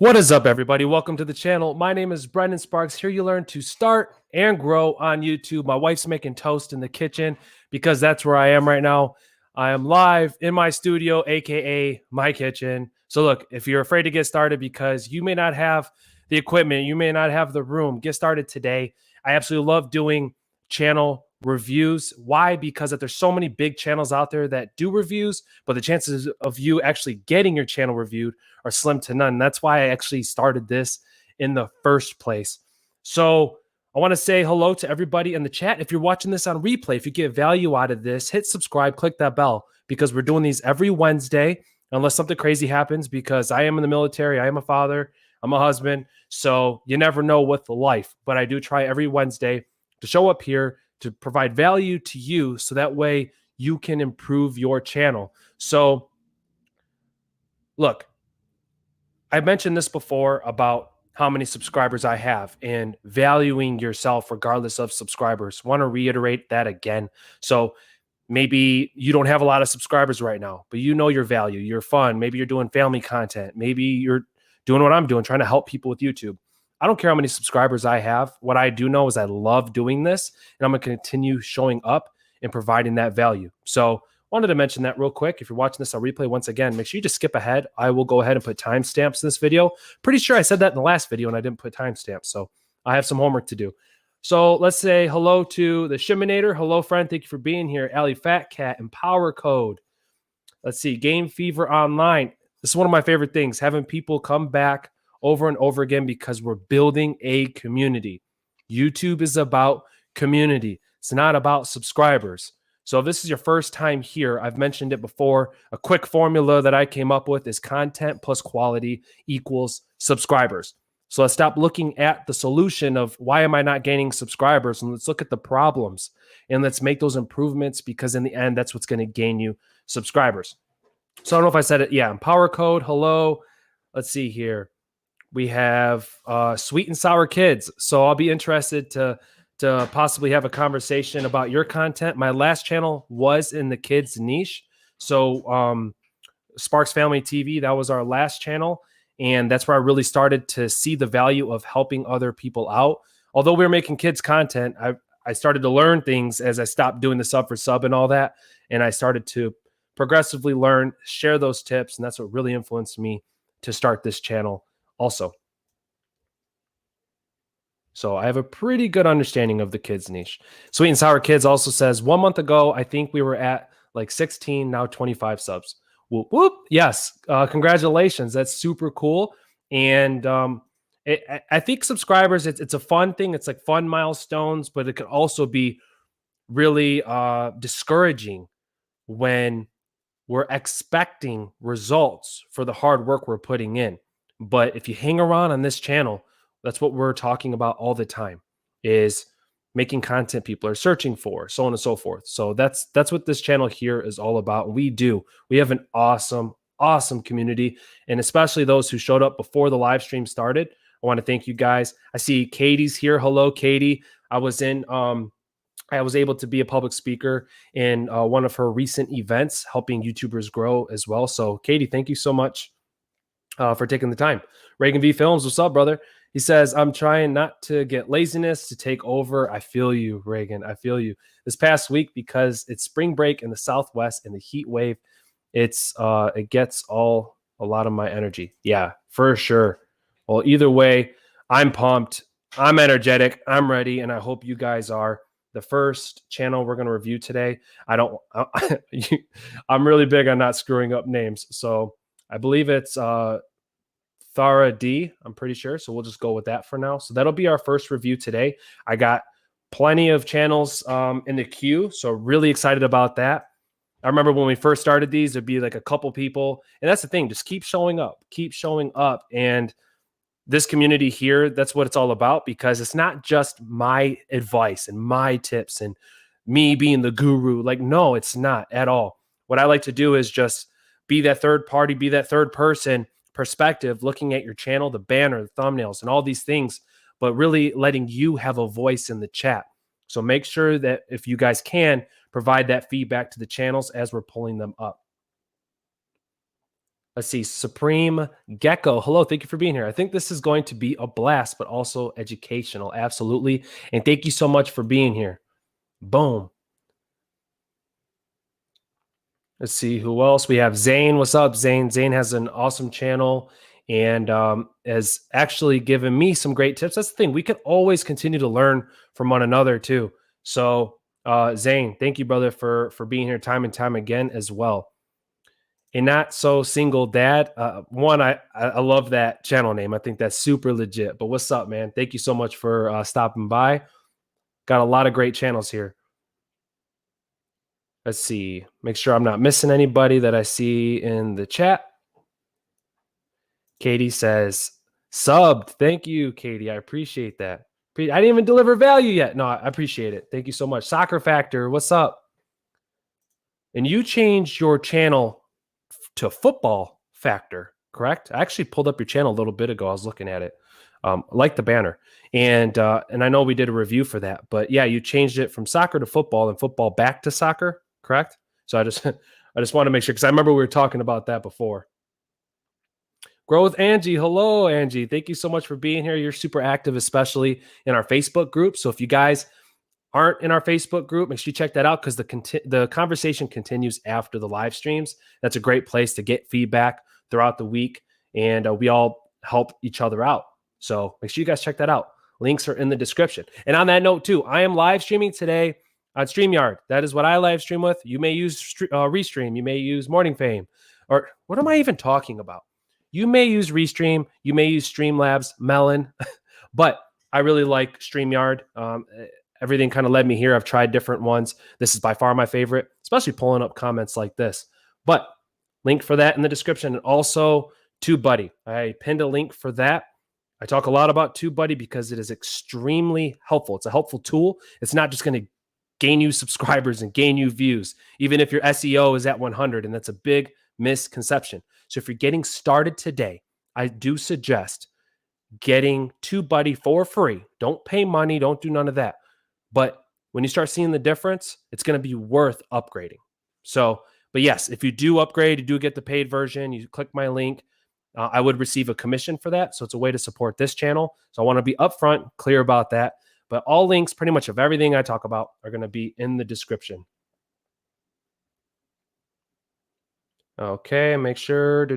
What is up, everybody? Welcome to the channel. My name is Brendan Sparks. Here you learn to start and grow on YouTube. My wife's making toast in the kitchen because that's where I am right now. I am live in my studio, aka my kitchen. So look, if you're afraid to get started because you may not have the equipment, you may not have the room, get started today. I absolutely love doing channel reviews. Why? Because that there's so many big channels out there that do reviews, but the chances of you actually getting your channel reviewed are slim to none. That's why I actually started this in the first place. So I want to say hello to everybody in the chat. If you're watching this on replay, if you get value out of this, hit subscribe, click that bell, because we're doing these every Wednesday unless something crazy happens, because I am in the military, I am a father, I'm a husband, so you never know with life. But I do try every Wednesday to show up here to provide value to you so that way you can improve your channel. So look, I mentioned this before about how many subscribers I have and valuing yourself regardless of subscribers. Want to reiterate that again. So maybe you don't have a lot of subscribers right now, but you know your value, you're fun. Maybe you're doing family content. Maybe you're doing what I'm doing, trying to help people with YouTube. I don't care how many subscribers I have. What I do know is I love doing this, and I'm going to continue showing up and providing that value. So wanted to mention that real quick. If you're watching this on replay, once again, make sure you just skip ahead. I will go ahead and put timestamps in this video. Pretty sure I said that in the last video and I didn't put timestamps, so I have some homework to do. So let's say hello to the Shiminator. Hello, friend. Thank you for being here. Ali Fat Cat, EmpowerCode. Let's see, Game Fever Online. This is one of my favorite things, having people come back over and over again because we're building a community. YouTube is about community. It's not about subscribers. So if this is your first time here, I've mentioned it before. A quick formula that I came up with is content plus quality equals subscribers. So let's stop looking at the solution of why am I not gaining subscribers, and let's look at the problems and let's make those improvements, because in the end, that's what's going to gain you subscribers. So I don't know if I said it. Yeah, EmpowerCode. Hello. Let's see here. We have Sweet and Sour Kids. So I'll be interested to possibly have a conversation about your content. My last channel was in the kids niche. So Sparks Family TV, that was our last channel. And that's where I really started to see the value of helping other people out. Although we were making kids content, I started to learn things as I stopped doing the sub for sub and all that. And I started to progressively learn, share those tips. And that's what really influenced me to start this channel also. So I have a pretty good understanding of the kids niche. Sweet and Sour Kids also says 1 month ago, I think we were at like 16, now 25 subs. Whoop, whoop. Yes. Congratulations. That's super cool. And I think subscribers, it's a fun thing. It's like fun milestones, but it could also be really discouraging when we're expecting results for the hard work we're putting in. But if you hang around on this channel, that's what we're talking about all the time, is making content people are searching for, so on and so forth. So that's what this channel here is all about. We have an awesome community, and especially those who showed up before the live stream started. I want to thank you guys. I see Katie's here. Hello, Katie. I was able to be a public speaker in one of her recent events, helping YouTubers grow as well. So Katie, thank you so much for taking the time. Reagan V Films, what's up, brother? He says, I'm trying not to get laziness to take over. I feel you, Reagan. I feel you. This past week, because it's spring break in the Southwest and the heat wave, it gets a lot of my energy. Yeah, for sure. Well, either way, I'm pumped. I'm energetic. I'm ready. And I hope you guys are. The first channel we're going to review today, I'm really big on not screwing up names. So I believe it's Thara D, I'm pretty sure. So we'll just go with that for now. So that'll be our first review today. I got plenty of channels in the queue, so really excited about that. I remember when we first started these, there'd be like a couple people. And that's the thing, just keep showing up. And this community here, that's what it's all about, because it's not just my advice and my tips and me being the guru. Like, no, it's not at all. What I like to do is just be that third party, be that third person perspective, looking at your channel, the banner, the thumbnails, and all these things, but really letting you have a voice in the chat. So make sure that if you guys can, provide that feedback to the channels as we're pulling them up. Let's see. Supreme Gecko. Hello. Thank you for being here. I think this is going to be a blast, but also educational. Absolutely. And thank you so much for being here. Boom. Let's see who else. We have Zane. What's up, Zane? Zane has an awesome channel and has actually given me some great tips. That's the thing. We can always continue to learn from one another too. So Zane, thank you, brother, for being here time and time again as well. aNotSoSingleDad. One, I love that channel name. I think that's super legit. But what's up, man? Thank you so much for stopping by. Got a lot of great channels here. Let's see. Make sure I'm not missing anybody that I see in the chat. Katie says, subbed. Thank you, Katie. I appreciate that. I didn't even deliver value yet. No, I appreciate it. Thank you so much. Soccer Factor, what's up? And you changed your channel to Football Factor, correct? I actually pulled up your channel a little bit ago. I was looking at it. I like the banner. And I know we did a review for that. But yeah, you changed it from soccer to football and football back to soccer, correct? So I just want to make sure, because I remember we were talking about that before. Grow with Angie. Hello, Angie. Thank you so much for being here. You're super active, especially in our Facebook group. So if you guys aren't in our Facebook group, make sure you check that out, because the conversation continues after the live streams. That's a great place to get feedback throughout the week, and we all help each other out. So make sure you guys check that out. Links are in the description. And on that note too, I am live streaming today on StreamYard. That is what I live stream with. You may use Restream. You may use Morning Fame. Or what am I even talking about? You may use Restream. You may use Streamlabs, Melon. But I really like StreamYard. Everything kind of led me here. I've tried different ones. This is by far my favorite, especially pulling up comments like this. But link for that in the description. And also TubeBuddy. I pinned a link for that. I talk a lot about TubeBuddy because it is extremely helpful. It's a helpful tool. It's not just going to gain you subscribers and gain you views, even if your SEO is at 100, and that's a big misconception. So if you're getting started today, I do suggest getting TubeBuddy for free. Don't pay money. Don't do none of that. But when you start seeing the difference, it's going to be worth upgrading. So, but yes, if you do upgrade, you do get the paid version, you click my link, I would receive a commission for that. So it's a way to support this channel. So I want to be upfront, clear about that. But all links pretty much of everything I talk about are going to be in the description. Okay, make sure. I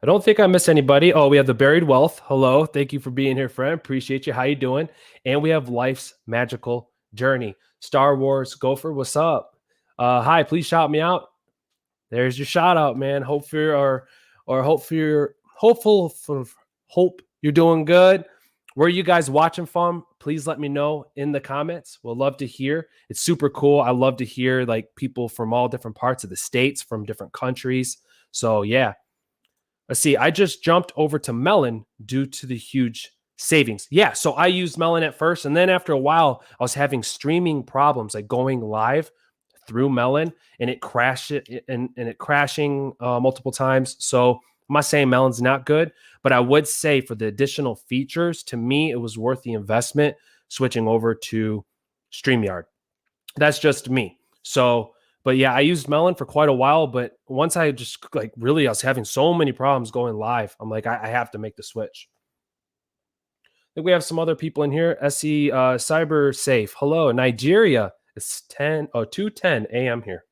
don't think I missed anybody. Oh, we have the Buried Wealth. Hello. Thank you for being here, friend. Appreciate you. How you doing? And we have Life's Magical Journey. Star Wars Gopher, what's up? Hi, please shout me out. There's your shout out, man. Hope you're doing good. Where are you guys watching from? Please let me know in the comments. We'll love to hear. It's super cool. I love to hear like people from all different parts of the states, from different countries. So yeah. Let's see. I just jumped over to Melon due to the huge savings. Yeah. So I used Melon at first, and then after a while, I was having streaming problems, like going live through Melon, and it crashed and it crashing multiple times. So I'm not saying Melon's not good, but I would say for the additional features, to me, it was worth the investment switching over to StreamYard. That's just me. So, but yeah, I used Melon for quite a while, but once I just I was having so many problems going live, I'm like, I have to make the switch. I think we have some other people in here. SE Cybersafe. Hello, Nigeria. It's 2:10 a.m. here.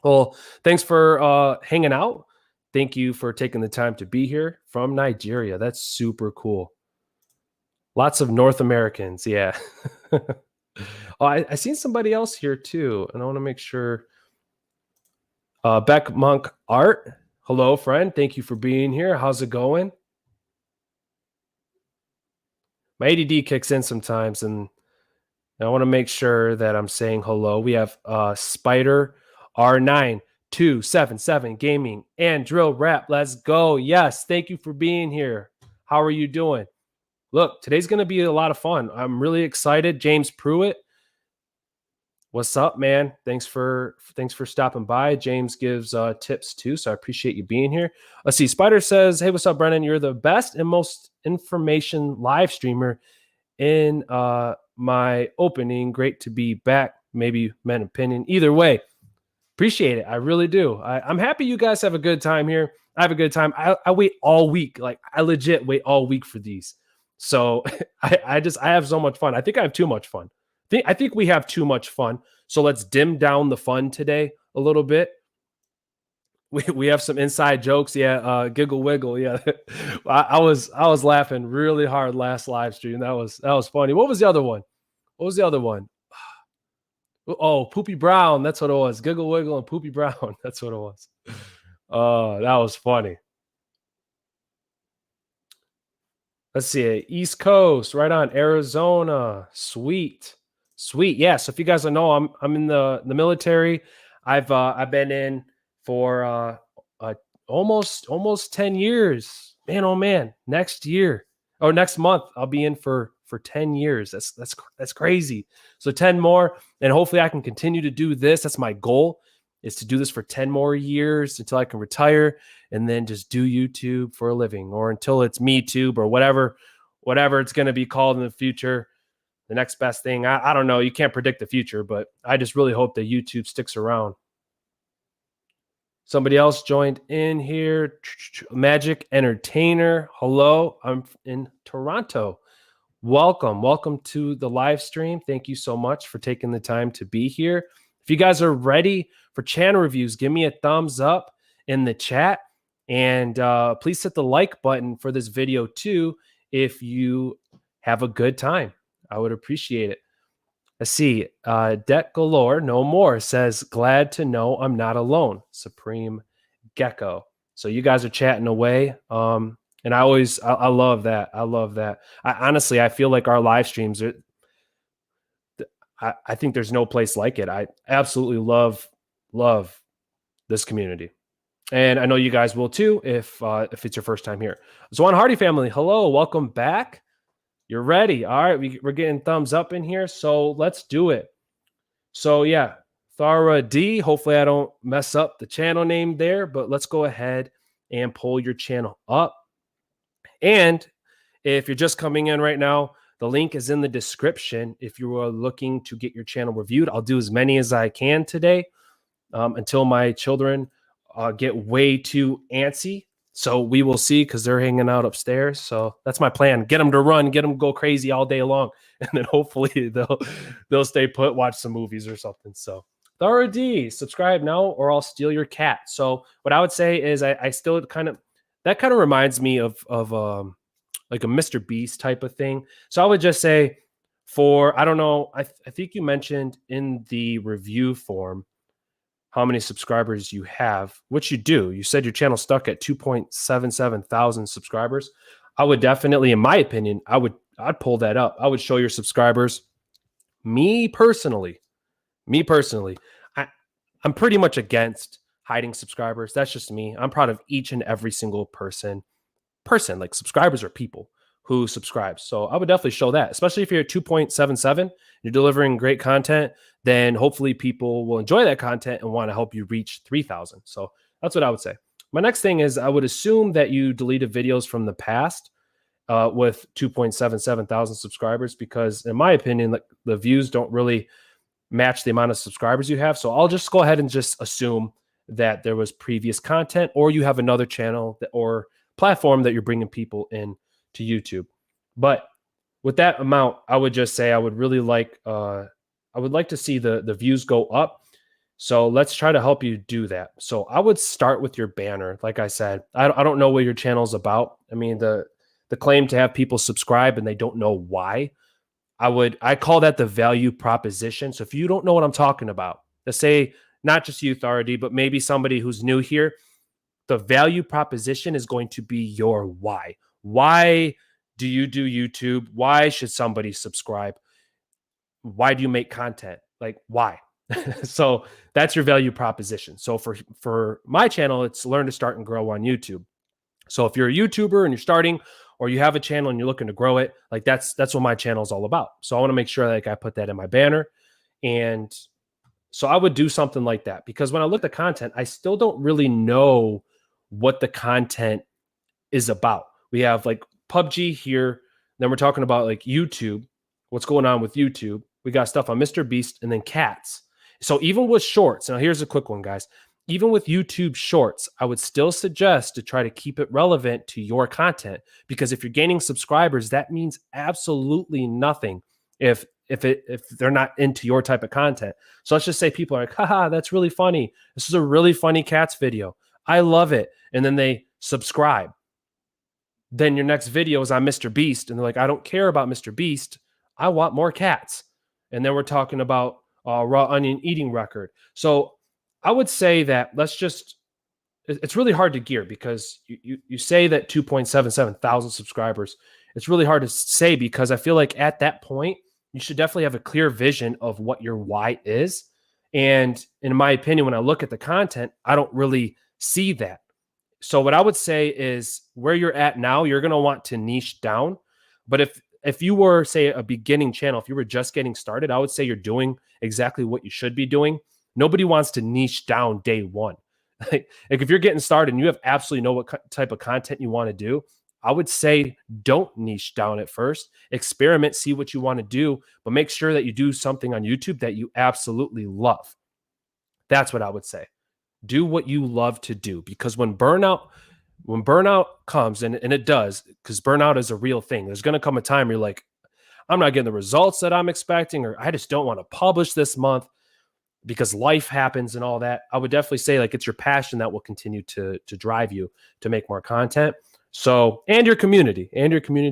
Well, thanks for hanging out. Thank you for taking the time to be here from Nigeria. That's super cool. Lots of North Americans. Yeah. Oh, I seen somebody else here too, and I want to make sure. Beck Monk Art. Hello, friend. Thank you for being here. How's it going? My ADD kicks in sometimes, and I want to make sure that I'm saying hello. We have Spider R9277 Gaming and Drill Rap. Let's go. Yes, thank you for being here. How are you doing? Look, today's going to be a lot of fun. I'm really excited. James Pruitt, what's up, man? Thanks for stopping by. James gives tips too, so I appreciate you being here. Let's see. Spider says, "Hey, what's up, Brennan? You're the best and most information live streamer in my opening. Great to be back. Maybe men opinion. Either way, Appreciate it. I really do. I'm happy you guys have a good time here. I have a good time. I wait all week. Like I legit wait all week for these. So I have so much fun. I think I have too much fun. I think we have too much fun. So let's dim down the fun today a little bit. We have some inside jokes. Yeah, giggle wiggle. Yeah. I was laughing really hard last live stream. That was funny. What was the other one? What was the other one? Oh, Poopy Brown. That's what it was. Giggle Wiggle and Poopy Brown. That's what it was. Oh, that was funny. Let's see. East Coast, right on. Arizona. Sweet. Yeah. So if you guys don't know, I'm in the military. I've been in for almost 10 years. Man, oh man. Next month, I'll be in for 10 years. That's crazy. So 10 more, and hopefully I can continue to do this. That's my goal, is to do this for 10 more years until I can retire and then just do YouTube for a living, or until it's MeTube or whatever it's going to be called in the future. The next best thing. I don't know. You can't predict the future, but I just really hope that YouTube sticks around. Somebody else joined in here. Magic Entertainer. Hello. I'm in Toronto. Welcome to the live stream. Thank you so much for taking the time to be here. If you guys are ready for channel reviews, give me a thumbs up in the chat, and please hit the like button for this video too if you have a good time. I would appreciate it. Let's see. Debt Galore No More says, glad to know I'm not alone. Supreme Gecko. So you guys are chatting away. And I love that. I love that. Honestly, I feel like our live streams are, I think there's no place like it. I absolutely love this community. And I know you guys will too if it's your first time here. Zwan Hardy family, hello, welcome back. You're ready. All right, we're getting thumbs up in here, so let's do it. So yeah, Thara D, hopefully I don't mess up the channel name there, but let's go ahead and pull your channel up. And if you're just coming in right now, the link is in the description. If you are looking to get your channel reviewed, I'll do as many as I can today until my children get way too antsy. So we will see, because they're hanging out upstairs. So that's my plan. Get them to run, get them to go crazy all day long. And then hopefully they'll stay put, watch some movies or something. So Thara D, subscribe now or I'll steal your cat. So what I would say is I still that kind of reminds me of like a Mr. Beast type of thing. So I would just say I don't know, I think you mentioned in the review form how many subscribers you have, which you do. You said your channel stuck at 2.77 thousand subscribers. I would definitely, in my opinion, I'd pull that up. I would show your subscribers. Me personally, I'm pretty much against hiding subscribers. That's just me. I'm proud of each and every single person. Like, subscribers are people who subscribe. So I would definitely show that, especially if you're at 2.77, you're delivering great content, then hopefully people will enjoy that content and want to help you reach 3,000. So that's what I would say. My next thing is, I would assume that you deleted videos from the past with 2.77 thousand subscribers, because in my opinion, like, the views don't really match the amount of subscribers you have. So I'll just go ahead and just assume that there was previous content, or you have another channel or platform that you're bringing people in to YouTube. But with that amount, I would just say I would really like to see the views go up. So let's try to help you do that. So I would start with your banner. Like I said, I don't know what your channel's about. I mean, the claim to have people subscribe and they don't know why. I call that the value proposition. So if you don't know what I'm talking about, let's say not just you, Authority, but maybe somebody who's new here, the value proposition is going to be your why. Why do you do YouTube? Why should somebody subscribe? Why do you make content? Like, why? So that's your value proposition. So for my channel, it's learn to start and grow on YouTube. So if you're a YouTuber and you're starting, or you have a channel and you're looking to grow it, like that's what my channel is all about. So I want to make sure like I put that in my banner. And so I would do something like that, because when I look at the content, I still don't really know what the content is about. We have like PUBG here. Then we're talking about like YouTube, what's going on with YouTube. We got stuff on Mr. Beast and then cats. So even with shorts, now here's a quick one, guys. Even with YouTube shorts, I would still suggest to try to keep it relevant to your content, because if you're gaining subscribers, that means absolutely nothing if they're not into your type of content. So let's just say people are like, haha, that's really funny. This is a really funny cats video. I love it. And then they subscribe. Then your next video is on Mr. Beast. And they're like, I don't care about Mr. Beast. I want more cats. And then we're talking about raw onion eating record. So I would say that it's really hard to gear, because you say that 2.77 thousand subscribers. It's really hard to say, because I feel like at that point, you should definitely have a clear vision of what your why is. And in my opinion, when I look at the content, I don't really see that. So what I would say is, where you're at now, you're going to want to niche down. But if you were, say, a beginning channel, if you were just getting started, I would say you're doing exactly what you should be doing. Nobody wants to niche down day one. Like if you're getting started and you have absolutely know what type of content you want to do, I would say don't niche down at first. Experiment, see what you want to do, but make sure that you do something on YouTube that you absolutely love. That's what I would say. Do what you love to do, because when burnout comes, and it does, because burnout is a real thing. There's going to come a time where you're like, I'm not getting the results that I'm expecting, or I just don't want to publish this month because life happens and all that. I would definitely say, like, it's your passion that will continue to drive you to make more content. So, and your community,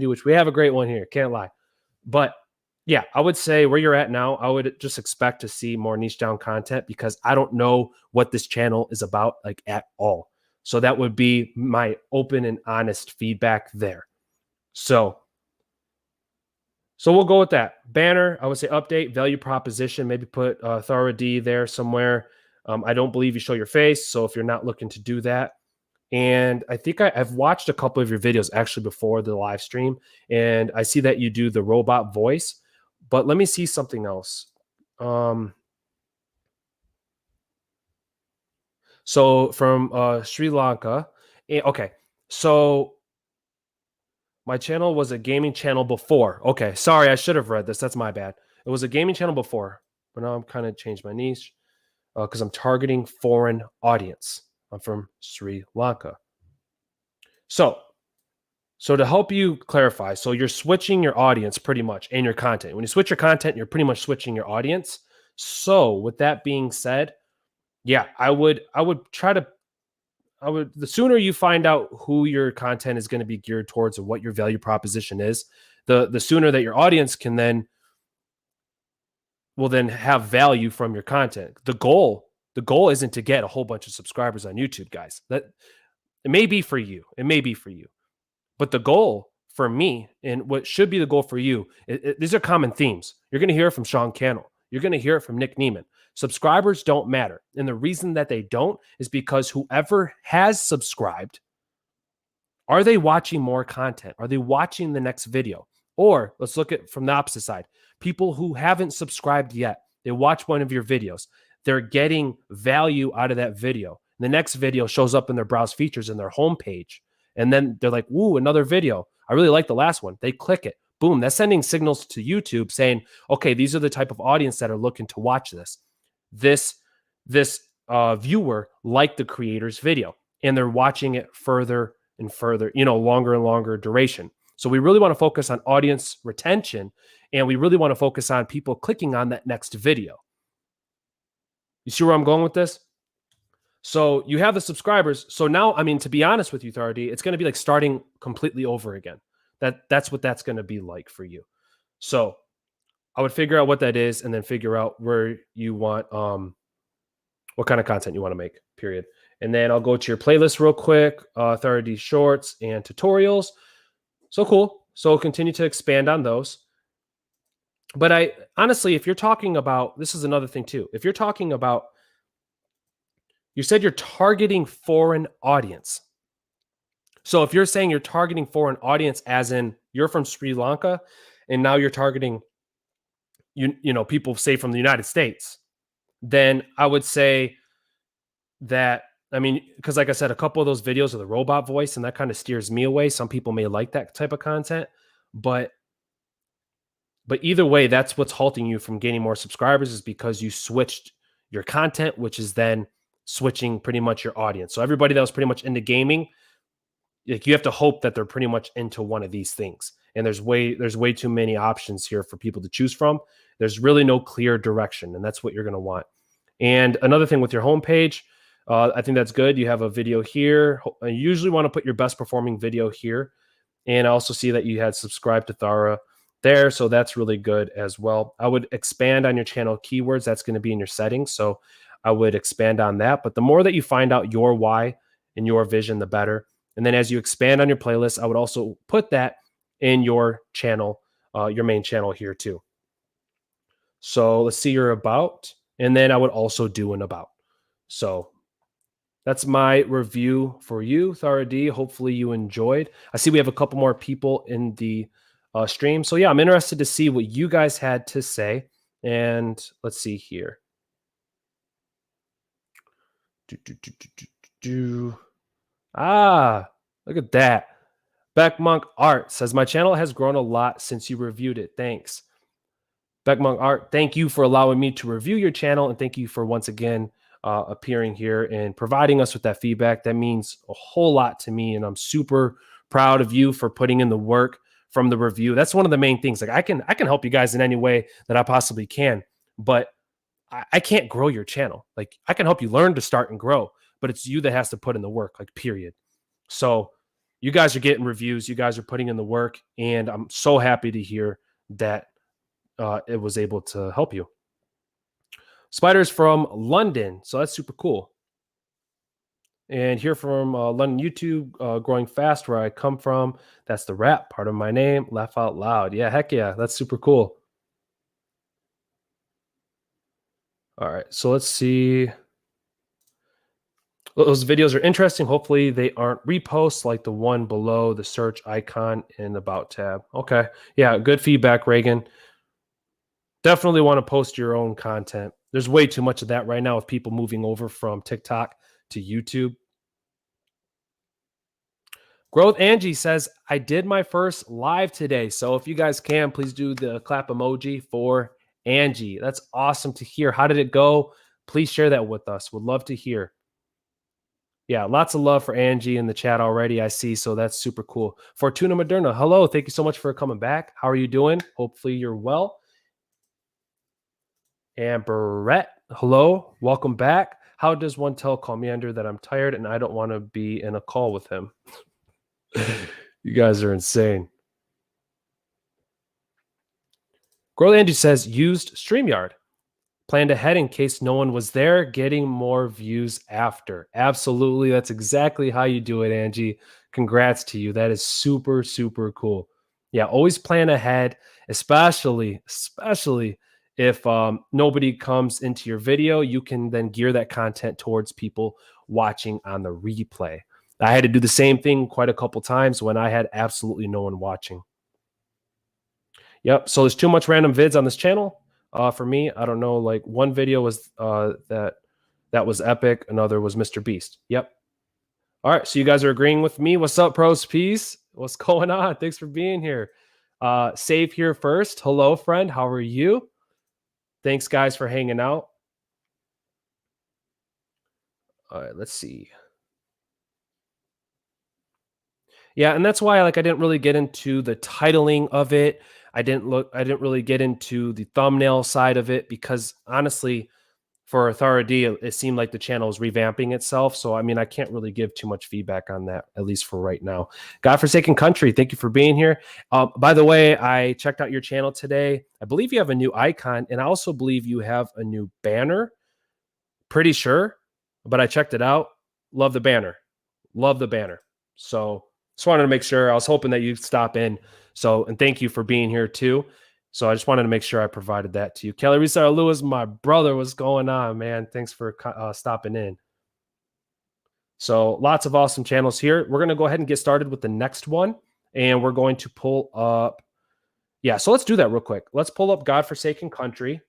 which we have a great one here, can't lie. But yeah, I would say where you're at now, I would just expect to see more niche down content, because I don't know what this channel is about, like, at all. So that would be my open and honest feedback there. So we'll go with that. Banner, I would say update, value proposition, maybe put authority there somewhere. I don't believe you show your face, so if you're not looking to do that. And I think I've watched a couple of your videos actually before the live stream, and I see that you do the robot voice. But let me see something else. So from Sri Lanka. Okay, so my channel was a gaming channel before. Okay, sorry, I should have read this. That's my bad. It was a gaming channel before, but now I'm kind of changed my niche because I'm targeting foreign audience. I'm from Sri Lanka. So to help you clarify, so you're switching your audience pretty much and your content. When you switch your content, you're pretty much switching your audience. So with that being said, yeah, I would the sooner you find out who your content is going to be geared towards and what your value proposition is, the sooner that your audience will then have value from your content. The goal isn't to get a whole bunch of subscribers on YouTube, guys. That it may be for you. But the goal for me, and what should be the goal for you, these are common themes. You're going to hear it from Sean Cannell. You're going to hear it from Nick Neiman. Subscribers don't matter. And the reason that they don't is because whoever has subscribed, are they watching more content? Are they watching the next video? Or let's look at from the opposite side. People who haven't subscribed yet, they watch one of your videos. They're getting value out of that video. The next video shows up in their browse features in their homepage. And then they're like, ooh, another video. I really like the last one. They click it. Boom. That's sending signals to YouTube saying, okay, these are the type of audience that are looking to watch this. This viewer liked the creator's video, and they're watching it further and further, longer and longer duration. So we really want to focus on audience retention, and we really want to focus on people clicking on that next video. You see where I'm going with this? So you have the subscribers. So now, to be honest with you, Thardy, it's going to be like starting completely over again. That's what that's going to be like for you. So I would figure out what that is, and then figure out where you want, what kind of content you want to make, period. And then I'll go to your playlist real quick, 30 shorts and tutorials. So cool. So continue to expand on those. But honestly, if you're talking about, this is another thing too. If you're talking about, you said you're targeting foreign audience. So if you're saying you're targeting foreign audience, as in you're from Sri Lanka, and now you're targeting, people say from the United States, then I would say that, because like I said, a couple of those videos are the robot voice, and that kind of steers me away. Some people may like that type of content, but either way, that's what's halting you from gaining more subscribers, is because you switched your content, which is then switching pretty much your audience. So everybody that was pretty much into gaming, like you have to hope that they're pretty much into one of these things. And there's way too many options here for people to choose from. There's really no clear direction, and that's what you're going to want. And another thing with your homepage, I think that's good. You have a video here. You usually want to put your best performing video here. And I also see that you had subscribed to Thara there. So that's really good as well. I would expand on your channel keywords. That's going to be in your settings. So I would expand on that. But the more that you find out your why and your vision, the better. And then as you expand on your playlist, I would also put that in your channel, your main channel here too. So let's see your about. And then I would also do an about. So that's my review for you, Thara D. Hopefully you enjoyed. I see we have a couple more people in the stream. So yeah, I'm interested to see what you guys had to say. And let's see here. Ah, look at that. Beckmonk Art says, my channel has grown a lot since you reviewed it. Thanks. Beckmonk Art, thank you for allowing me to review your channel. And thank you for once again appearing here and providing us with that feedback. That means a whole lot to me. And I'm super proud of you for putting in the work from the review. That's one of the main things. Like I can help you guys in any way that I possibly can, but I can't grow your channel. Like I can help you learn to start and grow, but it's you that has to put in the work, like period. So you guys are getting reviews. You guys are putting in the work. And I'm so happy to hear that it was able to help you. Spider's from London. So that's super cool. And here from London, YouTube, growing fast where I come from. That's the rap part of my name. Laugh out loud. Yeah, heck yeah. That's super cool. All right. So let's see. Those videos are interesting. Hopefully they aren't reposts like the one below the search icon in the About tab. Okay. Yeah, good feedback, Reagan. Definitely want to post your own content. There's way too much of that right now with people moving over from TikTok to YouTube. Growth Angie says, I did my first live today. So if you guys can, please do the clap emoji for Angie. That's awesome to hear. How did it go? Please share that with us. Would love to hear. Yeah, lots of love for Angie in the chat already, I see. So that's super cool. Fortuna Moderna, hello. Thank you so much for coming back. How are you doing? Hopefully you're well. And Brett, hello. Welcome back. How does one tell Commander that I'm tired and I don't want to be in a call with him? You guys are insane. Girl Angie says, used StreamYard. Planned ahead in case no one was there, getting more views after. Absolutely. That's exactly how you do it, Angie. Congrats to you. That is super, super cool. Yeah, always plan ahead, especially if nobody comes into your video. You can then gear that content towards people watching on the replay. I had to do the same thing quite a couple times when I had absolutely no one watching. Yep. So there's too much random vids on this channel. For me, I don't know, like one video was that was epic. Another was Mr. Beast. Yep. All right. So you guys are agreeing with me. What's up, ProsPeace? What's going on? Thanks for being here. Save here first. Hello, friend. How are you? Thanks, guys, for hanging out. All right. Let's see. Yeah, and that's why I didn't really get into the titling of it. I didn't really get into the thumbnail side of it because honestly, for Authority, it seemed like the channel was revamping itself. So I mean, I can't really give too much feedback on that, at least for right now. Godforsaken Country, thank you for being here. By the way, I checked out your channel today. I believe you have a new icon, and I also believe you have a new banner. Pretty sure, but I checked it out. Love the banner. Love the banner. So just wanted to make sure. I was hoping that you'd stop in. So, and thank you for being here too. So I just wanted to make sure I provided that to you. Kelly Resar Lewis, my brother, what's going on, man? Thanks for stopping in. So lots of awesome channels here. We're going to go ahead and get started with the next one. And we're going to pull up. Yeah, so let's do that real quick. Let's pull up Godforsaken Country.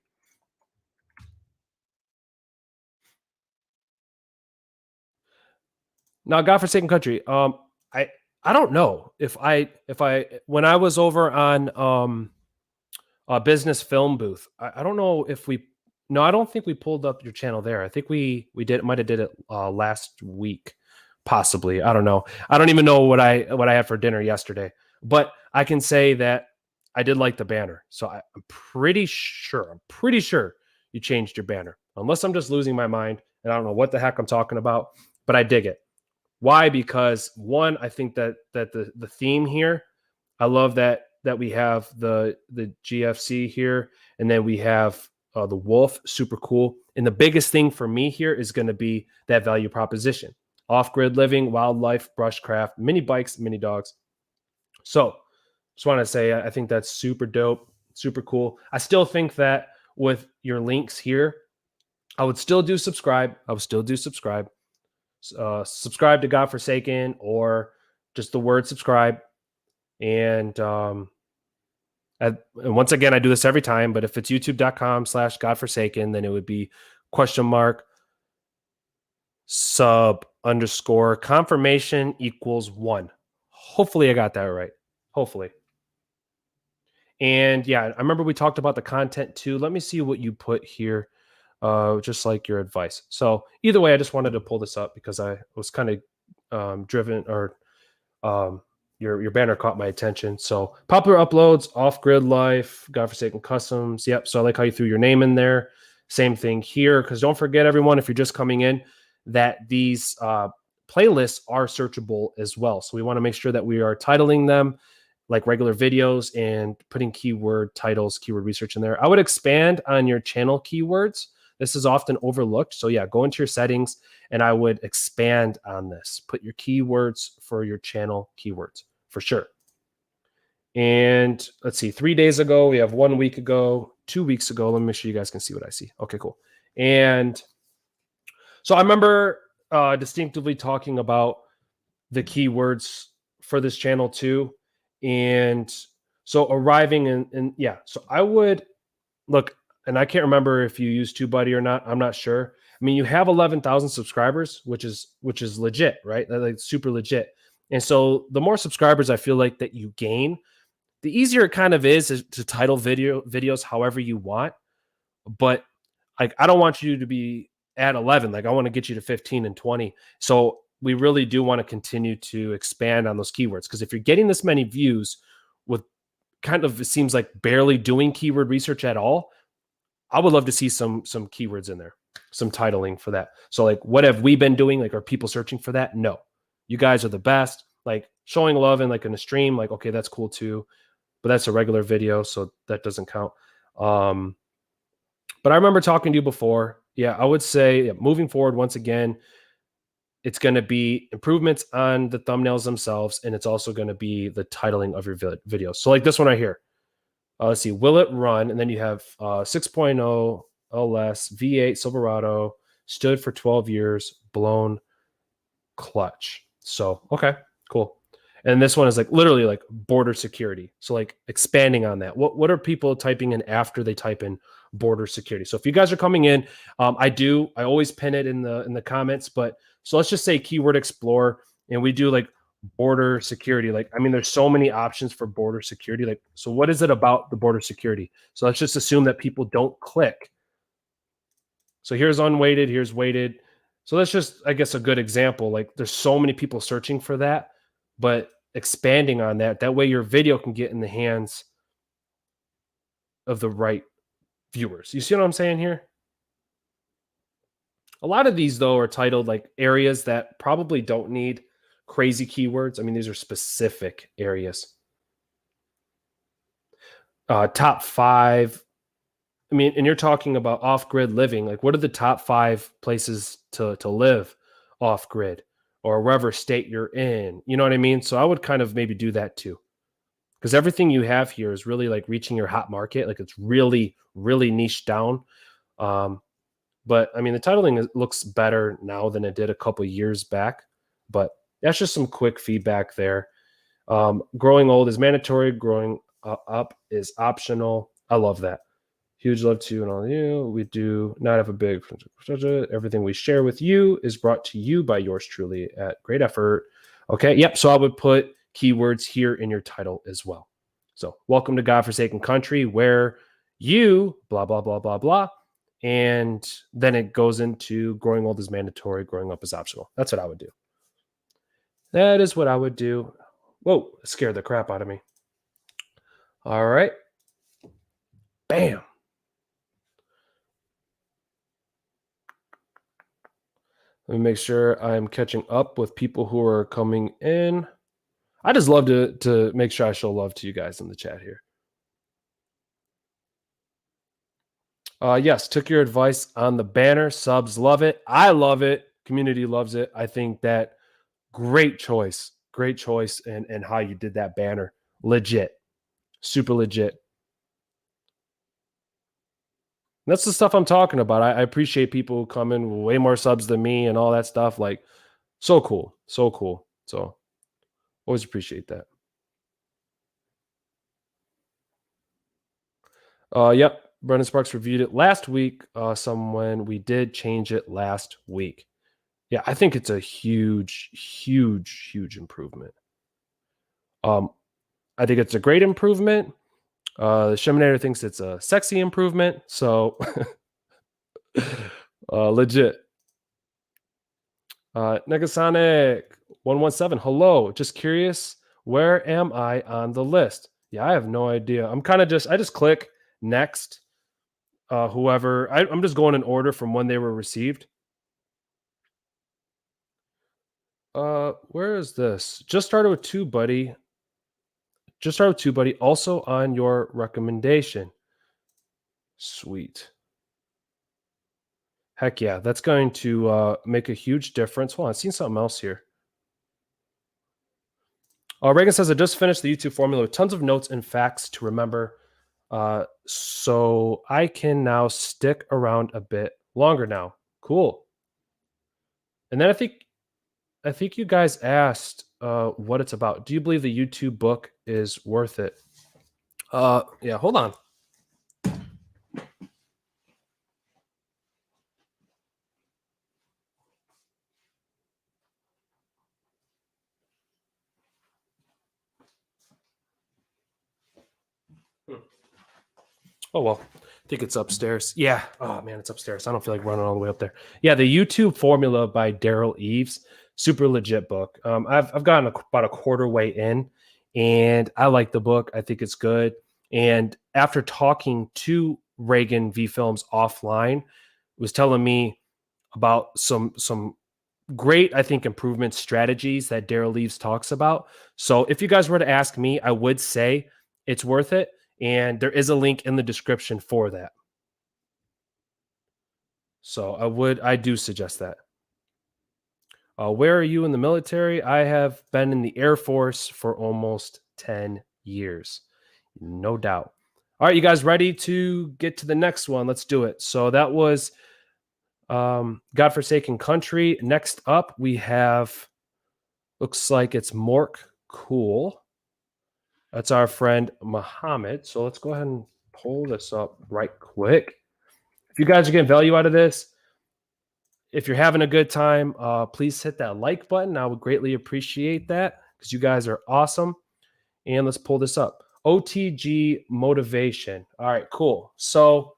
Now, Godforsaken Country. I don't know if when I was over on a business film booth, I don't know if we No, I don't think we pulled up your channel there. I think we might have did it last week, possibly. I don't know. I don't even know what I had for dinner yesterday, but I can say that I did like the banner. So I'm pretty sure you changed your banner, unless I'm just losing my mind and I don't know what the heck I'm talking about. But I dig it. Why? Because one, I think that the theme here, I love that we have the GFC here, and then we have the wolf, super cool. And the biggest thing for me here is going to be that value proposition: off-grid living, wildlife, brushcraft, mini bikes, mini dogs. So just want to say, I think that's super dope, super cool. I still think that with your links here, I would still do subscribe. Subscribe to Godforsaken, or just the word subscribe. And once again, I do this every time, but if it's youtube.com/Godforsaken, then it would be !sub_ confirmation equals 1. Hopefully I got that right. Hopefully. And yeah, I remember we talked about the content too. Let me see what you put here. Just like your advice. So either way, I just wanted to pull this up because I was kind of driven, or your banner caught my attention. So popular uploads, off-grid life, Godforsaken customs. Yep. So I like how you threw your name in there. Same thing here, because don't forget, everyone, if you're just coming in, that these playlists are searchable as well. So we want to make sure that we are titling them like regular videos and putting keyword titles, keyword research in there. I would expand on your channel keywords. This is often overlooked. So yeah, go into your settings and I would expand on this. Put your keywords for your channel keywords for sure. And let's see, 3 days ago, we have 1 week ago, 2 weeks ago. Let me make sure you guys can see what I see. Okay, cool. And so I remember distinctively talking about the keywords for this channel too. And so arriving in yeah, so I would look, and I can't remember if you use TubeBuddy or not. I'm not sure. I mean, you have 11,000 subscribers, which is legit, right? Like super legit. And so the more subscribers I feel like that you gain, the easier it kind of is to title videos however you want. But like, I don't want you to be at 11. Like, I want to get you to 15 and 20. So we really do want to continue to expand on those keywords, because if you're getting this many views with kind of, it seems like barely doing keyword research at all, I would love to see some keywords in there, some titling for that. So like, what have we been doing? Like, are people searching for that? No, you guys are the best. Like, showing love in like in a stream, like, okay, that's cool too, but that's a regular video, so that doesn't count. But I remember talking to you before. Yeah, I would say moving forward, once again, it's going to be improvements on the thumbnails themselves, and it's also going to be the titling of your videos. So like this one right here. Let's see, will it run? And then you have 6.0 LS V8 Silverado, stood for 12 years, blown clutch. So, okay, cool. And this one is like literally like border security. So like expanding on that. What are people typing in after they type in border security? So if you guys are coming in, I always pin it in the comments, but so let's just say keyword explore, and we do like border security. Like, I mean, there's so many options for border security. Like, so what is it about the border security? So let's just assume that people don't click. So here's unweighted, here's weighted. So that's just, I guess, a good example. Like, there's so many people searching for that, but expanding on that way your video can get in the hands of the right viewers. You see what I'm saying here? A lot of these, though, are titled like areas that probably don't need crazy keywords. I mean, these are specific areas. Top 5. I mean, and you're talking about off-grid living. Like, what are the top 5 places to live off-grid, or wherever state you're in? You know what I mean? So I would kind of maybe do that too, because everything you have here is really like reaching your hot market. Like, it's really, really niche down. But I mean, the titling looks better now than it did a couple years back. But that's just some quick feedback there. Growing old is mandatory. Growing up is optional. I love that. Huge love to you and all of you. We do not have a big... Everything we share with you is brought to you by yours truly at great effort. Okay, yep. So I would put keywords here in your title as well. So welcome to Godforsaken Country, where you blah, blah, blah, blah, blah. and then it goes into growing old is mandatory, growing up is optional. That's what I would do. That is what I would do. Whoa, it scared the crap out of me. All right. Bam. Let me make sure I'm catching up with people who are coming in. I just love to make sure I show love to you guys in the chat here. Yes, took your advice on the banner. Subs love it. I love it. Community loves it. I think that great choice and how you did that banner. Legit. Super legit. And that's the stuff I'm talking about. I appreciate people who come in with way more subs than me and all that stuff. Like, so cool. So cool. So always appreciate that. Yep. Brendan Sparks reviewed it last week. Someone we did change it last week. Yeah, I think it's a huge improvement. I think it's a great improvement. The Shiminator thinks it's a sexy improvement. So legit. Negasonic 117. Hello. Just curious, where am I on the list? Yeah, I have no idea. I'm kind of I just click next. Whoever I'm just going in order from when they were received. Where is this? Just started with TubeBuddy. Also on your recommendation. Sweet. Heck yeah, that's going to make a huge difference. Hold on, I've seen something else here. Reagan says, I just finished the YouTube formula with tons of notes and facts to remember. So I can now stick around a bit longer now. Cool. And then I think you guys asked what it's about. Do you believe the YouTube book is worth it? Yeah, hold on. Oh, well, I think it's upstairs. Yeah. Oh, man, it's upstairs. I don't feel like running all the way up there. Yeah, the YouTube Formula by Derral Eves. Super legit book. I've gotten about a quarter way in, and I like the book. I think it's good. And after talking to Reagan V Films offline, was telling me about some great, I think, improvement strategies that Derral Eves talks about. So if you guys were to ask me, I would say it's worth it. And there is a link in the description for that. So I do suggest that. Where are you in the military? I have been in the Air Force for almost 10 years. No doubt. All right, you guys ready to get to the next one? Let's do it. So that was Godforsaken Country. Next up, we have, looks like it's Mork Cool. That's our friend Muhammad. So let's go ahead and pull this up right quick. If you guys are getting value out of this, if you're having a good time, please hit that like button. I would greatly appreciate that because you guys are awesome. And let's pull this up. OTG Motivation. All right, cool. So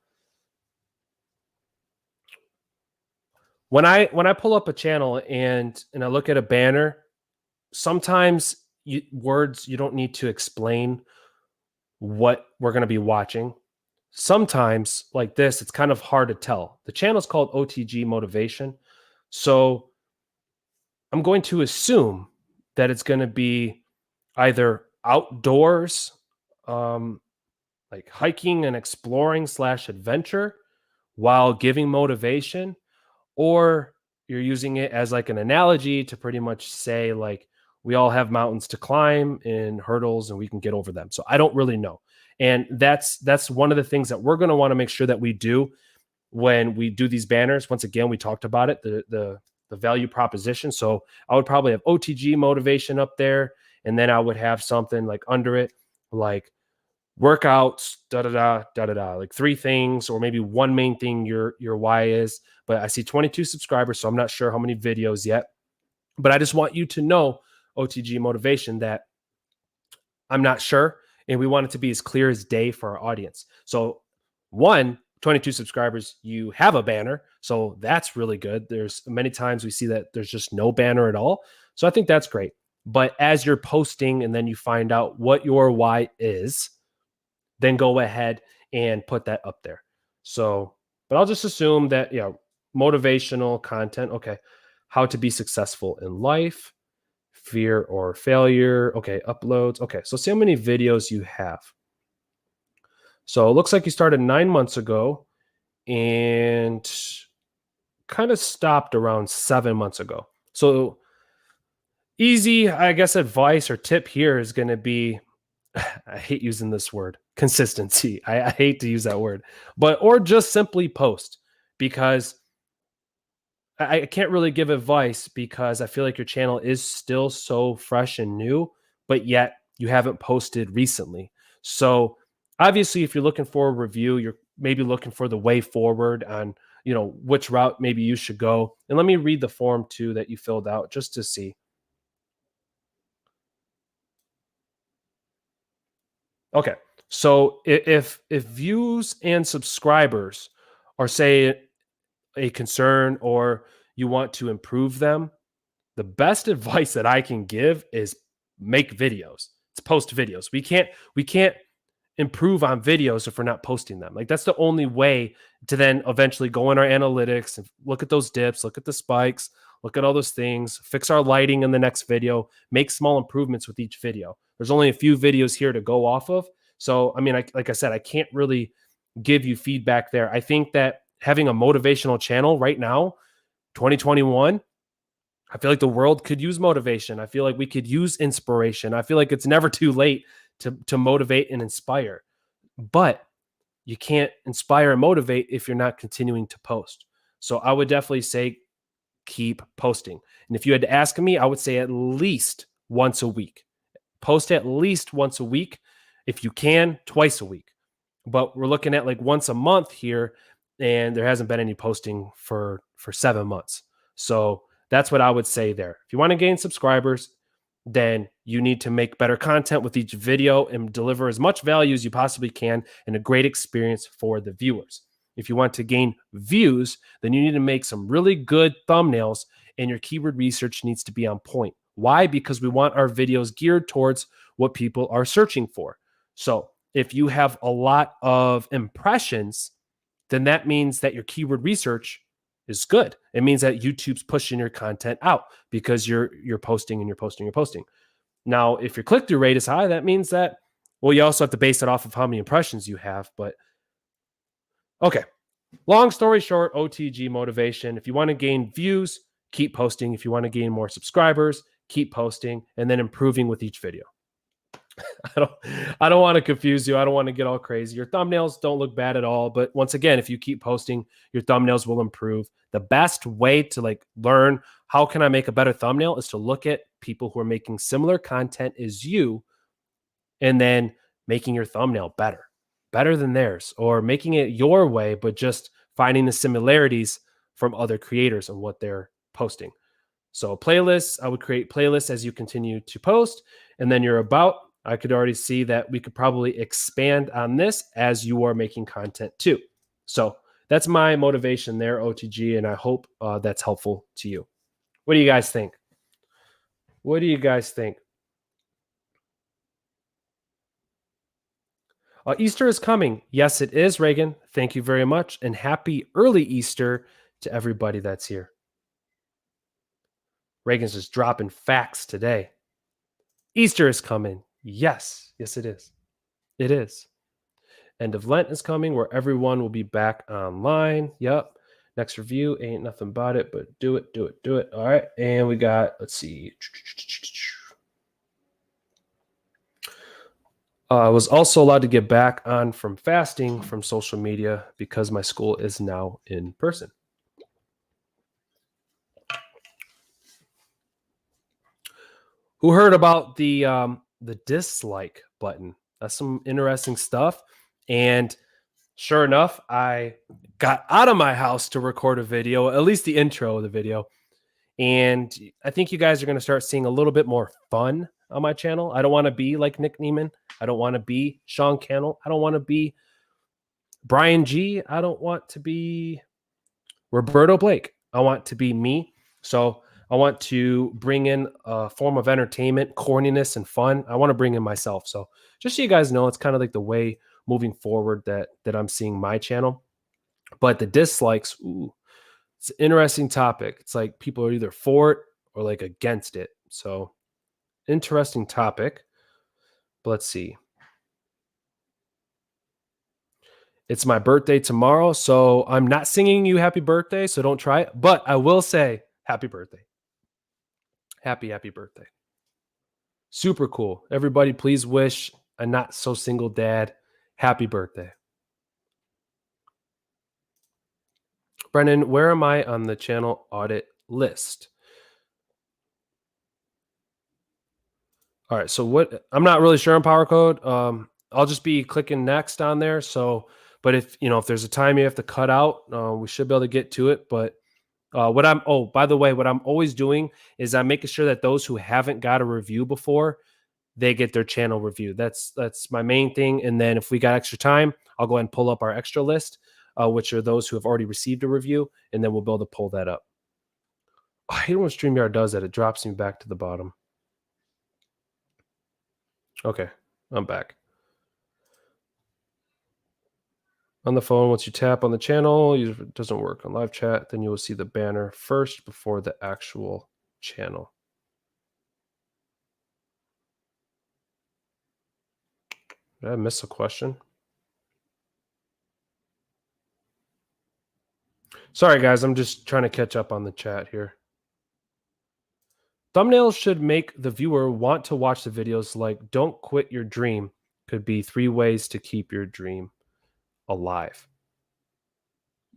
when I pull up a channel and I look at a banner, sometimes words you don't need to explain what we're going to be watching. Sometimes, like this, it's kind of hard to tell. The channel is called OTG Motivation. So I'm going to assume that it's going to be either outdoors, like hiking and exploring / adventure while giving motivation, or you're using it as like an analogy to pretty much say like, we all have mountains to climb and hurdles and we can get over them. So I don't really know. And that's one of the things that we're going to want to make sure that we do when we do these banners. Once again, we talked about it, the value proposition. So I would probably have OTG Motivation up there, and then I would have something like under it, like workouts, like 3 things, or maybe one main thing your why is. But I see 22 subscribers, so I'm not sure how many videos yet. But I just want you to know, OTG Motivation, that I'm not sure, and we want it to be as clear as day for our audience. So 1, 22 subscribers, you have a banner. So that's really good. There's many times we see that there's just no banner at all. So I think that's great. But as you're posting and then you find out what your why is, then go ahead and put that up there. So, but I'll just assume that, motivational content. Okay. How to be successful in life, fear or failure. Okay. Uploads. Okay. So see how many videos you have. So it looks like you started 9 months ago and kind of stopped around 7 months ago. So easy, I guess, advice or tip here is going to be, I hate using this word, consistency. I hate to use that word, or just simply post, because I can't really give advice because I feel like your channel is still so fresh and new, but yet you haven't posted recently. So obviously, if you're looking for a review, you're maybe looking for the way forward on, which route maybe you should go. And let me read the form too that you filled out just to see. Okay. So if views and subscribers are, say, a concern or you want to improve them, the best advice that I can give is make videos. It's post videos. We can't improve on videos if we're not posting them. Like, that's the only way to then eventually go in our analytics and look at those dips, look at the spikes, look at all those things, fix our lighting in the next video, make small improvements with each video. There's only a few videos here to go off of. So, I mean, like I said, I can't really give you feedback there. I think that having a motivational channel right now, 2021, I feel like the world could use motivation. I feel like we could use inspiration. I feel like it's never too late to motivate and inspire. But you can't inspire and motivate if you're not continuing to post. So I would definitely say keep posting. And if you had to ask me, I would say at least once a week. Post at least once a week. If you can, twice a week. But we're looking at like once a month here, and there hasn't been any posting for 7 months. So that's what I would say there. If you want to gain subscribers, then you need to make better content with each video and deliver as much value as you possibly can and a great experience for the viewers. If you want to gain views, then you need to make some really good thumbnails, and your keyword research needs to be on point. Why? Because we want our videos geared towards what people are searching for. So if you have a lot of impressions, then that means that your keyword research is good. It means that YouTube's pushing your content out because you're posting and you're posting, you're posting. Now, if your click-through rate is high, that means that, well, you also have to base it off of how many impressions you have. But okay, long story short, OTG Motivation. If you want to gain views, keep posting. If you want to gain more subscribers, keep posting and then improving with each video. I don't want to confuse you. I don't want to get all crazy. Your thumbnails don't look bad at all. But once again, if you keep posting, your thumbnails will improve. The best way to learn how can I make a better thumbnail is to look at people who are making similar content as you and then making your thumbnail better than theirs, or making it your way, but just finding the similarities from other creators and what they're posting. So playlists, I would create playlists as you continue to post. And then your about, I could already see that we could probably expand on this as you are making content too. So that's my motivation there, OTG, and I hope that's helpful to you. What do you guys think? What do you guys think? Easter is coming. Yes, it is, Reagan. Thank you very much. And happy early Easter to everybody that's here. Reagan's just dropping facts today. Easter is coming. Yes, it is. It is. End of Lent is coming where everyone will be back online. Yep. Next review, ain't nothing about it, but do it. All right. And we got, let's see. I was also allowed to get back on from fasting from social media because my school is now in person. Who heard about the dislike button? That's some interesting stuff. And sure enough, I got out of my house to record a video, at least the intro of the video. And I think you guys are going to start seeing a little bit more fun on my channel. I don't want to be like Nick Neiman. I don't want to be Sean Cannell. I don't want to be Brian G, I don't want to be Roberto Blake. I want to be me. So I want to bring in a form of entertainment, corniness, and fun. I want to bring in myself. So just so you guys know, it's kind of like the way moving forward that I'm seeing my channel. But the dislikes, ooh, it's an interesting topic. It's like people are either for it or like against it. So interesting topic. But let's see. It's my birthday tomorrow, so I'm not singing you happy birthday, so don't try it. But I will say happy birthday. Happy birthday. Super cool. Everybody, please wish aNotSoSingleDad happy birthday. Brennan, where am I on the channel audit list? All right, so what I'm not really sure on EmpowerCode. I'll just be clicking next on there. So, but if there's a time you have to cut out, we should be able to get to it. But by the way, what I'm always doing is I'm making sure that those who haven't got a review before, they get their channel review. That's my main thing. And then if we got extra time, I'll go ahead and pull up our extra list, which are those who have already received a review, and then we'll be able to pull that up. I hate when StreamYard does that. It drops me back to the bottom. Okay, I'm back. On the phone, once you tap on the channel, it doesn't work on live chat, then you will see the banner first before the actual channel. Did I miss a question? Sorry, guys. I'm just trying to catch up on the chat here. Thumbnails should make the viewer want to watch the videos, like don't quit your dream. Could be 3 ways to keep your dream alive.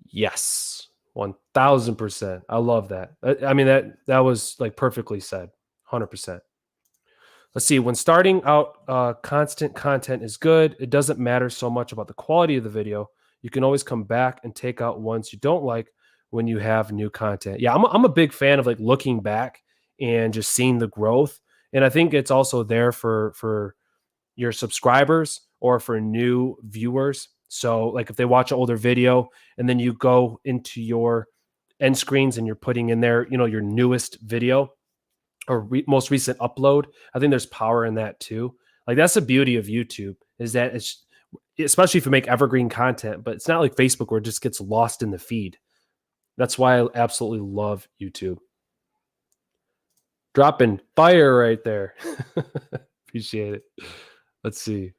Yes, 1000%. I love that. I mean, that was like perfectly said, 100%. Let's see. When starting out, constant content is good. It doesn't matter so much about the quality of the video. You can always come back and take out ones you don't like when you have new content. Yeah, I'm a big fan of like looking back and just seeing the growth. And I think it's also there for your subscribers or for new viewers. So like if they watch an older video and then you go into your end screens and you're putting in there, your newest video or most recent upload, I think there's power in that too. Like that's the beauty of YouTube, is that it's, especially if you make evergreen content, but it's not like Facebook where it just gets lost in the feed. That's why I absolutely love YouTube. Dropping fire right there. Appreciate it. Let's see.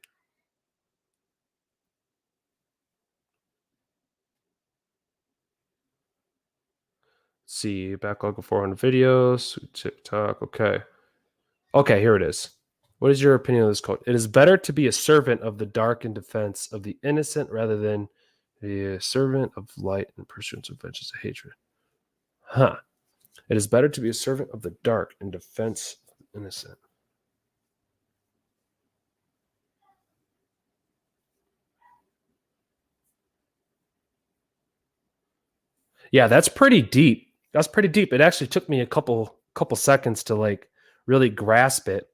See, backlog of 400 videos, TikTok. Okay, here it is. What is your opinion of this quote? It is better to be a servant of the dark in defense of the innocent rather than a servant of light in pursuit of vengeance of hatred. Huh. It is better to be a servant of the dark in defense of the innocent. Yeah, that's pretty deep. That's pretty deep. It actually took me a couple seconds to like really grasp it.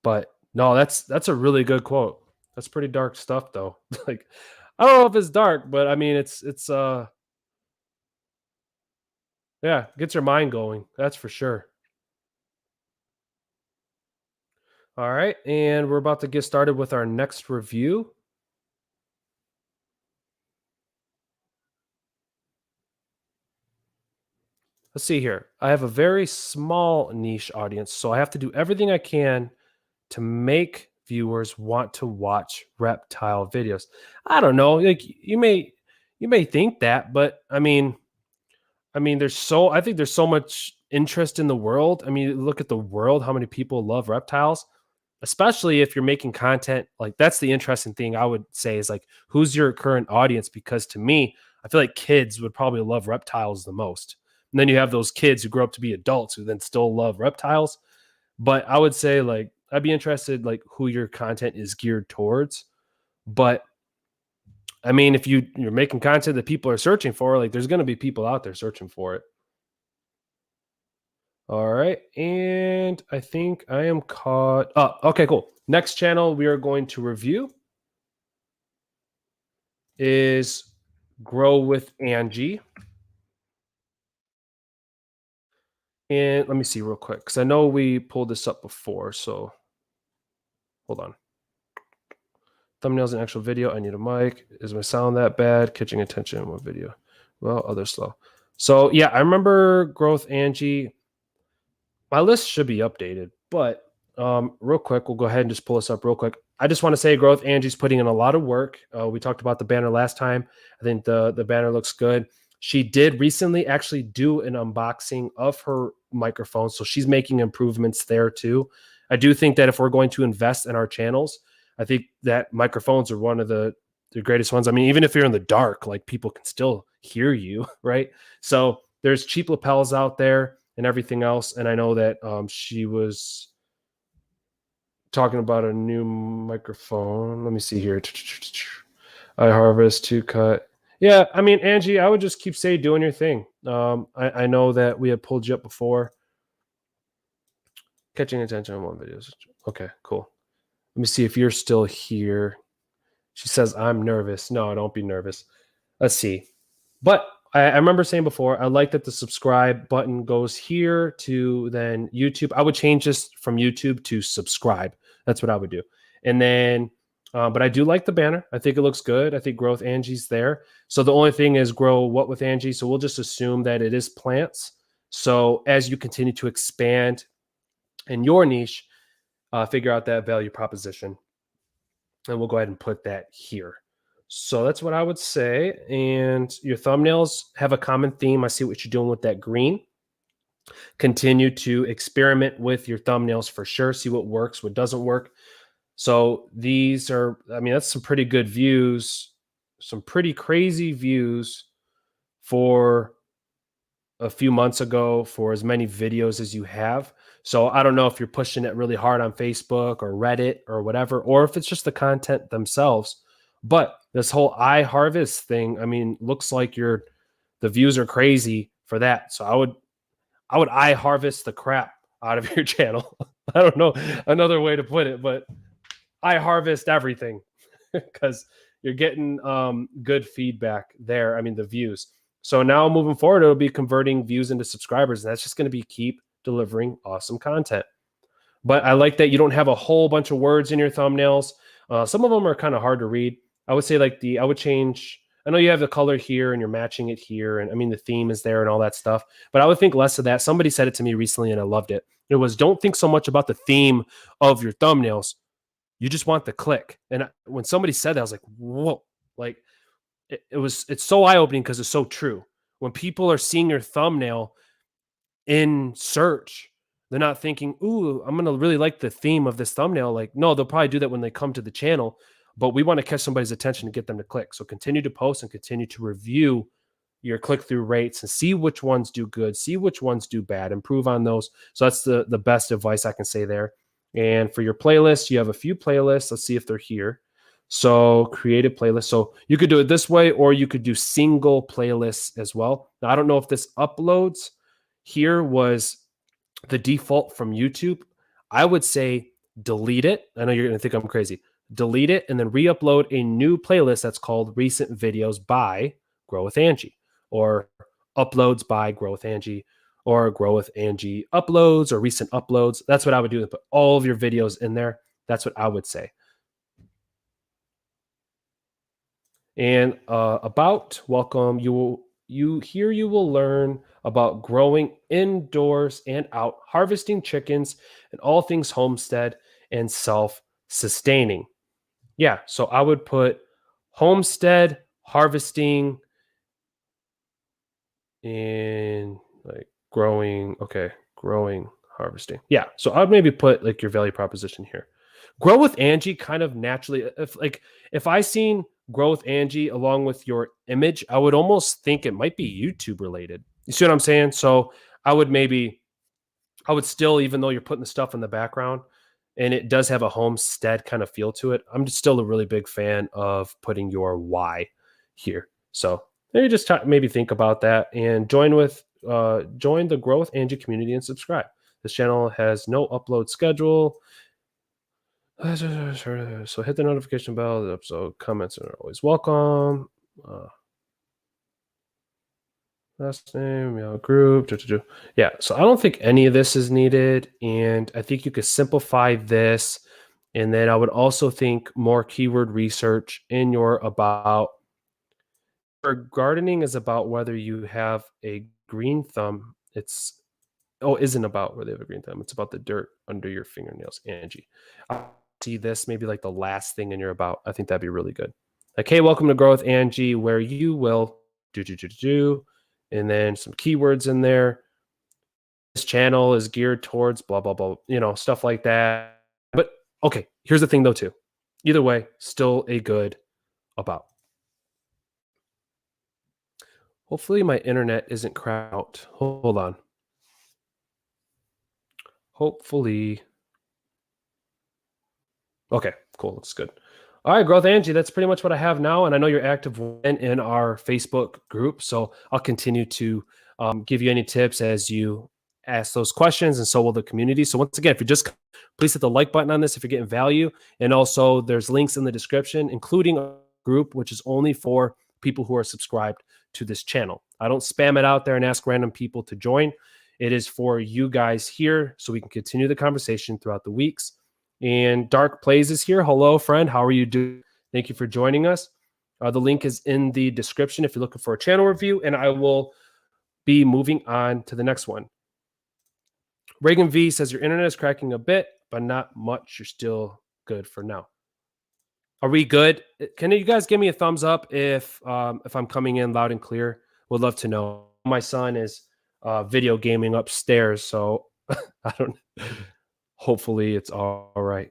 But no, that's a really good quote. That's pretty dark stuff though. Like I don't know if it's dark, but I mean it's yeah, gets your mind going. That's for sure. All right, and we're about to get started with our next review. Let's see here. I have a very small niche audience, so I have to do everything I can to make viewers want to watch reptile videos. I don't know, like you may think that, but I mean I think there's so much interest in the world. I mean, look at the world, how many people love reptiles, especially if you're making content. Like that's the interesting thing I would say is like, who's your current audience? Because to me, I feel like kids would probably love reptiles the most. And then you have those kids who grow up to be adults who then still love reptiles. But I would say like, I'd be interested like who your content is geared towards. But I mean, if you're making content that people are searching for, like there's going to be people out there searching for it. All right. And I think I am caught. Oh, okay, cool. Next channel we are going to review. is Grow with Angie. And let me see real quick, because I know we pulled this up before. So hold on. Thumbnails and actual video. I need a mic. Is my sound that bad? Catching attention in one video. Well, other slow. So yeah, I remember Growth Angie. My list should be updated, but real quick, we'll go ahead and just pull this up real quick. I just want to say Growth Angie's putting in a lot of work. We talked about the banner last time. I think the banner looks good. She did recently actually do an unboxing of her microphone, so she's making improvements there too. I do think that if we're going to invest in our channels, I think that microphones are one of the greatest ones. I mean, even if you're in the dark, like people can still hear you, right? So there's cheap lapels out there and everything else. And I know that she was talking about a new microphone. Let me see here. I harvest to cut. Yeah, I mean, Angie, I would just keep doing your thing. I know that we had pulled you up before. Catching attention on one videos. Okay, cool. Let me see if you're still here. She says, I'm nervous. No, don't be nervous. Let's see. But I remember saying before, I like that the subscribe button goes here to then YouTube. I would change this from YouTube to subscribe. That's what I would do. And then, but I do like the banner. I think it looks good. I think Growth Angie's there. So the only thing is grow what with Angie. So we'll just assume that it is plants. So as you continue to expand in your niche, figure out that value proposition. And we'll go ahead and put that here. So that's what I would say. And your thumbnails have a common theme. I see what you're doing with that green. Continue to experiment with your thumbnails for sure. See what works, what doesn't work. So these are, I mean, that's some pretty good views, some pretty crazy views for a few months ago for as many videos as you have. So I don't know if you're pushing it really hard on Facebook or Reddit or whatever, or if it's just the content themselves. But this whole iHarvest thing, I mean, looks like the views are crazy for that. So I would iHarvest the crap out of your channel. I don't know another way to put it, but I harvest everything because you're getting good feedback there. I mean, the views. So now moving forward, it'll be converting views into subscribers. And that's just going to be keep delivering awesome content. But I like that you don't have a whole bunch of words in your thumbnails. Some of them are kind of hard to read. I would say I would change, I know you have the color here and you're matching it here. And I mean, the theme is there and all that stuff, but I would think less of that. Somebody said it to me recently and I loved it. It was, don't think so much about the theme of your thumbnails. You just want the click. And when somebody said that, I was like, whoa, like it's so eye-opening because it's so true. When people are seeing your thumbnail in search, they're not thinking, ooh, I'm going to really like the theme of this thumbnail. Like, no, they'll probably do that when they come to the channel, but we want to catch somebody's attention to get them to click. So continue to post and continue to review your click-through rates and see which ones do good, see which ones do bad, improve on those. So that's the best advice I can say there. And for your playlist, you have a few playlists. Let's see if they're here. So create a playlist. So you could do it this way, or you could do single playlists as well. Now, I don't know if this uploads here was the default from YouTube. I would say delete it. I know you're going to think I'm crazy. Delete it and then re-upload a new playlist that's called Recent Videos by Grow with Angie, or Uploads by Grow with Angie, or Grow with Angie Uploads, or Recent Uploads. That's what I would do. Put all of your videos in there. That's what I would say. And about welcome, you will learn about growing indoors and out, harvesting chickens, and all things homestead and self-sustaining. Yeah, so I would put homestead, harvesting, and like growing. Okay, growing, harvesting. Yeah, so I would maybe put like your value proposition here. Grow with Angie kind of naturally. If I seen Grow with Angie along with your image, I would almost think it might be YouTube related. You see what I'm saying? So I would still, even though you're putting the stuff in the background and it does have a homestead kind of feel to it, I'm just still a really big fan of putting your why here. So maybe just maybe think about that and join the Grow with Angie community and subscribe. This channel has no upload schedule. So hit the notification bell. The episode comments are always welcome. Last name, group. Yeah, so I don't think any of this is needed. And I think you could simplify this. And then I would also think more keyword research in your about. For gardening is about whether you have a green thumb. Isn't about whether they have a green thumb. It's about the dirt under your fingernails, Angie. I see this maybe like the last thing in your about. I think that'd be really good. Like, hey, welcome to Grow with Angie, where you will do, and then some keywords in there. This channel is geared towards blah, blah, blah, stuff like that. But okay, here's the thing though, too. Either way, still a good about. Hopefully my internet isn't cracked out. Hold on. Hopefully. Okay, cool. Looks good. All right, Growth Angie, that's pretty much what I have now. And I know you're active in our Facebook group. So I'll continue to give you any tips as you ask those questions, and so will the community. So once again, if you just please hit the like button on this if you're getting value. And also there's links in the description, including a group, which is only for people who are subscribed to this channel. I don't spam it out there and ask random people to join. It is for you guys here so we can continue the conversation throughout the weeks. And Dark Plays is here. Hello, friend. How are you doing? Thank you for joining us. The link is in the description if you're looking for a channel review, and I will be moving on to the next one. Reagan V says your internet is cracking a bit, but not much. You're still good for now. Are we good? Can you guys give me a thumbs up if I'm coming in loud and clear? Would love to know. My son is video gaming upstairs, so I don't. Hopefully it's all right.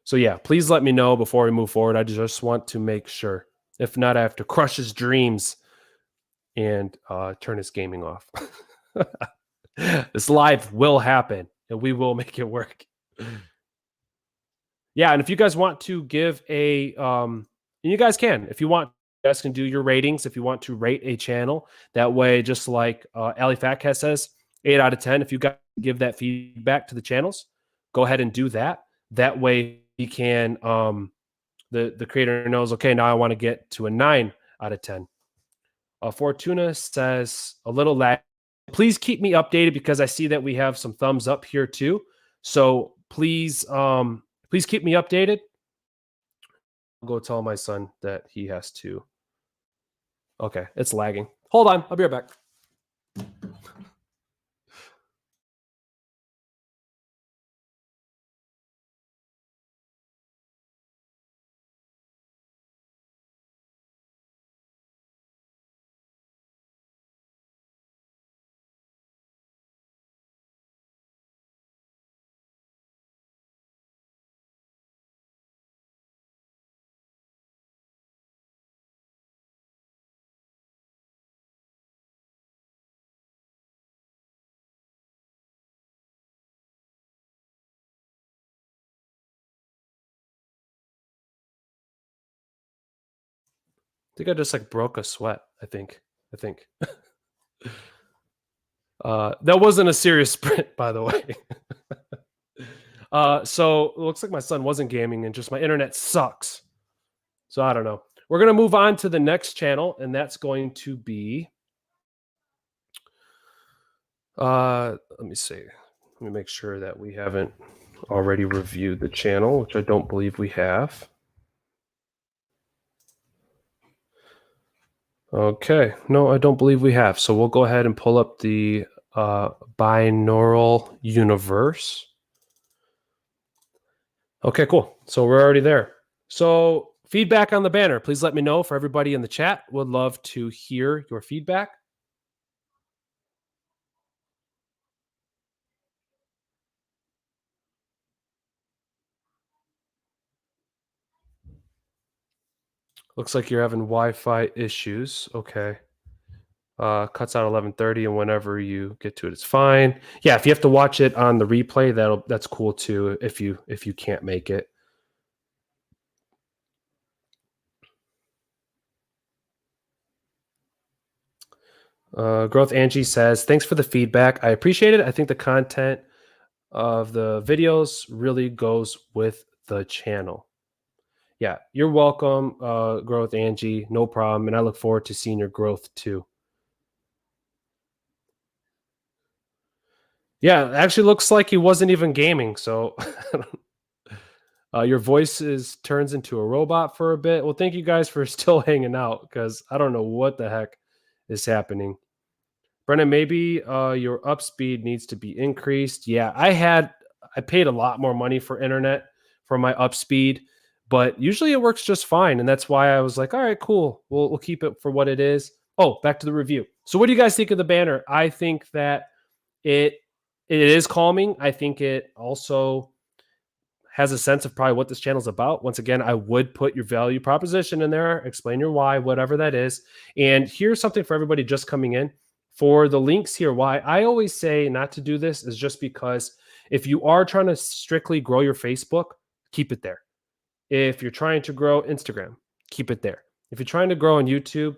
So yeah, please let me know before we move forward. I just want to make sure. If not, I have to crush his dreams and turn his gaming off. This live will happen, and we will make it work. Yeah, and if you guys want to give a, you guys can. If you want, you guys can do your ratings. If you want to rate a channel, that way, just like Ali Fatcat says, 8 out of 10. If you guys give that feedback to the channels, go ahead and do that. That way, he can. The creator knows. Okay, now I want to get to a 9 out of 10. Fortuna says a little lag. Please keep me updated because I see that we have some thumbs up here too. So please, please keep me updated. I'll go tell my son that he has to. Okay, it's lagging. Hold on, I'll be right back. I think I just like broke a sweat. I think. That wasn't a serious sprint, by the way. So it looks like my son wasn't gaming and just my internet sucks. So I don't know. We're going to move on to the next channel, and that's going to be, let me see. Let me make sure that we haven't already reviewed the channel, which I don't believe we have. Okay. No, I don't believe we have. So we'll go ahead and pull up the binaural universe. Okay, cool. So we're already there. So feedback on the banner. Please let me know for everybody in the chat. Would love to hear your feedback. Looks like you're having Wi-Fi issues. Okay. Cuts out 11:30, and whenever you get to it, it's fine. Yeah, if you have to watch it on the replay, that's cool too. If you can't make it. Growth Angie says, thanks for the feedback. I appreciate it. I think the content of the videos really goes with the channel. Yeah, you're welcome, growth Angie, no problem, and I look forward to seeing your growth too. Yeah, it actually looks like he wasn't even gaming, so your voice turns into a robot for a bit. Well, thank you guys for still hanging out, because I don't know what the heck is happening. Brennan, maybe your up speed needs to be increased. Yeah, I paid a lot more money for internet for my up speed, but usually it works just fine. And that's why I was like, all right, cool. We'll keep it for what it is. Oh, back to the review. So what do you guys think of the banner? I think that it is calming. I think it also has a sense of probably what this channel is about. Once again, I would put your value proposition in there, explain your why, whatever that is. And here's something for everybody just coming in. For the links here, why I always say not to do this is just because if you are trying to strictly grow your Facebook, keep it there. If you're trying to grow Instagram, keep it there. If you're trying to grow on YouTube,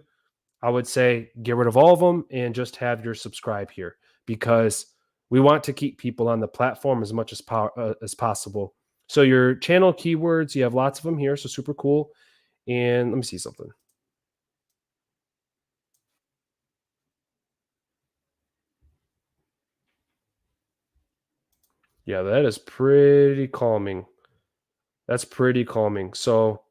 I would say get rid of all of them and just have your subscribe here, because we want to keep people on the platform as much as possible. So your channel keywords, you have lots of them here, so super cool. And let me see something. Yeah, that is pretty calming. That's pretty calming. So,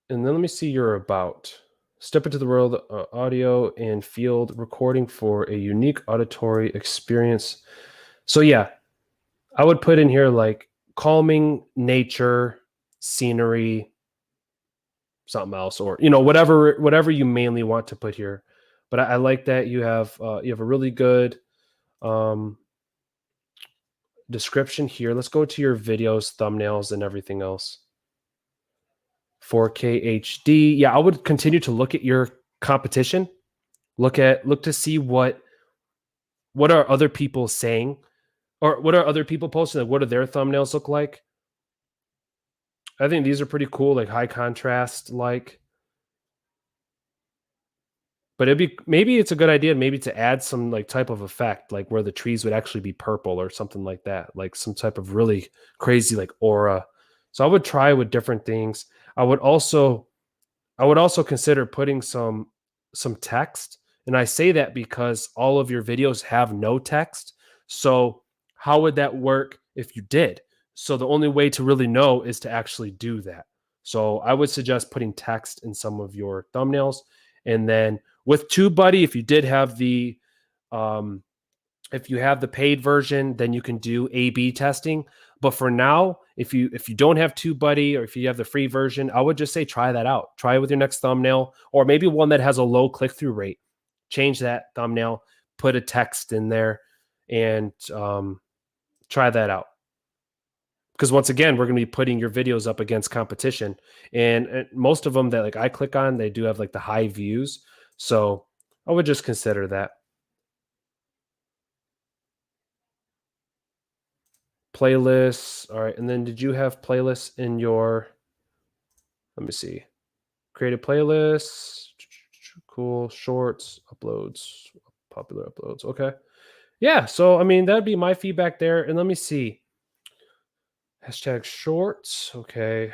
and then let me see your about. Step into the world, audio and field recording for a unique auditory experience. So yeah, I would put in here like calming nature, scenery, something else, or whatever you mainly want to put here. But I like that you have a really good description here. Let's go to your videos, thumbnails, and everything else. 4K HD. Yeah, I would continue to look at your competition. Look to see what are other people saying, or what are other people posting? Like, what do their thumbnails look like? I think these are pretty cool, like high contrast, like. But maybe it's a good idea maybe to add some like type of effect, like where the trees would actually be purple or something like that, like some type of really crazy like aura. So I would try with different things. I would also consider putting some text. And I say that because all of your videos have no text. So how would that work if you did? So the only way to really know is to actually do that. So I would suggest putting text in some of your thumbnails. And then with TubeBuddy, if you did have if you have the paid version, then you can do A/B testing. But for now, if you don't have TubeBuddy, or if you have the free version, I would just say try that out. Try it with your next thumbnail, or maybe one that has a low click-through rate. Change that thumbnail, put a text in there, and try that out. Because once again, we're going to be putting your videos up against competition, and most of them that like I click on, they do have like the high views. So I would just consider that. Playlists. All right. And then did you have playlists in your, let me see, create a playlist. Cool. Shorts, uploads, popular uploads. Okay. Yeah. So, I mean, that'd be my feedback there. And let me see. Hashtag shorts. Okay.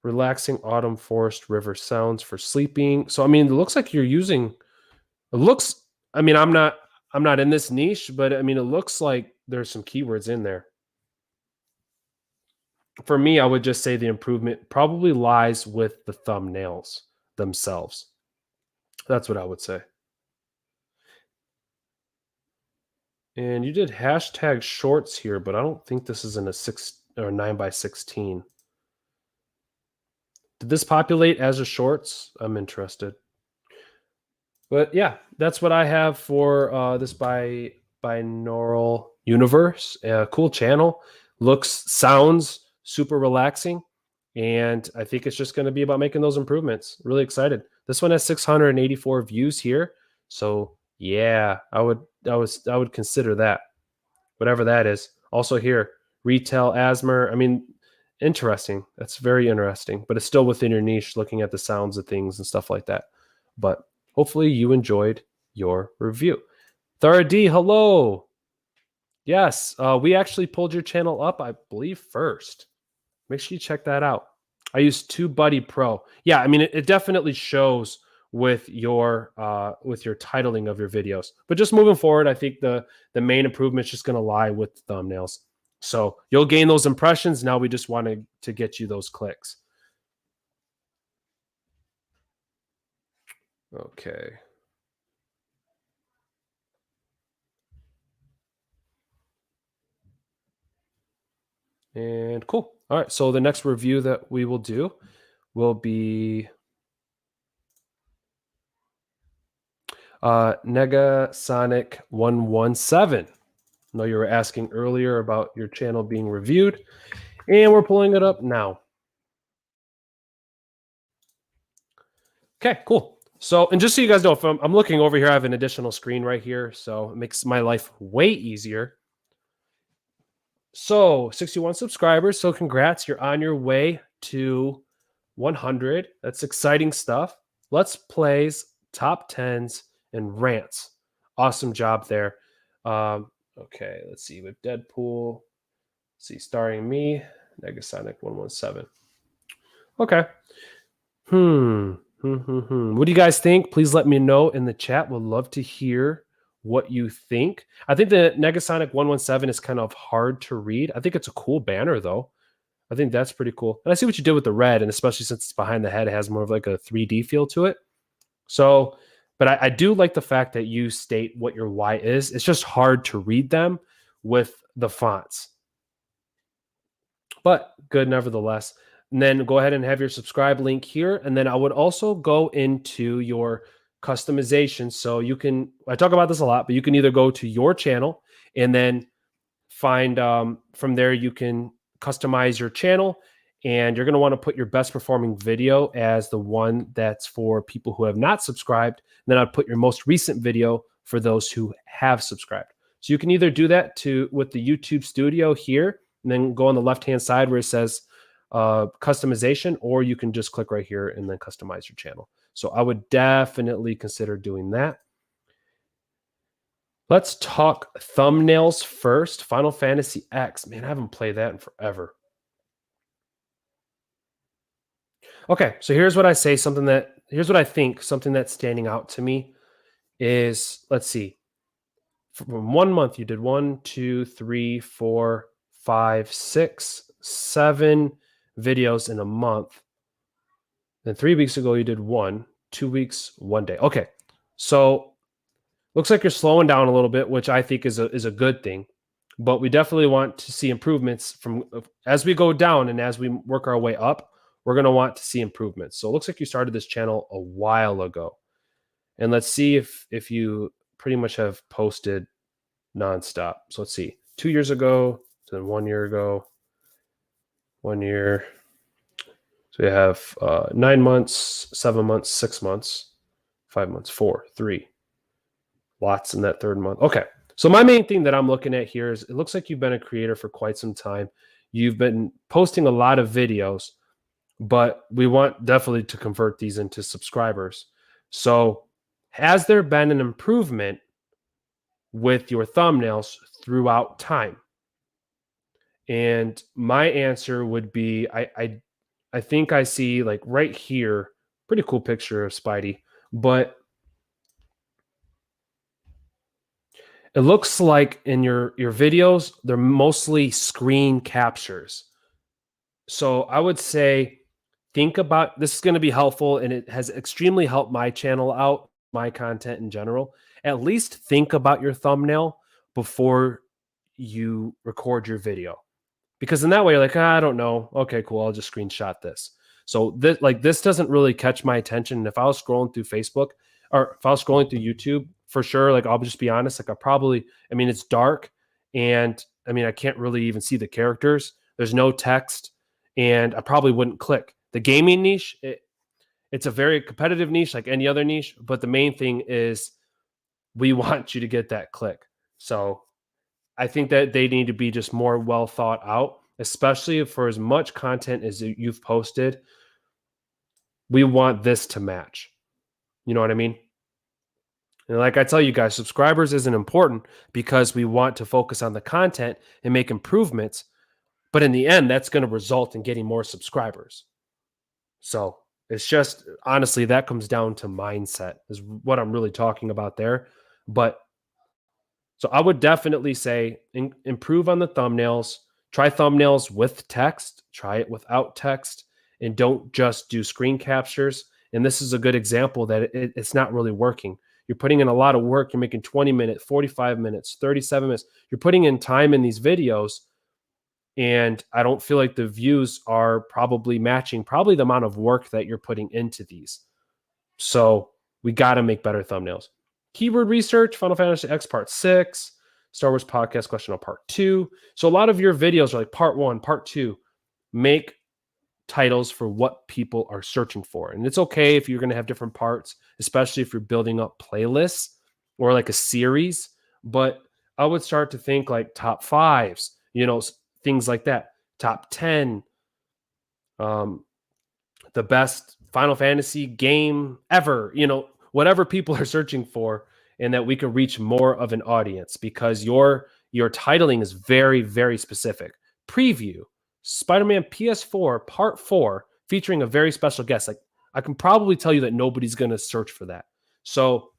Relaxing autumn forest river sounds for sleeping. So, I mean, it looks like you're using, I mean, I'm not in this niche, but I mean, it looks like there's some keywords in there. For me, I would just say the improvement probably lies with the thumbnails themselves. That's what I would say. And you did hashtag shorts here, but I don't think this is in a 6 or 9x16. Did this populate as a shorts? I'm interested. But yeah, that's what I have for this binaural universe. Cool channel. Sounds super relaxing. And I think it's just going to be about making those improvements. Really excited. This one has 684 views here. So yeah, I would consider that, whatever that is. Also here, retail asthma. I mean, interesting. That's very interesting, but it's still within your niche, looking at the sounds of things and stuff like that. But hopefully you enjoyed your review. Third D, hello. Yes, we actually pulled your channel up, I believe, first. Make sure you check that out. I use TubeBuddy Pro. Yeah, I mean, it definitely shows with your titling of your videos. But just moving forward, I think the main improvement is just going to lie with thumbnails. So you'll gain those impressions. Now we just wanted to get you those clicks. Okay. And cool. All right. So the next review that we will do will be Negasonic 117. I know you were asking earlier about your channel being reviewed, and we're pulling it up now. Okay, cool. So, and just so you guys know, if I'm looking over here, I have an additional screen right here, so it makes my life way easier. So, 61 subscribers. So, congrats. You're on your way to 100. That's exciting stuff. Let's plays, top 10s, and rants. Awesome job there. Okay, let's see. With Deadpool, let's see, starring me, Negasonic 117. Okay. What do you guys think? Please let me know in the chat. Would love to hear what you think. I think the Negasonic 117 is kind of hard to read. I think it's a cool banner, though. I think that's pretty cool. And I see what you did with the red, and especially since it's behind the head, it has more of like a 3D feel to it. So, but I do like the fact that you state what your why is. It's just hard to read them with the fonts, but good nevertheless. And then go ahead and have your subscribe link here. And then I would also go into your customization. So you can, I talk about this a lot, but you can either go to your channel and then find from there, you can customize your channel, and you're going to want to put your best performing video as the one that's for people who have not subscribed. And then I'd put your most recent video for those who have subscribed. So you can either do that with the YouTube Studio here, and then go on the left-hand side where it says customization, or you can just click right here and then customize your channel. So I would definitely consider doing that. Let's talk thumbnails first. Final Fantasy X. Man, I haven't played that in forever. Okay, so here's what I say. Here's what I think. Something that's standing out to me is, let's see. From 1 month, you did 1, 2, 3, 4, 5, 6, 7 videos in a month. Then 3 weeks ago, you did 1, 2 weeks, 1 day. Okay, so looks like you're slowing down a little bit, which I think is a good thing. But we definitely want to see improvements from as we go down, and as we work our way up, we're going to want to see improvements. So it looks like you started this channel a while ago. And let's see if you pretty much have posted nonstop. So let's see. 2 years ago, then 1 year ago, 1 year. So we have 9 months, 7 months, 6 months, 5 months, 4, 3. Lots in that third month. Okay. So my main thing that I'm looking at here is, it looks like you've been a creator for quite some time. You've been posting a lot of videos, but we want definitely to convert these into subscribers. So has there been an improvement with your thumbnails throughout time? And my answer would be, I think I see, like right here, pretty cool picture of Spidey, but it looks like in your videos, they're mostly screen captures. So I would say, think about, this is going to be helpful, and it has extremely helped my channel out, my content in general. At least think about your thumbnail before you record your video, because in that way you're like, I don't know. Okay, cool. I'll just screenshot this. So this doesn't really catch my attention. And if I was scrolling through Facebook, or if I was scrolling through YouTube, for sure, like, I'll just be honest, like, I mean, it's dark, and I mean, I can't really even see the characters. There's no text, and I probably wouldn't click. The gaming niche, it's a very competitive niche like any other niche, but the main thing is we want you to get that click. So I think that they need to be just more well thought out, especially for as much content as you've posted. We want this to match. You know what I mean? And like I tell you guys, subscribers isn't important because we want to focus on the content and make improvements. But in the end, that's going to result in getting more subscribers. So it's just, honestly, that comes down to mindset is what I'm really talking about there. But so I would definitely say improve on the thumbnails, try thumbnails with text, try it without text, and don't just do screen captures. And this is a good example that it's not really working. You're putting in a lot of work. You're making 20 minutes, 45 minutes, 37 minutes. You're putting in time in these videos. And I don't feel like the views are probably matching the amount of work that you're putting into these. So we got to make better thumbnails. Keyword research, Final Fantasy X Part 6, Star Wars Podcast Question on Part 2. So a lot of your videos are like Part 1, Part 2. Make titles for what people are searching for. And it's okay if you're going to have different parts, especially if you're building up playlists or like a series. But I would start to think like top fives, things like that. Top 10, the best Final Fantasy game ever, whatever people are searching for, and that we can reach more of an audience because your titling is very, very specific. Preview, Spider-Man PS4 Part 4 featuring a very special guest. Like, I can probably tell you that nobody's going to search for that. So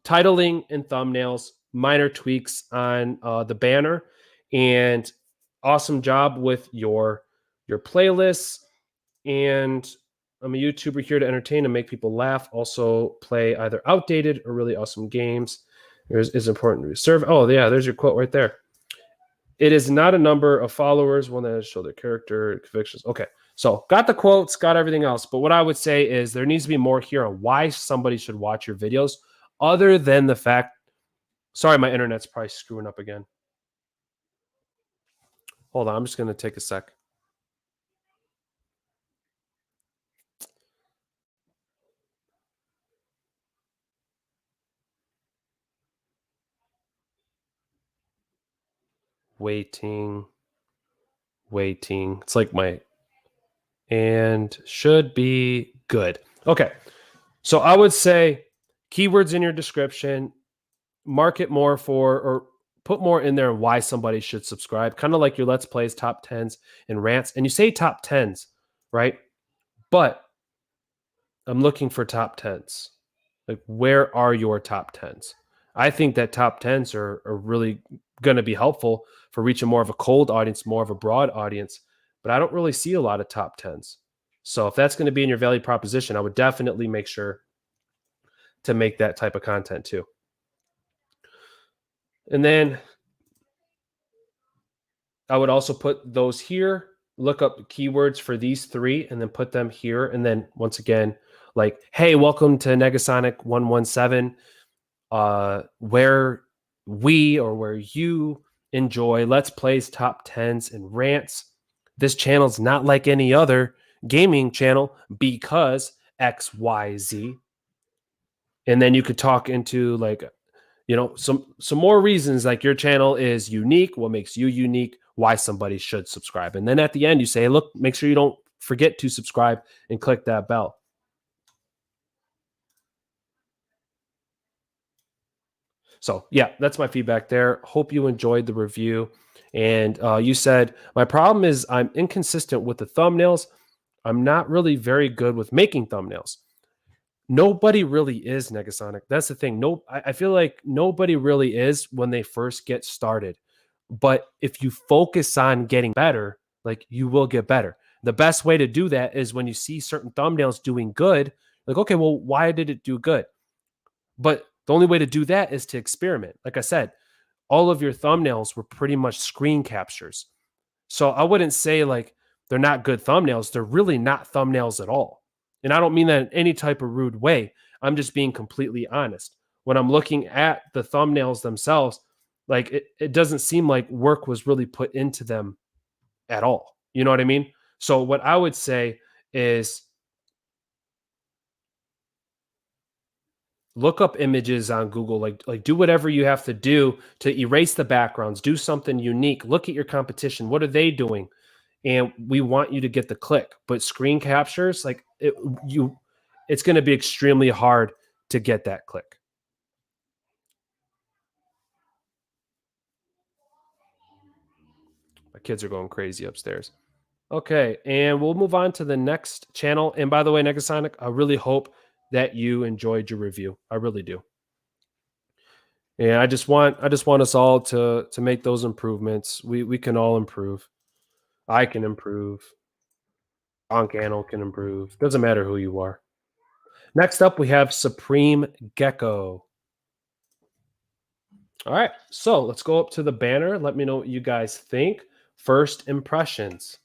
titling and thumbnails, minor tweaks on the banner, and awesome job with your playlists. And I'm a YouTuber here to entertain and make people laugh. Also play either outdated or really awesome games. It's important to serve. Oh, yeah, there's your quote right there. It is not a number of followers, one that show their character, convictions. Okay, so got the quotes, got everything else. But what I would say is there needs to be more here on why somebody should watch your videos other than the fact, sorry, my internet's probably screwing up again. Hold on, I'm just going to take a sec. Waiting. It's like and should be good. Okay. So I would say keywords in your description, market more for, or put more in there why somebody should subscribe, kind of like your Let's Plays, top 10s, and rants. And you say top 10s, right? But I'm looking for top 10s. Like, where are your top 10s? I think that top 10s are really going to be helpful for reaching more of a cold audience, more of a broad audience. But I don't really see a lot of top 10s. So if that's going to be in your value proposition, I would definitely make sure to make that type of content too. And then I would also put those here, look up keywords for these three, and then put them here. And then once again, like, hey, welcome to Negasonic 117, where you enjoy Let's Plays, top 10s, and rants. This channel's not like any other gaming channel because XYZ. And then you could talk into like, some more reasons, like your channel is unique, what makes you unique, why somebody should subscribe. And then at the end you say, look, make sure you don't forget to subscribe and click that bell. So yeah, that's my feedback there. Hope you enjoyed the review. And you said, my problem is I'm inconsistent with the thumbnails. I'm not really very good with making thumbnails. Nobody really is, Negasonic. That's the thing. I feel like nobody really is when they first get started. But if you focus on getting better, like, you will get better. The best way to do that is when you see certain thumbnails doing good, like, okay, well, why did it do good? But the only way to do that is to experiment. Like I said, all of your thumbnails were pretty much screen captures. So I wouldn't say like they're not good thumbnails. They're really not thumbnails at all. And I don't mean that in any type of rude way. I'm just being completely honest. When I'm looking at the thumbnails themselves, like it doesn't seem like work was really put into them at all. You know what I mean? So what I would say is look up images on Google, like do whatever you have to do to erase the backgrounds, do something unique. Look at your competition. What are they doing? And we want you to get the click. But screen captures, like it's going to be extremely hard to get that click. kids are going crazy upstairs. Okay, and we'll move on to the next channel. And by the way, Negasonic, I really hope that you enjoyed your review. I really do. And I just want us all to make those improvements. We can all improve. I can improve. Onkano can improve. Doesn't matter who you are. Next up, we have Supreme Gecko. All right, so let's go up to the banner. Let me know what you guys think. First impressions.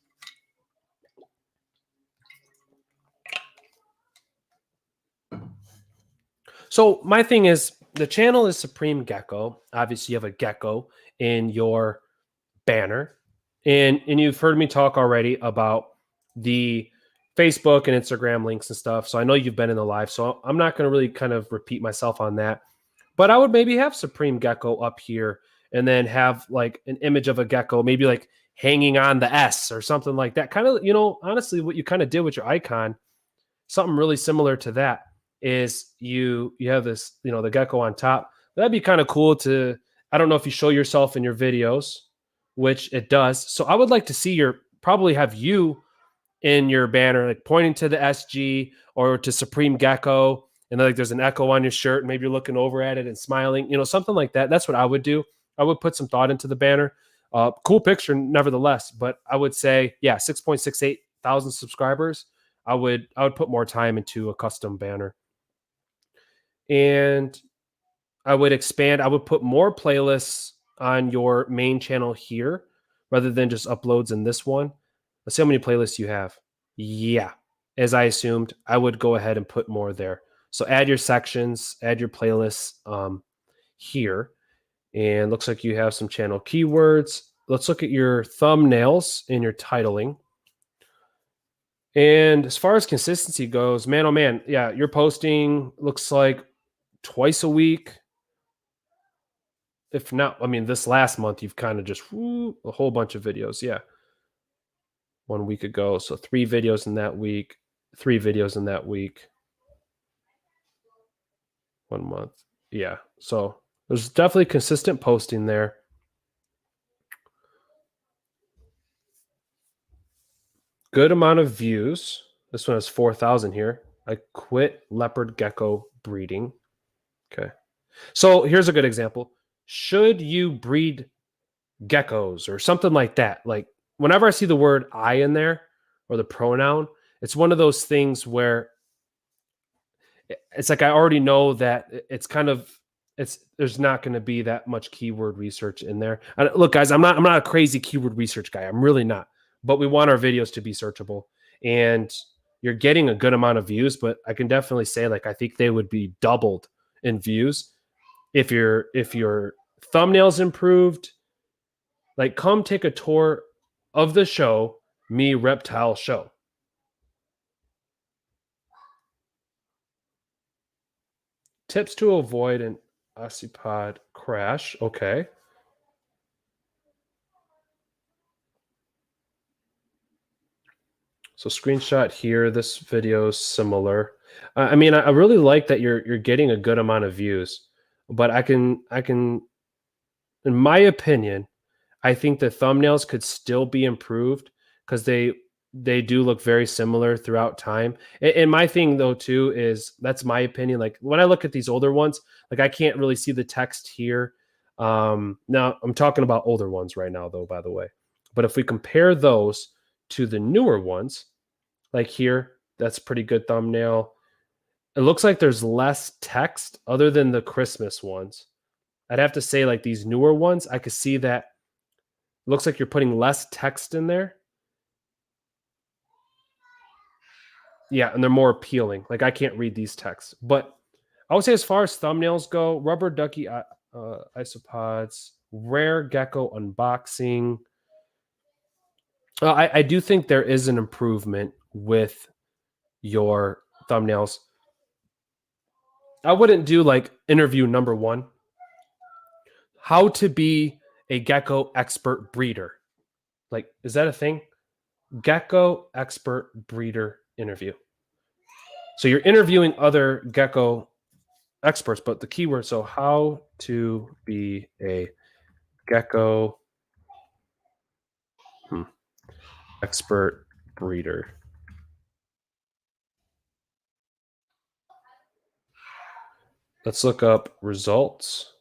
So my thing is, the channel is Supreme Gecko. Obviously, you have a gecko in your banner. And you've heard me talk already about the Facebook and Instagram links and stuff. So I know you've been in the live. So I'm not going to really kind of repeat myself on that. But I would maybe have Supreme Gecko up here and then have like an image of a gecko, maybe like hanging on the S or something like that. Kind of, you know, honestly, what you kind of did with your icon, something really similar to that is you have this, you know, the gecko on top. That'd be kind of cool to, I don't know if you show yourself in your videos, which it does. So I would like to see probably have you in your banner, like pointing to the SG or to Supreme Gecko. And then like there's an echo on your shirt. Maybe you're looking over at it and smiling, you know, something like that. That's what I would do. I would put some thought into the banner. Cool picture, nevertheless. But I would say, yeah, 6.68 thousand subscribers. I would put more time into a custom banner. And I would expand. I would put more playlists on your main channel here rather than just uploads in this one. Let's see how many playlists you have. Yeah, as I assumed, I would go ahead and put more there. So add your sections, add your playlists here. And looks like you have some channel keywords. Let's look at your thumbnails and your titling. And as far as consistency goes, man, oh man, yeah, you're posting, looks like twice a week. If not, I mean, this last month, you've kind of just a whole bunch of videos. Yeah. 1 week ago. So 3 videos in that week, 3 videos in that week. 1 month. Yeah. So there's definitely consistent posting there. Good amount of views. This one has 4,000 here. I quit leopard gecko breeding. Okay. So here's a good example. Should you breed geckos or something like that? Like whenever I see the word I in there or the pronoun, it's one of those things where it's like I already know that it's kind of there's not going to be that much keyword research in there. And look, guys, I'm not a crazy keyword research guy. I'm really not. But we want our videos to be searchable, and you're getting a good amount of views. But I can definitely say, like, I think they would be doubled in views if your thumbnails improved. Like, come take a tour of the show, Me Reptile Show. Tips to avoid an occipod crash. Okay. So screenshot here. This video is similar. I mean, I really like that you're getting a good amount of views, but I can, in my opinion, I think the thumbnails could still be improved because they do look very similar throughout time. And my thing though too is that's my opinion. Like when I look at these older ones, like I can't really see the text here. Now I'm talking about older ones right now though, by the way. But if we compare those to the newer ones, like here, that's pretty good thumbnail. It looks like there's less text other than the Christmas ones. I'd have to say like these newer ones, I could see that it looks like you're putting less text in there. Yeah, and they're more appealing. Like I can't read these texts, but I would say as far as thumbnails go, rubber ducky isopods, rare gecko unboxing. I do think there is an improvement with your thumbnails. I wouldn't do like interview number 1. How to be a gecko expert breeder. Like, is that a thing? Gecko expert breeder interview. So you're interviewing other gecko experts, but the keyword, so how to be a gecko expert breeder. Let's look up results.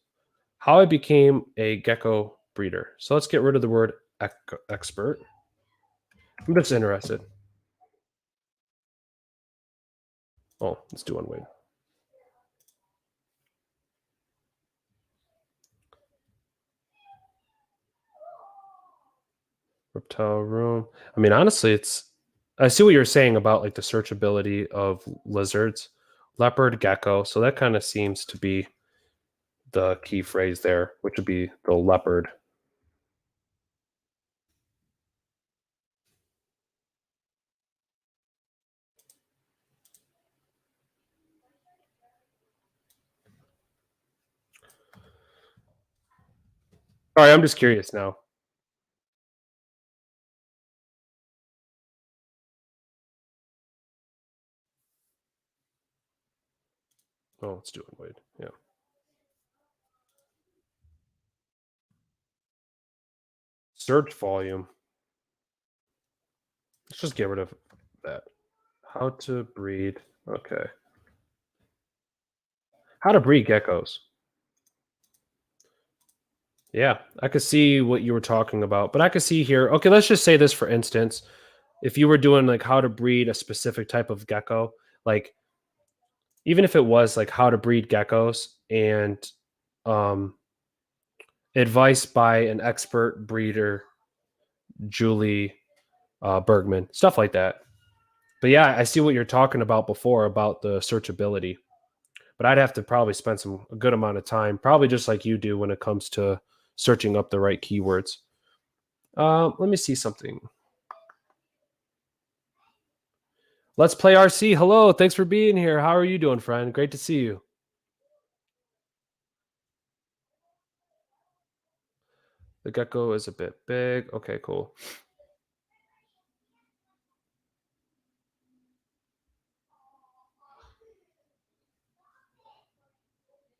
How I became a gecko breeder. So let's get rid of the word expert. I'm just interested. Oh, let's do one way. Reptile room. I mean, honestly, I see what you're saying about like the searchability of lizards, leopard, gecko. So that kind of seems to be the key phrase there, which would be the leopard. All right, I'm just curious now. Oh, let's do it. Wait, yeah. Search volume. Let's just get rid of that. How to breed. Okay. How to breed geckos. Yeah, I could see what you were talking about, but I could see here. Okay, let's just say this for instance. If you were doing like how to breed a specific type of gecko, like even if it was like how to breed geckos and um, advice by an expert breeder, Julie Bergman, stuff like that. But yeah, I see what you're talking about before about the searchability. But I'd have to probably spend a good amount of time, probably just like you do when it comes to searching up the right keywords. Let me see something. Let's play RC. Hello, thanks for being here. How are you doing, friend? Great to see you. The gecko is a bit big. Okay, cool.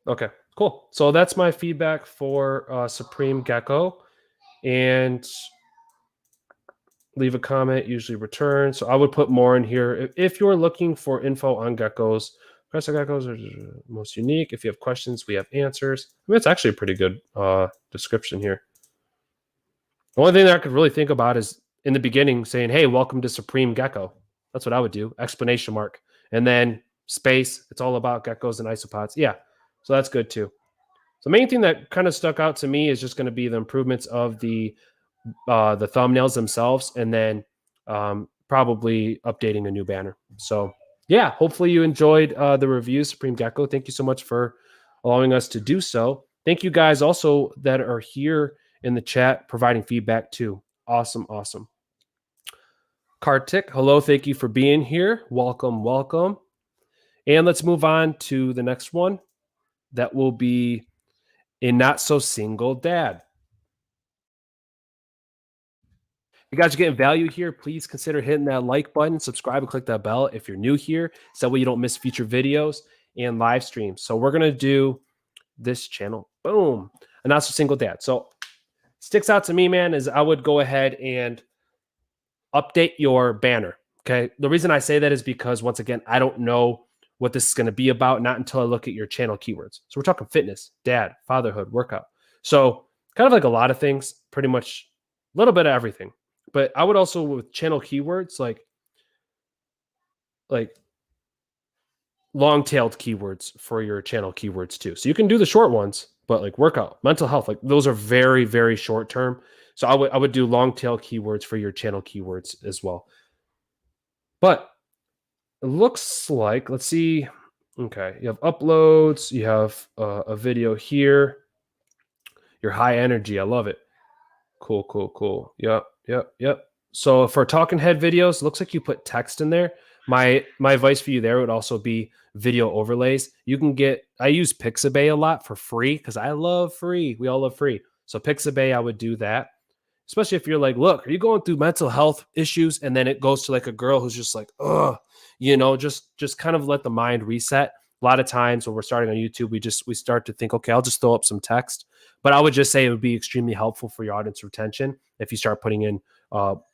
Okay, cool. So that's my feedback for Supreme Gecko. And leave a comment, usually return. So I would put more in here. If you're looking for info on geckos, aggressive geckos are most unique. If you have questions, we have answers. I mean, it's actually a pretty good description here. The only thing that I could really think about is in the beginning saying, hey, welcome to Supreme Gecko. That's what I would do, exclamation mark. And then space, it's all about geckos and isopods. Yeah, so that's good too. So the main thing that kind of stuck out to me is just going to be the improvements of the thumbnails themselves, and then probably updating a new banner. So yeah, hopefully you enjoyed the review, Supreme Gecko. Thank you so much for allowing us to do so. Thank you guys also that are here in the chat providing feedback too. Awesome, awesome. Kartik, hello, thank you for being here. Welcome, welcome. And let's move on to the next one. That will be aNotSoSingleDad. If you guys are getting value here, please consider hitting that like button, subscribe, and click that bell if you're new here, so that way you don't miss future videos and live streams. So we're going to do this channel. Boom. aNotSoSingleDad. So sticks out to me, man, is I would go ahead and update your banner. Okay. The reason I say that is because, once again, I don't know what this is going to be about, not until I look at your channel keywords. So we're talking fitness, dad, fatherhood, workout. So kind of like a lot of things, pretty much a little bit of everything. But I would also, with channel keywords, like long-tailed keywords for your channel keywords too. So you can do the short ones, but like workout, mental health, like those are very, very short term. So I would do long-tail keywords for your channel keywords as well. But it looks like, let's see. Okay, you have uploads, you have a video here. You're high energy. I love it. Cool, cool, cool. Yep, yep, yep. So for talking head videos, looks like you put text in there. My advice for you there would also be video overlays. You can get, I use Pixabay a lot for free because I love free. We all love free. So Pixabay, I would do that. Especially if you're like, look, are you going through mental health issues? And then it goes to like a girl who's just like, ugh, just kind of let the mind reset. A lot of times when we're starting on YouTube, we start to think, okay, I'll just throw up some text. But I would just say it would be extremely helpful for your audience retention if you start putting in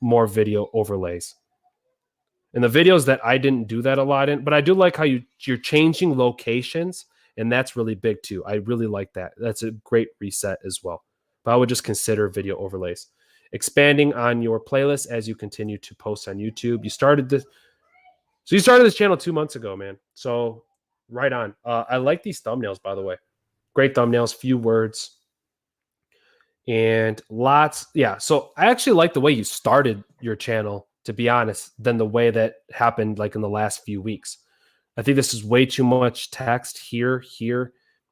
more video overlays. And the videos that I didn't do that a lot in, but I do like how you're changing locations, and that's really big too. I really like that. That's a great reset as well. But I would just consider video overlays. Expanding on your playlist as you continue to post on YouTube. You started this channel 2 months ago, man. So right on. I like these thumbnails, by the way. Great thumbnails, few words, and lots. Yeah. So I actually like the way you started your channel, to be honest, than the way that happened like in the last few weeks. I think this is way too much text here,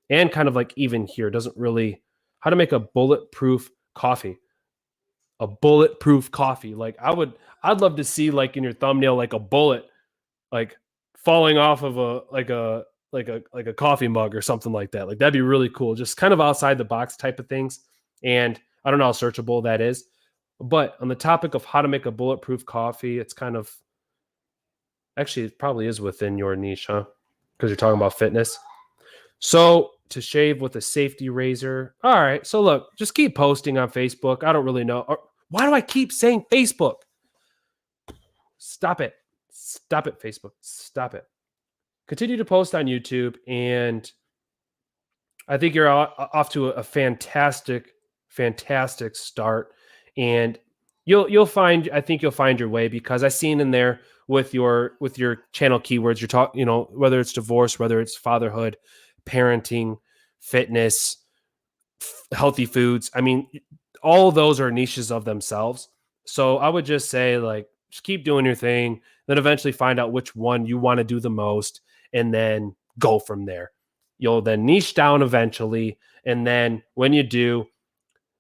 and kind of like even here. Doesn't really, how to make a bulletproof coffee. A bulletproof coffee. Like I'd love to see like in your thumbnail, like a bullet, like falling off of a coffee mug or something like that. Like that'd be really cool. Just kind of outside the box type of things. And I don't know how searchable that is. But on the topic of how to make a bulletproof coffee, it's kind of, actually, it probably is within your niche, huh? Because you're talking about fitness. So to shave with a safety razor. All right. So look, just keep posting on Facebook. I don't really know. Why do I keep saying Facebook? Stop it. Stop it, Facebook. Stop it. Continue to post on YouTube. And I think you're off to a fantastic start. And you'll find, I think you'll find your way, because I seen in there with your channel keywords, you're talking, whether it's divorce, whether it's fatherhood, parenting, fitness, healthy foods. I mean, all those are niches of themselves. So I would just say, like, just keep doing your thing, then eventually find out which one you want to do the most, and then go from there. You'll then niche down eventually. And then when you do,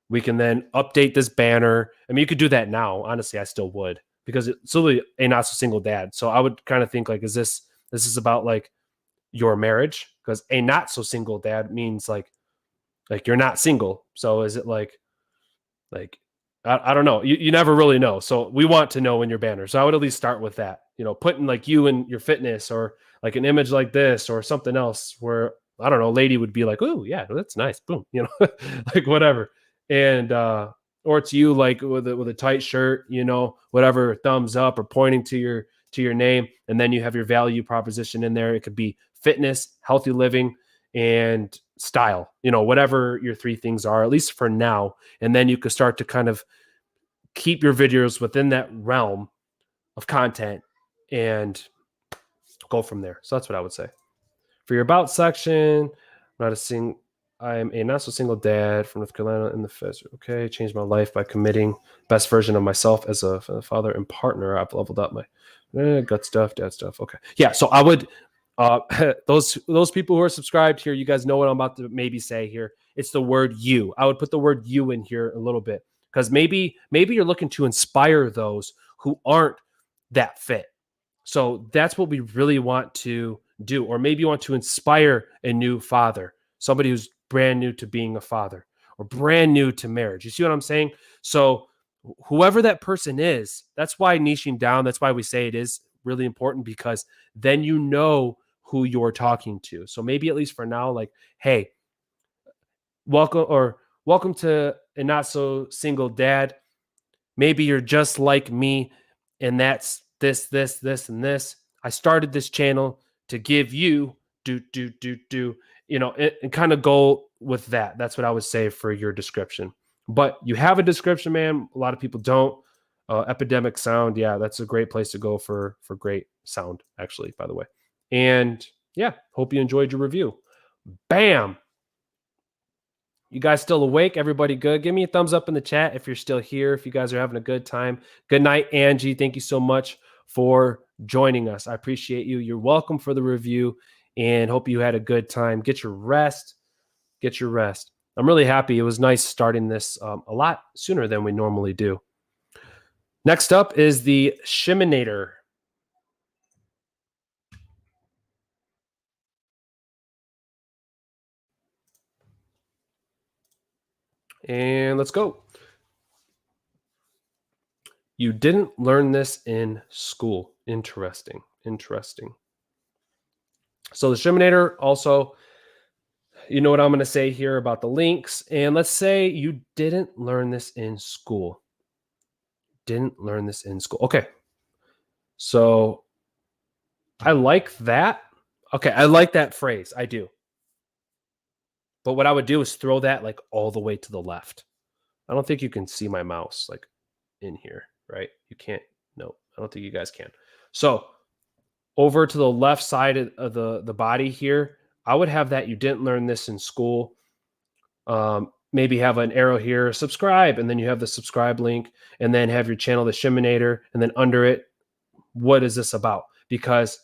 we can then update this banner. I mean, you could do that now. Honestly, I still would, because it's literally aNotSoSingleDad. So I would kind of think like, this is about like your marriage? Because aNotSoSingleDad means like you're not single. So is it like I don't know. You never really know. So we want to know in your banner. So I would at least start with that. Putting like you and your fitness, or like an image like this or something else where, I don't know, a lady would be like, "Oh yeah, that's nice." Boom, like whatever. And or it's you like with a tight shirt, whatever, thumbs up or pointing to your name, and then you have your value proposition in there. It could be fitness, healthy living, and style, whatever your three things are, at least for now. And then you could start to kind of keep your videos within that realm of content and go from there. So that's what I would say. For your about section, I am a not-so-single-dad from North Carolina in the Feds. Okay, changed my life by committing best version of myself as a father and partner. I've leveled up my gut stuff, dad stuff. Okay, yeah. So I would, those people who are subscribed here, you guys know what I'm about to maybe say here. It's the word "you." I would put the word "you" in here a little bit, because maybe you're looking to inspire those who aren't that fit. So that's what we really want to do. Or maybe you want to inspire a new father, somebody who's brand new to being a father or brand new to marriage. You see what I'm saying? So whoever that person is, that's why niching down, that's why we say it is really important, because then you know who you're talking to. So maybe at least for now, like, hey, welcome to a aNotSoSingleDad. Maybe you're just like me, and that's this, and this. I started this channel to give you and kind of go with that. That's what I would say for your description. But you have a description, man. A lot of people don't. Epidemic sound. Yeah, that's a great place to go for great sound, actually, by the way. And yeah, hope you enjoyed your review. Bam. You guys still awake? Everybody good? Give me a thumbs up in the chat if you're still here, if you guys are having a good time. Good night, Angie. Thank you so much for joining us. I appreciate you. You're welcome for the review, and hope you had a good time. Get your rest. Get your rest. I'm really happy. It was nice starting this a lot sooner than we normally do. Next up is the Shiminator. And let's go. You didn't learn this in school. Interesting. So the Shiminator also, you know what I'm going to say here about the links. And let's say you didn't learn this in school. didn't learn this in school. Okay. So I like that. Okay, I like that phrase. I do. But what I would do is throw that like all the way to the left. I don't think you can see my mouse like in here, right? You can't. No, I don't think you guys can. So over to the left side of the body here, I would have that you didn't learn this in school. Maybe have an arrow here, subscribe, and then you have the subscribe link, and then have your channel, the Shiminator, and then under it, what is this about? Because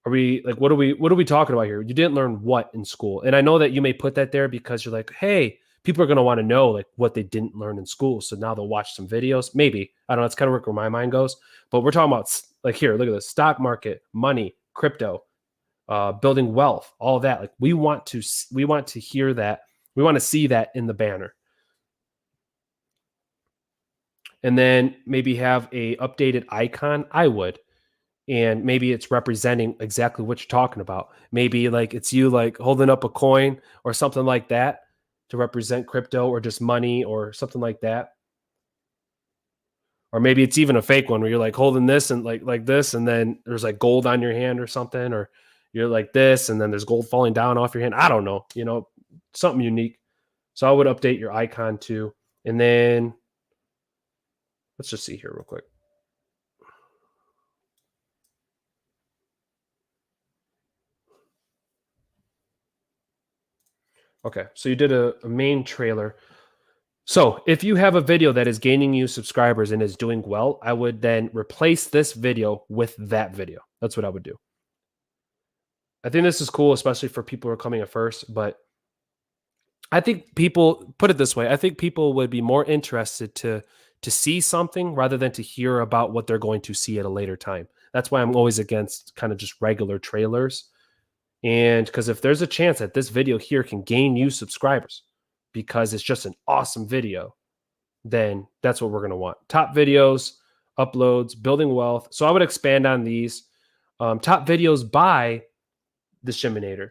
are we like, what are we talking about here? You didn't learn what in school. And I know that you may put that there because you're like, hey, people are going to want to know like what they didn't learn in school. So now they'll watch some videos. Maybe, I don't know. It's kind of where my mind goes, but we're talking about like here, look at this: stock market, money, crypto, building wealth, all that. Like we want to hear that. We want to see that in the banner. And then maybe have a updated icon. I would. And maybe it's representing exactly what you're talking about. Maybe like it's you like holding up a coin or something like that to represent crypto or just money or something like that. Or maybe it's even a fake one where you're like holding this and like this, and then there's like gold on your hand or something, or you're like this and then there's gold falling down off your hand. I don't know, something unique. So I would update your icon too. And then let's just see here real quick. Okay, so you did a main trailer. So if you have a video that is gaining you subscribers and is doing well, I would then replace this video with that video. That's what I would do. I think this is cool, especially for people who are coming at first, but I think people, put it this way, I think people would be more interested to see something rather than to hear about what they're going to see at a later time. That's why I'm always against kind of just regular trailers. And because if there's a chance that this video here can gain you subscribers because it's just an awesome video, then that's what we're going to want. Top videos, uploads, building wealth. So I would expand on these. Top videos by the Shiminator.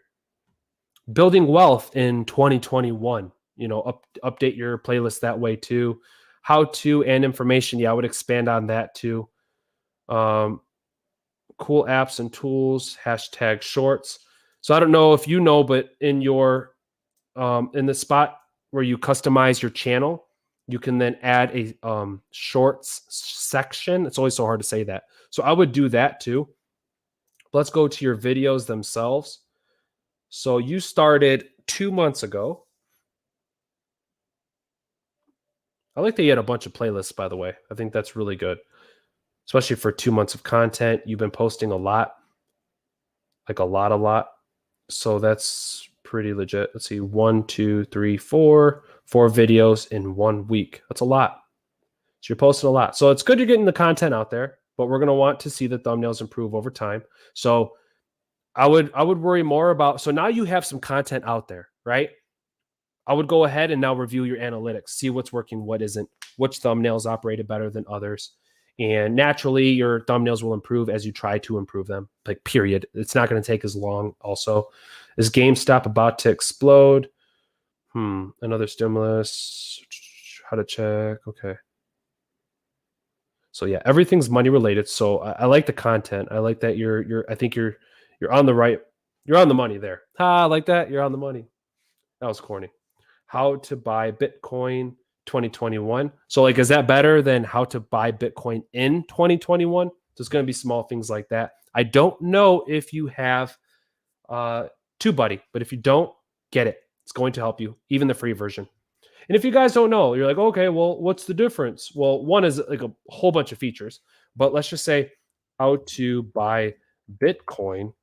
Building wealth in 2021. Update your playlist that way too. How to and information. Yeah, I would expand on that too. Cool apps and tools. Hashtag shorts. So I don't know if you know, but in your in the spot where you customize your channel, you can then add a shorts section. It's always so hard to say that. So I would do that too. Let's go to your videos themselves. So you started 2 months ago. I like that you had a bunch of playlists, by the way. I think that's really good, especially for 2 months of content. You've been posting a lot, like a lot. So that's pretty legit. Let's see, 1, 2, 3, 4 videos in 1 week. That's a lot. So you're posting a lot. So it's good you're getting the content out there, but we're going to want to see the thumbnails improve over time. So I would worry more about, so now you have some content out there, right? I would go ahead and now review your analytics, see what's working, what isn't, which thumbnails operated better than others. And naturally, your thumbnails will improve as you try to improve them, like period. It's not going to take as long also. Is GameStop about to explode? Another stimulus. How to check. Okay. So yeah, everything's money related. So I like the content. I like that I think you're on the money there. I like that. You're on the money. That was corny. How to buy Bitcoin 2021. So like, is that better than how to buy Bitcoin in 2021? There's going to be small things like that. I don't know if you have TubeBuddy, but if you don't, get it. It's going to help you, even the free version. And if you guys don't know, you're like, okay, well, what's the difference? Well, one is like a whole bunch of features, but let's just say how to buy Bitcoin.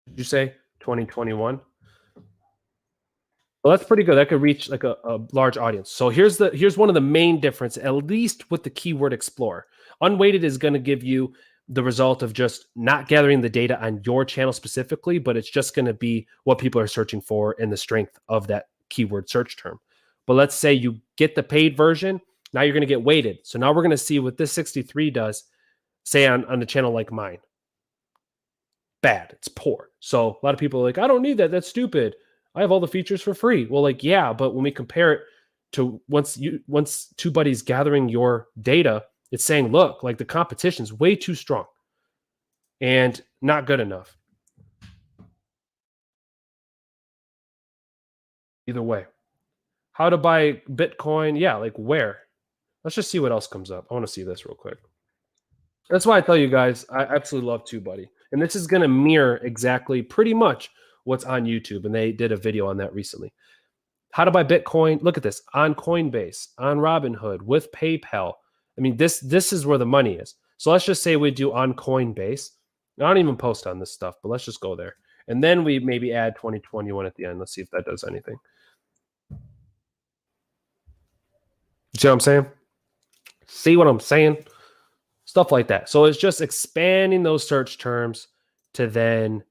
Did you say 2021? Well, that's pretty good. That could reach like a large audience. So here's one of the main difference, at least with the keyword explorer. Unweighted is going to give you the result of just not gathering the data on your channel specifically, but it's just going to be what people are searching for and the strength of that keyword search term. But let's say you get the paid version. Now you're going to get weighted. So now we're going to see what this 63 does, say on a channel like mine. Bad. It's poor. So a lot of people are like, I don't need that. That's stupid. I have all the features for free. Well, like, yeah, but when we compare it to once TubeBuddy's gathering your data, it's saying, look, like the competition's way too strong and not good enough. Either way. How to buy Bitcoin? Yeah, like where? Let's just see what else comes up. I want to see this real quick. That's why I tell you guys, I absolutely love TubeBuddy. And this is going to mirror exactly pretty much what's on YouTube. And they did a video on that recently. How to buy Bitcoin. Look at this on Coinbase, on Robinhood, with PayPal. I mean, this is where the money is. So let's just say we do on Coinbase. I don't even post on this stuff, but let's just go there. And then we maybe add 2021 at the end. Let's see if that does anything. You see what I'm saying? See what I'm saying? Stuff like that. So it's just expanding those search terms to then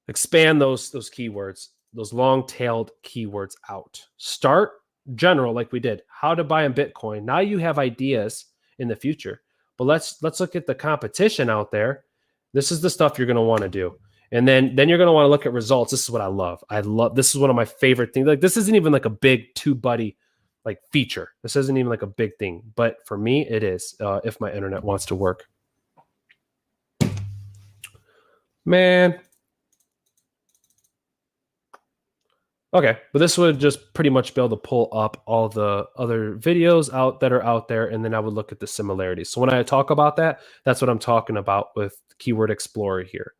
expand those keywords, those long-tailed keywords out. Start general like we did. How to buy in Bitcoin. Now you have ideas in the future. But let's look at the competition out there. This is the stuff you're going to want to do. And then you're going to want to look at results. This is what I love. This is one of my favorite things. Like this isn't even like a big TubeBuddy like feature. This isn't even like a big thing, but for me it is. If my internet wants to work, man. Okay, but this would just pretty much be able to pull up all the other videos that are out there, and then I would look at the similarities. So when I talk about that, that's what I'm talking about with Keyword Explorer here.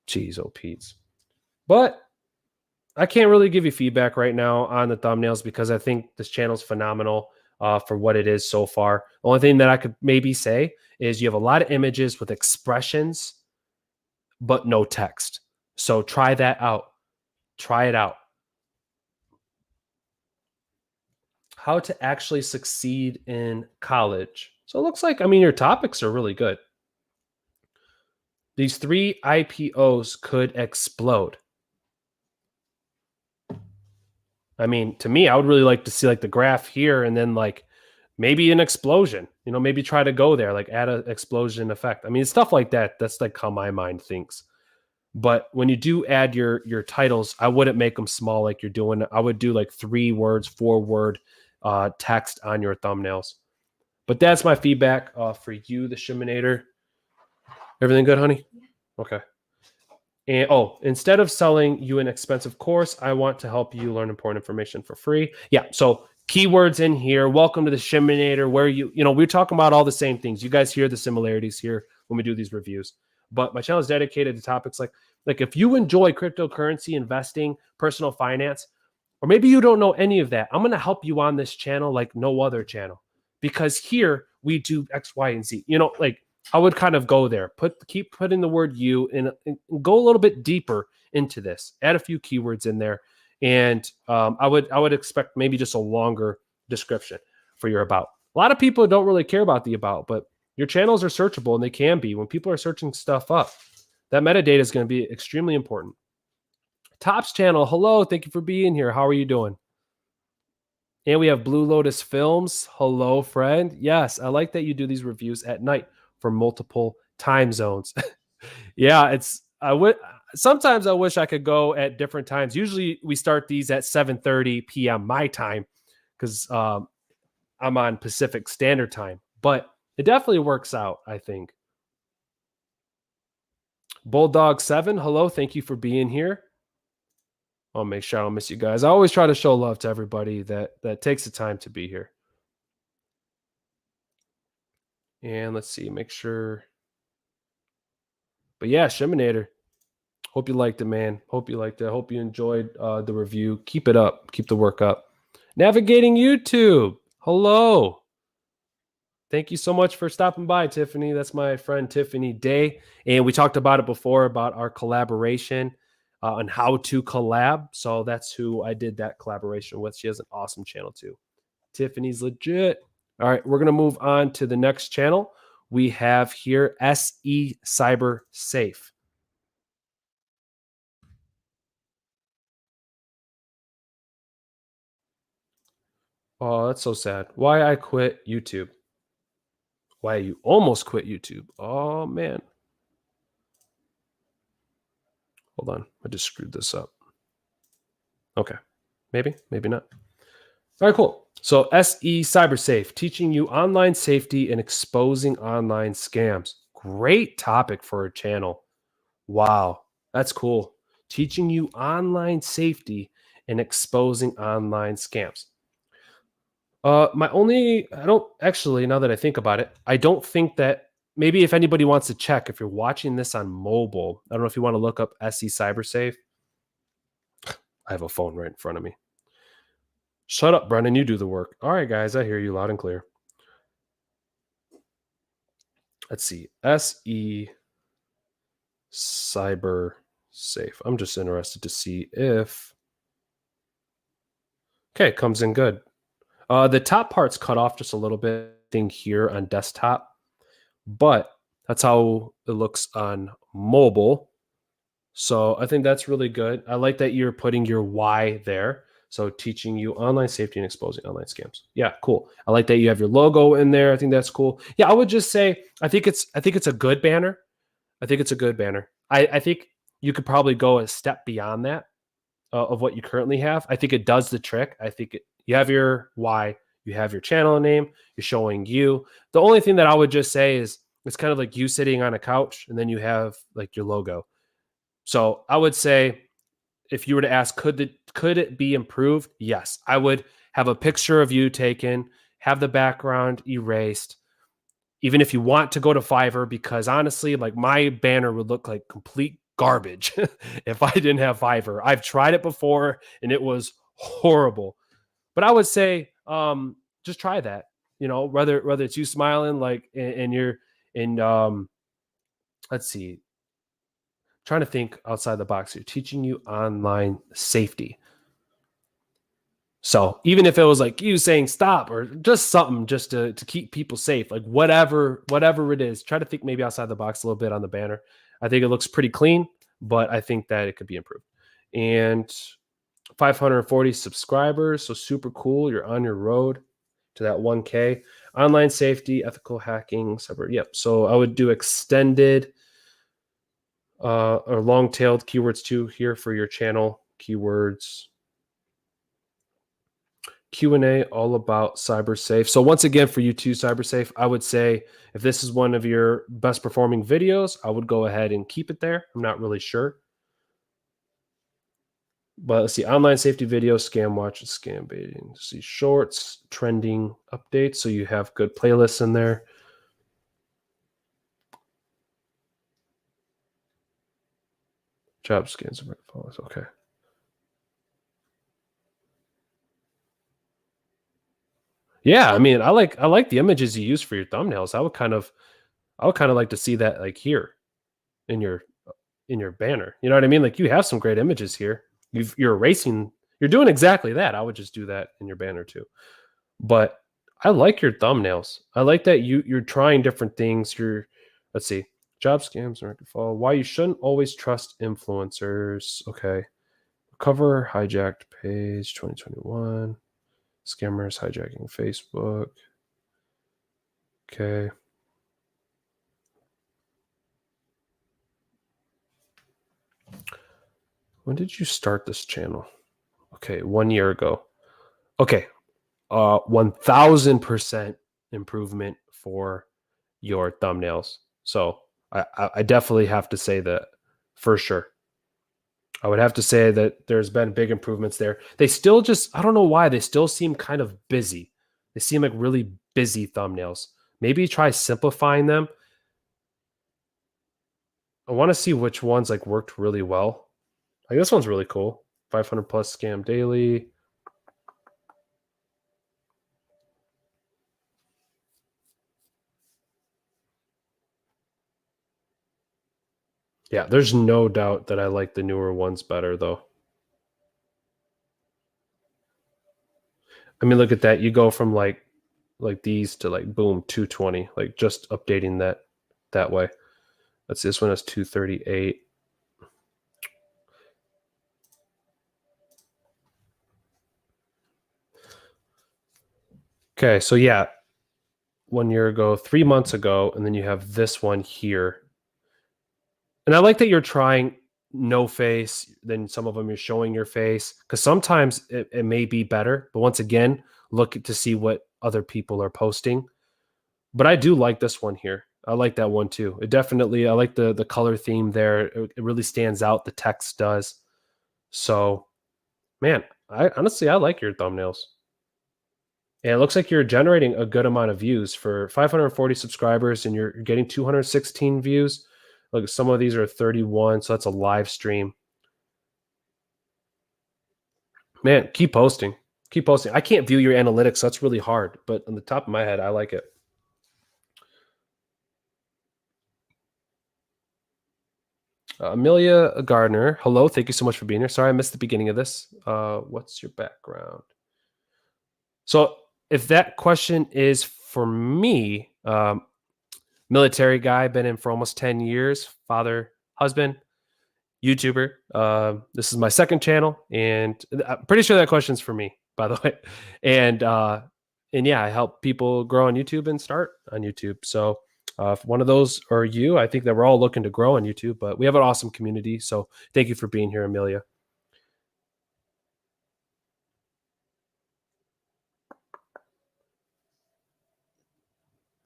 Jeez, oh Pete's. But I can't really give you feedback right now on the thumbnails because I think this channel is phenomenal for what it is so far. The only thing that I could maybe say is you have a lot of images with expressions, but no text. So try that out. Try it out. How to actually succeed in college. So it looks like, I mean, your topics are really good. These 3 IPOs could explode. I mean, to me, I would really like to see like the graph here and then like maybe an explosion, you know, maybe try to go there, like add an explosion effect. I mean, stuff like that. That's like how my mind thinks. But when you do add your titles, I wouldn't make them small like you're doing. I would do like 3 words, 4-word text on your thumbnails. But that's my feedback for you, the Shiminator. Everything good, honey? Yeah. Okay. And instead of selling you an expensive course, I want to help you learn important information for free. Yeah. So keywords in here. Welcome to the Shiminator, where we're talking about all the same things. You guys hear the similarities here when we do these reviews. But my channel is dedicated to topics like if you enjoy cryptocurrency, investing, personal finance, or maybe you don't know any of that, I'm going to help you on this channel like no other channel, because here we do X, Y, and Z. Like I would kind of go there, keep putting the word you and go a little bit deeper into this, add a few keywords in there. And I would expect maybe just a longer description for your about. A lot of people don't really care about the about, but your channels are searchable, and they can be when people are searching stuff up. That metadata is going to be extremely important. Tops channel, hello, thank you for being here. How are you doing? And we have Blue Lotus Films. Hello, friend. Yes, I like that you do these reviews at night for multiple time zones. Yeah, sometimes I wish I could go at different times. Usually we start these at 7:30 p.m. my time because I'm on Pacific Standard Time, but it definitely works out, I think. BullDog 7, hello, thank you for being here. I'll make sure I don't miss you guys. I always try to show love to everybody that takes the time to be here. And let's see, make sure. But yeah, Shiminator. Hope you liked it, man. Hope you liked it. Hope you enjoyed the review. Keep it up. Keep the work up. Navigating YouTube. Hello. Thank you so much for stopping by, Tiffany. That's my friend Tiffany Day. And we talked about it before about our collaboration on how to collab. So that's who I did that collaboration with. She has an awesome channel too. Tiffany's legit. All right, we're going to move on to the next channel. We have here SE Cybersafe. Oh, that's so sad. Why I quit YouTube. Why you almost quit YouTube. Oh, man. Hold on. I just screwed this up. Okay. Maybe not. All right, cool. So SE Cybersafe, teaching you online safety and exposing online scams. Great topic for a channel. Wow, that's cool. Teaching you online safety and exposing online scams. I don't actually, now that I think about it, I don't think that maybe if anybody wants to check, if you're watching this on mobile, I don't know if you want to look up SE Cybersafe. I have a phone right in front of me. Shut up, Brendan. You do the work. All right, guys, I hear you loud and clear. Let's see. SE Cybersafe. I'm just interested to see if. Okay, it comes in good. The top part's cut off just a little bit thing here on desktop, but that's how it looks on mobile. So I think that's really good. I like that you're putting your why there. So teaching you online safety and exposing online scams. Yeah, cool. I like that you have your logo in there. I think that's cool. Yeah, I would just say I think it's a good banner. I think it's a good banner. I think you could probably go a step beyond that of what you currently have. I think it does the trick. I think you have your why, you have your channel name, you're showing you. The only thing that I would just say is it's kind of like you sitting on a couch and then you have like your logo. So I would say if you were to ask, could it be improved? Yes, I would have a picture of you taken, have the background erased. Even if you want to go to Fiverr, because honestly, like my banner would look like complete garbage if I didn't have Fiverr. I've tried it before and it was horrible. But I would say just try that. You know, whether it's you smiling like and you're in let's see, trying to think outside the box here, teaching you online safety. So even if it was like you saying stop or just something just to keep people safe, like whatever it is, try to think maybe outside the box a little bit on the banner. I think it looks pretty clean, but I think that it could be improved. And 540 subscribers, so super cool. You're on your road to that 1K. Online safety, ethical hacking, cyber. Yep. So I would do extended or long-tailed keywords too here for your channel keywords. Q&A all about Cybersafe. So once again, for you too, Cybersafe, I would say if this is one of your best performing videos, I would go ahead and keep it there. I'm not really sure. But let's see, online safety videos, scam watch, and scam baiting. Let's see, shorts, trending updates. So you have good playlists in there. Job scans. Okay. Yeah, I mean, I like the images you use for your thumbnails. I would kind of like to see that like here in your banner. You know what I mean? Like you have some great images here. You're erasing. You're doing exactly that. I would just do that in your banner too. But I like your thumbnails. I like that you're trying different things. Let's see, job scams and fall. Why you shouldn't always trust influencers. Okay, cover hijacked page 2021. Scammers hijacking Facebook. Okay. When did you start this channel? Okay, 1 year ago. Okay, 1000% improvement for your thumbnails. So I definitely have to say that for sure. I would have to say that there's been big improvements there. They still just, I don't know why, they still seem kind of busy. They seem like really busy thumbnails. Maybe try simplifying them. I want to see which ones like worked really well. Like this one's really cool. 500 plus scam daily. Yeah, there's no doubt that I like the newer ones better though. I mean, look at that. You go from like these to like boom 220, like just updating that way. Let's see, this one has 238. Okay, so yeah, 1 year ago, 3 months ago, and then you have this one here. And I like that you're trying. no face, then some of them you're showing your face, because sometimes it may be better, but once again, look to see what other people are posting. But I do like this one here. I like that one too. It definitely, I like the color theme there. It really stands out. The text does. So, man, I honestly, I like your thumbnails. And it looks like you're generating a good amount of views for 540 subscribers, and you're getting 216 views. Look, some of these are 31, so that's a live stream. Man, keep posting. Keep posting. I can't view your analytics, so that's really hard. But on the top of my head, I like it. Amelia Gardner, hello. Thank you so much for being here. Sorry, I missed the beginning of this. What's your background? So if that question is for me, military guy, been in for almost 10 years, father, husband, YouTuber. This is my second channel, and I'm pretty sure that question's for me, by the way. And yeah, I help people grow on YouTube and start on YouTube. So if one of those are you, I think that we're all looking to grow on YouTube, but we have an awesome community. So thank you for being here, Amelia.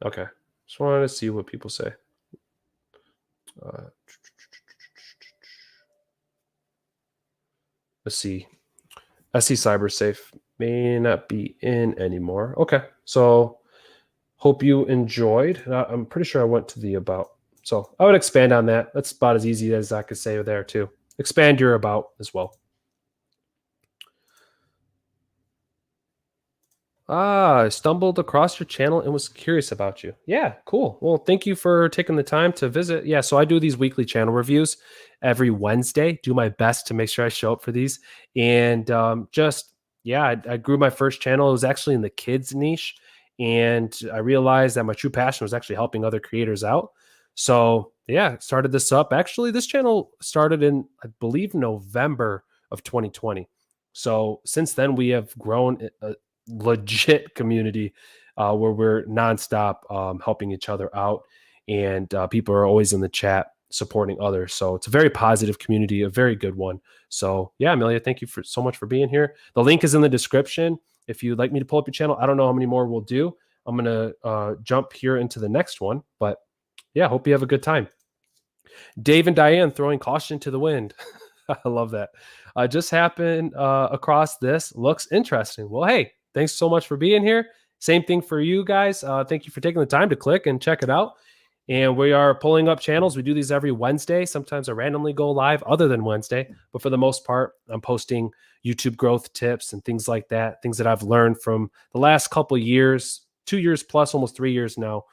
Okay. Just wanted to see what people say. Let's see. I see Cybersafe may not be in anymore. Okay. So hope you enjoyed. I'm pretty sure I went to the about. So I would expand on that. That's about as easy as I could say there too. Expand your about as well. I stumbled across your channel and was curious about you. Yeah, cool. Well, thank you for taking the time to visit. Yeah, so I do these weekly channel reviews every Wednesday. Do my best to make sure I show up for these. And I grew my first channel. It was actually in the kids niche. And I realized that my true passion was actually helping other creators out. So yeah, started this up. Actually, this channel started in, I believe, November of 2020. So since then, we have grown legit community where we're nonstop helping each other out, and people are always in the chat supporting others. So it's a very positive community, a very good one. So yeah, Amelia, thank you so much for being here. The link is in the description. If you'd like me to pull up your channel, I don't know how many more we'll do. I'm going to jump here into the next one, but yeah, hope you have a good time. Dave and Diane throwing caution to the wind. I love that. Just happened across this. Looks interesting. Well, hey, thanks so much for being here. Same thing for you guys. Thank you for taking the time to click and check it out. And we are pulling up channels. We do these every Wednesday. Sometimes I randomly go live other than Wednesday. But for the most part, I'm posting YouTube growth tips and things like that, things that I've learned from the last couple of years, 2 years plus, almost 3 years now,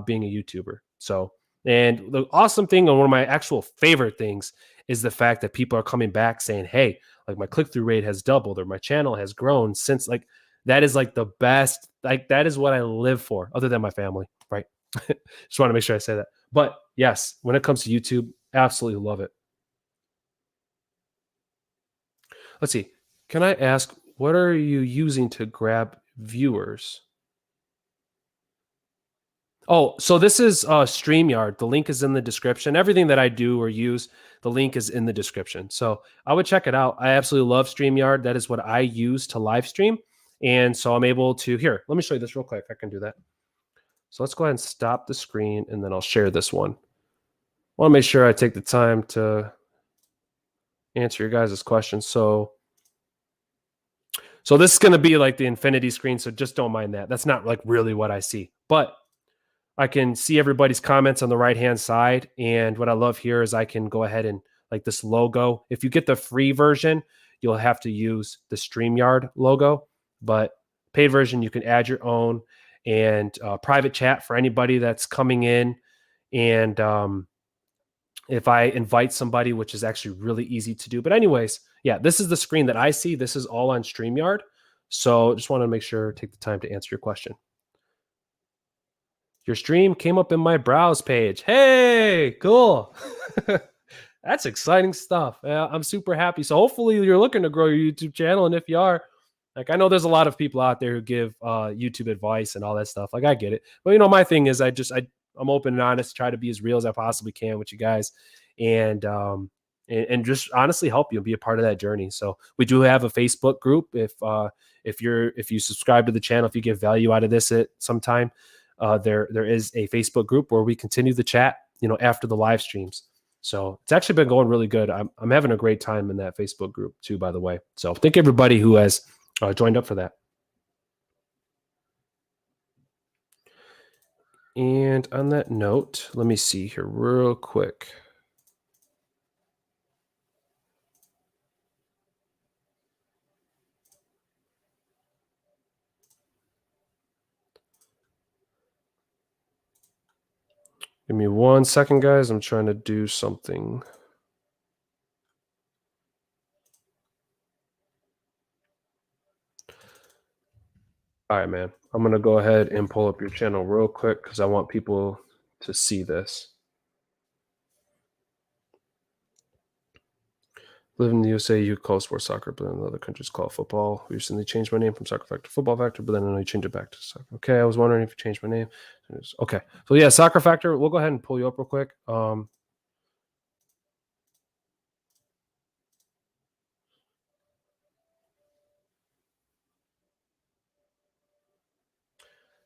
being a YouTuber. So, and the awesome thing, and one of my actual favorite things, is the fact that people are coming back saying, hey, like my click-through rate has doubled or my channel has grown since, like, that is like the best, like that is what I live for, other than my family, right? Just want to make sure I say that. But yes, when it comes to YouTube, absolutely love it. Let's see. Can I ask, what are you using to grab viewers? Oh, so this is StreamYard. The link is in the description. Everything that I do or use, the link is in the description. So I would check it out. I absolutely love StreamYard. That is what I use to live stream. And so I'm able to, here, let me show you this real quick. I can do that. So let's go ahead and stop the screen, and then I'll share this one. I want to make sure I take the time to answer your guys' questions. So this is going to be like the infinity screen, so just don't mind that. That's not like really what I see. But I can see everybody's comments on the right-hand side. And what I love here is I can go ahead and like this logo. If you get the free version, you'll have to use the StreamYard logo. But paid version, you can add your own, and private chat for anybody that's coming in. And if I invite somebody, which is actually really easy to do. But anyways, yeah, this is the screen that I see. This is all on StreamYard. So just want to make sure, take the time to answer your question. Your stream came up in my browse page. Hey, cool. That's exciting stuff. I'm super happy. So hopefully you're looking to grow your YouTube channel. And if you are, like, I know there's a lot of people out there who give YouTube advice and all that stuff. Like, I get it. But, my thing is I'm open and honest, try to be as real as I possibly can with you guys. And and just honestly help you and be a part of that journey. So we do have a Facebook group. If you subscribe to the channel, if you get value out of this at some time, there is a Facebook group where we continue the chat, after the live streams. So it's actually been going really good. I'm having a great time in that Facebook group too, by the way. So thank everybody who has joined up for that. And on that note, let me see here real quick. Give me 1 second, guys. I'm trying to do something. All right, man. I'm going to go ahead and pull up your channel real quick because I want people to see this. Live in the USA, you call sports soccer, but in other countries call it football. We recently changed my name from Soccer Factor to Football Factor, but then I know you changed it back to soccer. Okay, I was wondering if you changed my name. Okay, so yeah, Soccer Factor. We'll go ahead and pull you up real quick.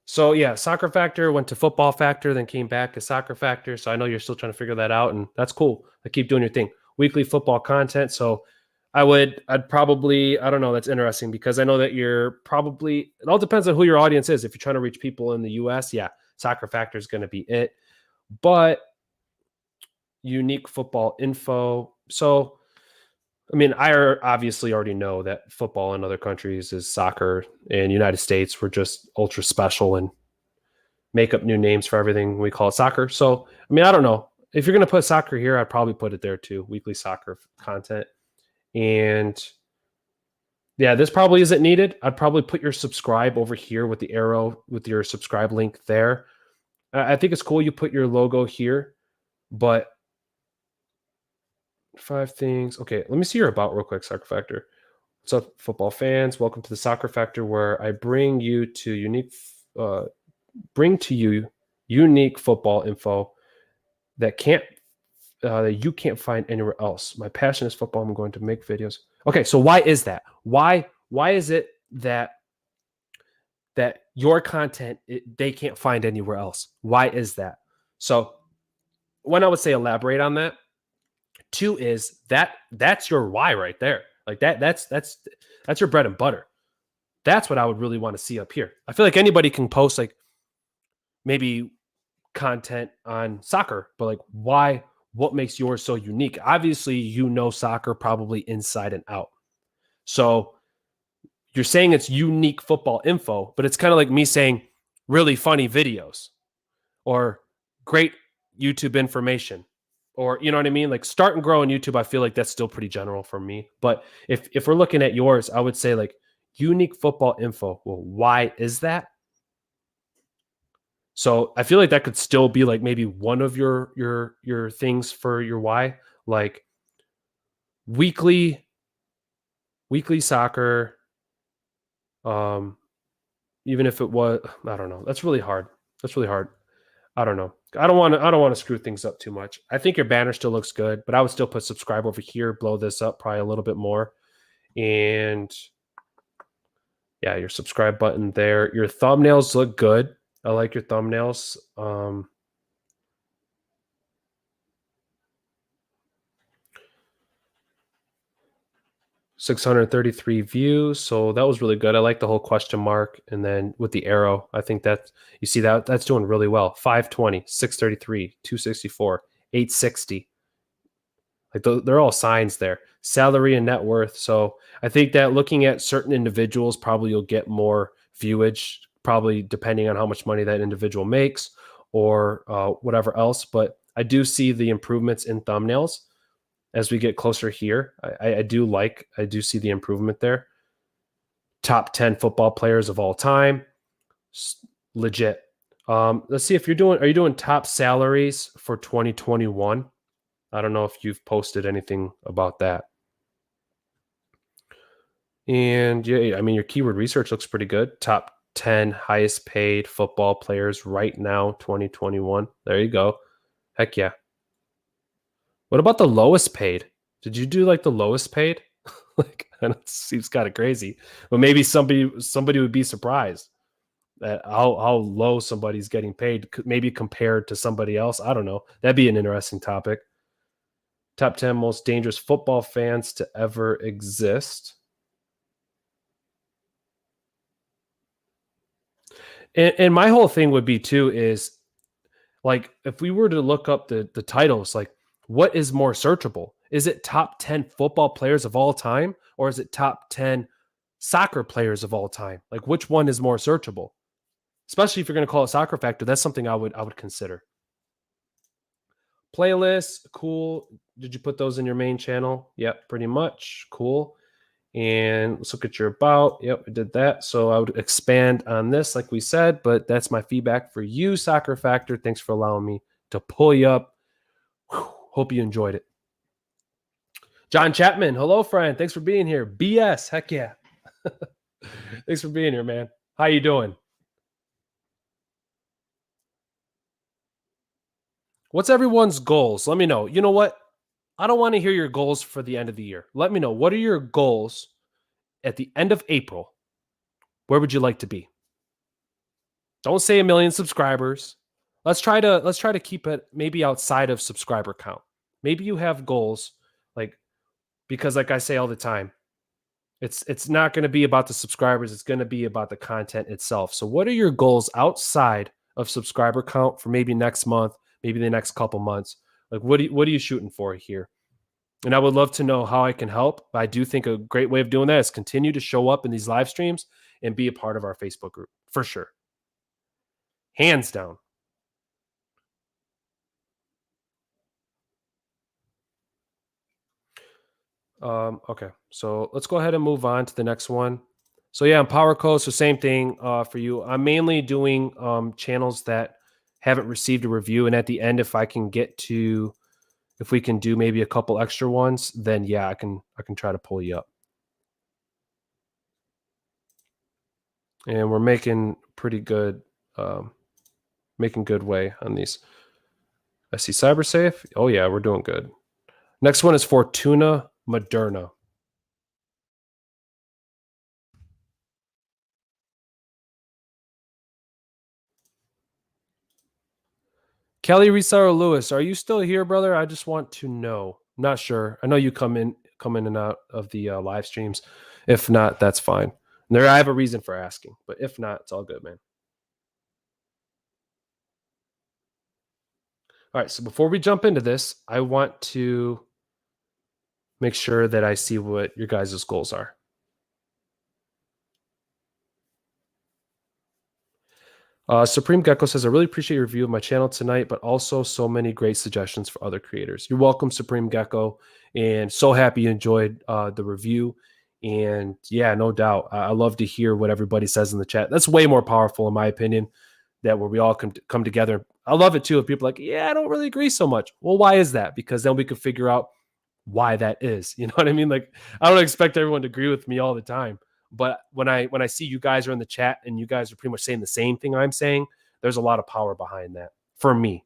So yeah, Soccer Factor went to Football Factor, then came back to Soccer Factor. So I know you're still trying to figure that out, and that's cool. Keep doing your thing. Weekly football content. So I'd probably, I don't know, that's interesting because I know that you're probably, it all depends on who your audience is. If you're trying to reach people in the US, yeah, Soccer Factor is going to be it. But unique football info. So, I mean, I obviously already know that football in other countries is soccer. In the United States, we're just ultra special and make up new names for everything. We call it soccer. So, I mean, I don't know. If you're going to put soccer here, I'd probably put it there too. Weekly soccer content. And yeah, this probably isn't needed. I'd probably put your subscribe over here with the arrow with your subscribe link there. I think it's cool you put your logo here, but 5 things. Okay, let me see your about real quick, Soccer Factor. What's up, football fans? Welcome to the Soccer Factor, where I bring you unique football info that you can't find anywhere else. My passion is football. I'm going to make videos. Okay, so why is that? Why is it that your content they can't find anywhere else? Why is that? So when I would say elaborate on that, 2 is that's your why right there. Like that's your bread and butter. That's what I would really want to see up here. I feel like anybody can post like maybe content on soccer, but like why? What makes yours so unique? Obviously, soccer probably inside and out. So you're saying it's unique football info, but it's kind of like me saying really funny videos or great YouTube information, or you know what I mean? Like start and grow on YouTube. I feel like that's still pretty general for me. But if we're looking at yours, I would say like unique football info. Well, why is that? So I feel like that could still be like maybe one of your things for your why, like weekly soccer. Even if it was, I don't know. That's really hard. I don't know. I don't want to screw things up too much. I think your banner still looks good, but I would still put subscribe over here, blow this up probably a little bit more. And yeah, your subscribe button there. Your thumbnails look good. I like your thumbnails. 633 views. So that was really good. I like the whole question mark. And then with the arrow, I think that you see that's doing really well. 520, 633, 264, 860. Like they're all signs there. Salary and net worth. So I think that looking at certain individuals, probably you'll get more viewage, probably depending on how much money that individual makes or whatever else. But I do see the improvements in thumbnails as we get closer here. I do see the improvement there. Top 10 football players of all time. Legit. Let's see if are you doing top salaries for 2021? I don't know if you've posted anything about that. And yeah, I mean, your keyword research looks pretty good. Top 10 highest paid football players right now, 2021. There you go. Heck yeah. What about the lowest paid? Did you do like the lowest paid? Like, and it seems kind of crazy, but maybe somebody would be surprised at how low somebody's getting paid, maybe compared to somebody else. I don't know. That'd be an interesting topic. Top 10 most dangerous football fans to ever exist. And my whole thing would be too is like if we were to look up the titles, like what is more searchable? Is it top 10 football players of all time, or is it top 10 soccer players of all time? Like which one is more searchable? Especially if you're going to call it Soccer Factor, that's something I would consider. Playlists, cool. Did you put those in your main channel? Yep, pretty much. Cool. And let's look at your about. Yep, I did that. So I would expand on this, like we said, but that's my feedback for you, Soccer Factor. Thanks for allowing me to pull you up. Whew, hope you enjoyed it. John Chapman, hello, friend. Thanks for being here. BS, heck yeah. Thanks for being here, man. How you doing? What's everyone's goals? Let me know. You know what? I don't want to hear your goals for the end of the year. Let me know. What are your goals at the end of April? Where would you like to be? Don't say 1 million subscribers. Let's try to keep it maybe outside of subscriber count. Maybe you have goals like, because like I say all the time, it's not going to be about the subscribers. It's going to be about the content itself. So what are your goals outside of subscriber count for maybe next month, maybe the next couple months? Like what are you shooting for here? And I would love to know how I can help. But I do think a great way of doing that is continue to show up in these live streams and be a part of our Facebook group for sure. Hands down. Okay, so let's go ahead and move on to the next one. So yeah, EmpowerCode, so same thing for you. I'm mainly doing channels that haven't received a review. And at the end, if we can do maybe a couple extra ones, then yeah, I can try to pull you up. And we're making pretty good, making good way on these. I see Cybersafe. Oh yeah, we're doing good. Next one is Fortuna Moderna. Kelly Resaro Lewis, are you still here, brother? I just want to know. Not sure. I know you come in and out of the live streams. If not, that's fine. I have a reason for asking, but if not, it's all good, man. All right, so before we jump into this, I want to make sure that I see what your guys' goals are. Supreme Gecko says, I really appreciate your review of my channel tonight, but also so many great suggestions for other creators. You're welcome, Supreme Gecko, and so happy you enjoyed the review. And yeah, no doubt. I love to hear what everybody says in the chat. That's way more powerful, in my opinion, that where we all come together. I love it too. If people are like, yeah, I don't really agree so much. Well, why is that? Because then we could figure out why that is. You know what I mean? Like, I don't expect everyone to agree with me all the time. But when I see you guys are in the chat and you guys are pretty much saying the same thing I'm saying, there's a lot of power behind that for me.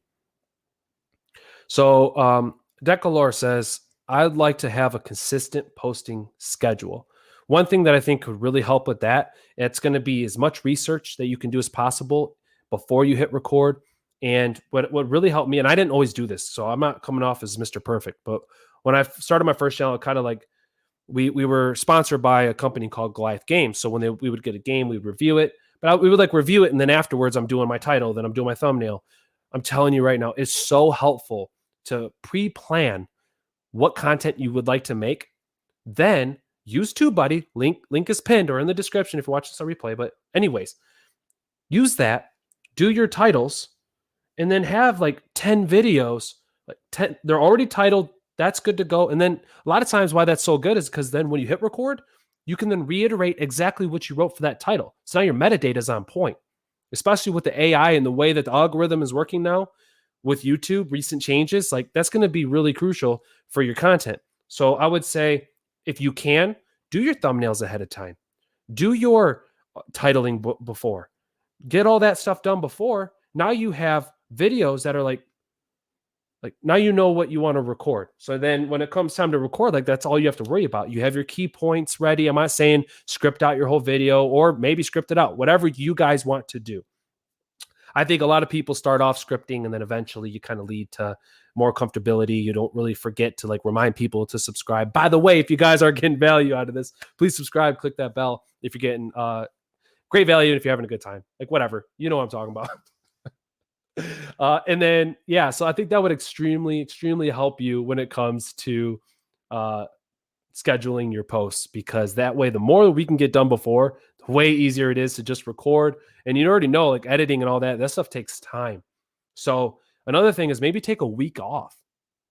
So Decalor says, I'd like to have a consistent posting schedule. One thing that I think could really help with that, it's going to be as much research that you can do as possible before you hit record. And what really helped me, and I didn't always do this, so I'm not coming off as Mr. Perfect, but when I started my first channel, kind of like we were sponsored by a company called Goliath Games. So when we would get a game, we would review it, but we would like review it. And then afterwards, I'm doing my title, then I'm doing my thumbnail. I'm telling you right now, it's so helpful to pre-plan what content you would like to make. Then use TubeBuddy. Link is pinned or in the description if you're watching this on replay. But anyways, use that, do your titles, and then have like 10 videos. Like 10, they're already titled. That's good to go. And then a lot of times why that's so good is because then when you hit record, you can then reiterate exactly what you wrote for that title. So now your metadata is on point, especially with the AI and the way that the algorithm is working now with YouTube, recent changes. Like that's going to be really crucial for your content. So I would say if you can, do your thumbnails ahead of time. Do your titling before. Get all that stuff done before. Now you have videos that are like Like now you know what you want to record. So then when it comes time to record, like that's all you have to worry about. You have your key points ready. I'm not saying script out your whole video or maybe script it out, whatever you guys want to do. I think a lot of people start off scripting and then eventually you kind of lead to more comfortability. You don't really forget to like remind people to subscribe. By the way, if you guys are getting value out of this, please subscribe, click that bell if you're getting great value and if you're having a good time. Like whatever, you know what I'm talking about. And then, yeah, so I think that would extremely, extremely help you when it comes to scheduling your posts, because that way, the more we can get done before, the way easier it is to just record. And you already know, like editing and all that, that stuff takes time. So another thing is maybe take a week off.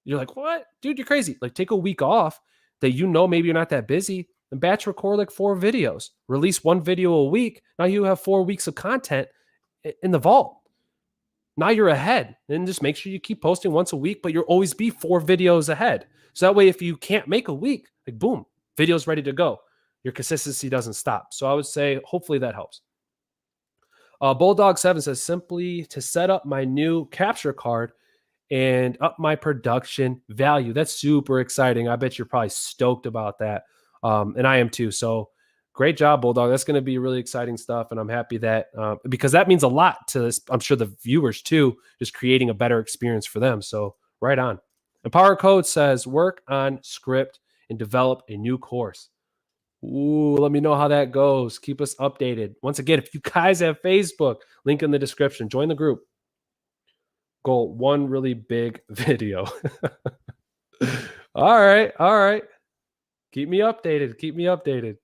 You're like, what? Dude, you're crazy. Like take a week off that maybe you're not that busy and batch record like 4 videos. Release 1 video a week. Now you have 4 weeks of content in the vault. Now you're ahead. And just make sure you keep posting once a week, but you'll always be 4 videos ahead. So that way, if you can't make a week, like boom, video's ready to go. Your consistency doesn't stop. So I would say, hopefully that helps. BullDog7 says, simply to set up my new capture card and up my production value. That's super exciting. I bet you're probably stoked about that. And I am too. So great job, BullDog. That's going to be really exciting stuff. And I'm happy that, because that means a lot to this, I'm sure the viewers too, just creating a better experience for them. So right on. EmpowerCode says, work on script and develop a new course. Ooh, let me know how that goes. Keep us updated. Once again, if you guys have Facebook, link in the description, join the group. Goal, 1 really big video. All right. Keep me updated.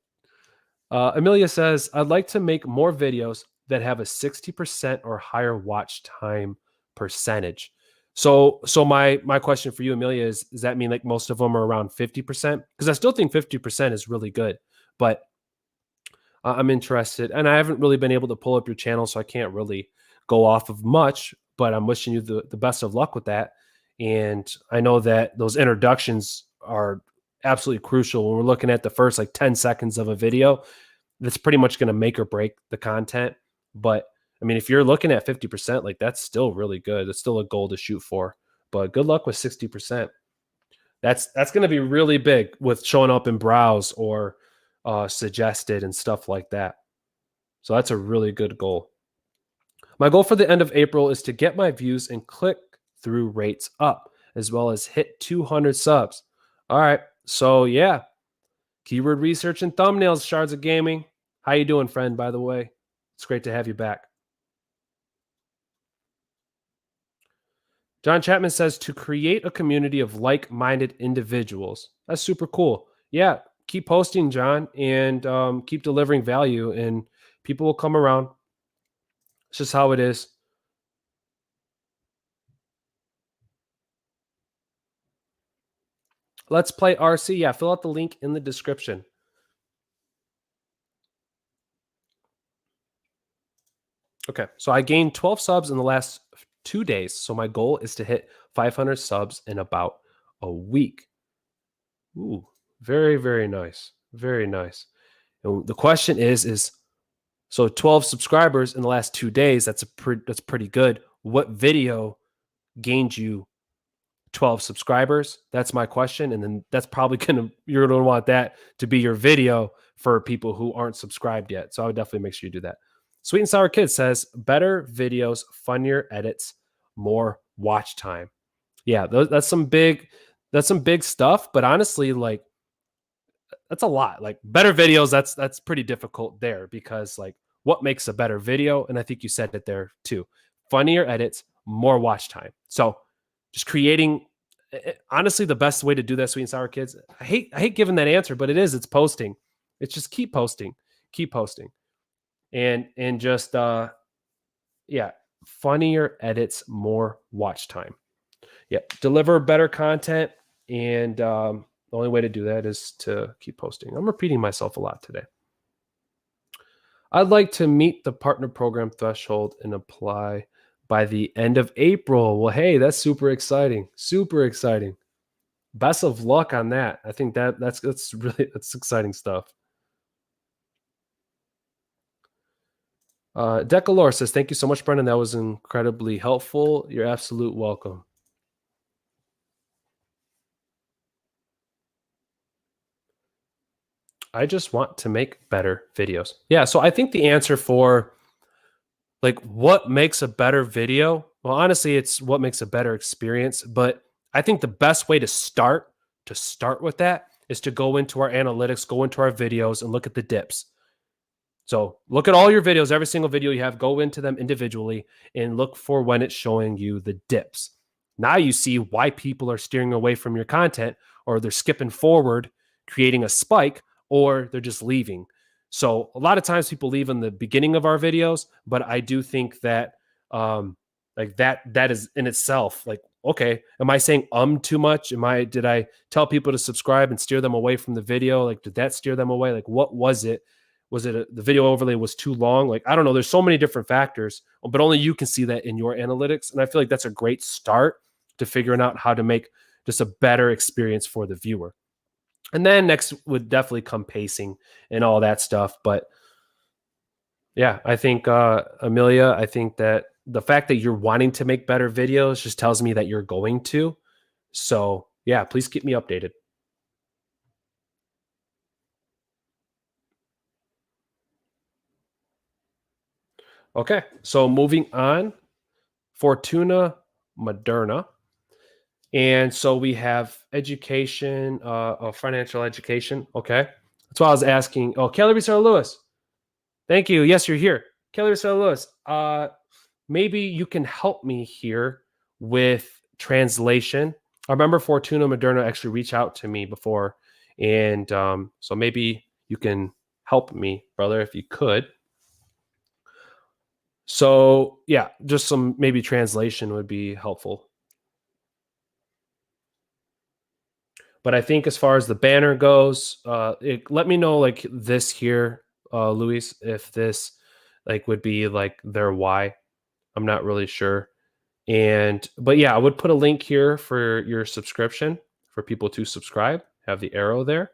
Amelia says, I'd like to make more videos that have a 60% or higher watch time percentage. So my question for you, Amelia, is, does that mean like most of them are around 50%? Because I still think 50% is really good, but I'm interested. And I haven't really been able to pull up your channel, so I can't really go off of much, but I'm wishing you the best of luck with that. And I know that those introductions are absolutely crucial when we're looking at the first like 10 seconds of a video. That's pretty much going to make or break the content. But I mean, if you're looking at 50%, like that's still really good. It's still a goal to shoot for, but good luck with 60%. That's going to be really big with showing up in browse or suggested and stuff like that. So that's a really good goal. My goal for the end of April is to get my views and click-through rates up, as well as hit 200 subs. All right. So yeah, keyword research and thumbnails, Shards of Gaming. How you doing, friend, by the way? It's great to have you back. John Chapman says, to create a community of like-minded individuals. That's super cool. Yeah, keep posting, John, and keep delivering value, and people will come around. It's just how it is. Let's play RC. Yeah, fill out the link in the description. Okay, so I gained 12 subs in the last 2 days. So my goal is to hit 500 subs in about a week. Ooh, very, very nice. Very nice. And the question is so 12 subscribers in the last 2 days, that's pretty good. What video gained you 12 subscribers? That's my question. And then that's probably you're going to want that to be your video for people who aren't subscribed yet. So I would definitely make sure you do that. Sweet and Sour Kid says, better videos, funnier edits, more watch time. Yeah, that's some big stuff. But honestly, like that's a lot. Like better videos, that's pretty difficult there, because like what makes a better video? And I think you said it there too. Funnier edits, more watch time. So just creating, honestly, the best way to do that, Sweet and Sour Kids. I hate giving that answer, but it's posting. It's just keep posting, and just yeah, funnier edits, more watch time. Yeah, deliver better content, and the only way to do that is to keep posting. I'm repeating myself a lot today. I'd like to meet the partner program threshold and apply by the end of April. Well, hey, that's super exciting. Super exciting. Best of luck on that. I think that's exciting stuff. Decalore says, thank you so much, Brendan. That was incredibly helpful. You're absolute welcome. I just want to make better videos. Yeah, so I think the answer for like what makes a better video, well, honestly, it's what makes a better experience. But I think the best way to start with that is to go into our analytics, go into our videos and look at the dips. So look at all your videos, every single video you have, go into them individually and look for when it's showing you the dips. Now you see why people are steering away from your content, or they're skipping forward, creating a spike, or they're just leaving. So a lot of times people leave in the beginning of our videos, but I do think that like that is in itself like, okay, am I saying too much? Did I tell people to subscribe and steer them away from the video? Like, did that steer them away? Like, what was it? Was it the video overlay was too long? Like, I don't know. There's so many different factors, but only you can see that in your analytics. And I feel like that's a great start to figuring out how to make just a better experience for the viewer. And then next would definitely come pacing and all that stuff. But yeah, I think, Amelia, I think that the fact that you're wanting to make better videos just tells me that you're going to. So yeah, please keep me updated. Okay, so moving on, Fortuna Moderna. And so we have education, financial education. Okay. That's why I was asking. Oh, Kelly Sarah Lewis. Thank you. Yes, you're here. Kelly Sarah Lewis. Maybe you can help me here with translation. I remember Fortuna Moderna actually reached out to me before. And so maybe you can help me, brother, if you could. So yeah, just some maybe translation would be helpful. But I think as far as the banner goes, let me know like this here, Luis, if this like would be like their why. I'm not really sure. But yeah, I would put a link here for your subscription for people to subscribe. Have the arrow there.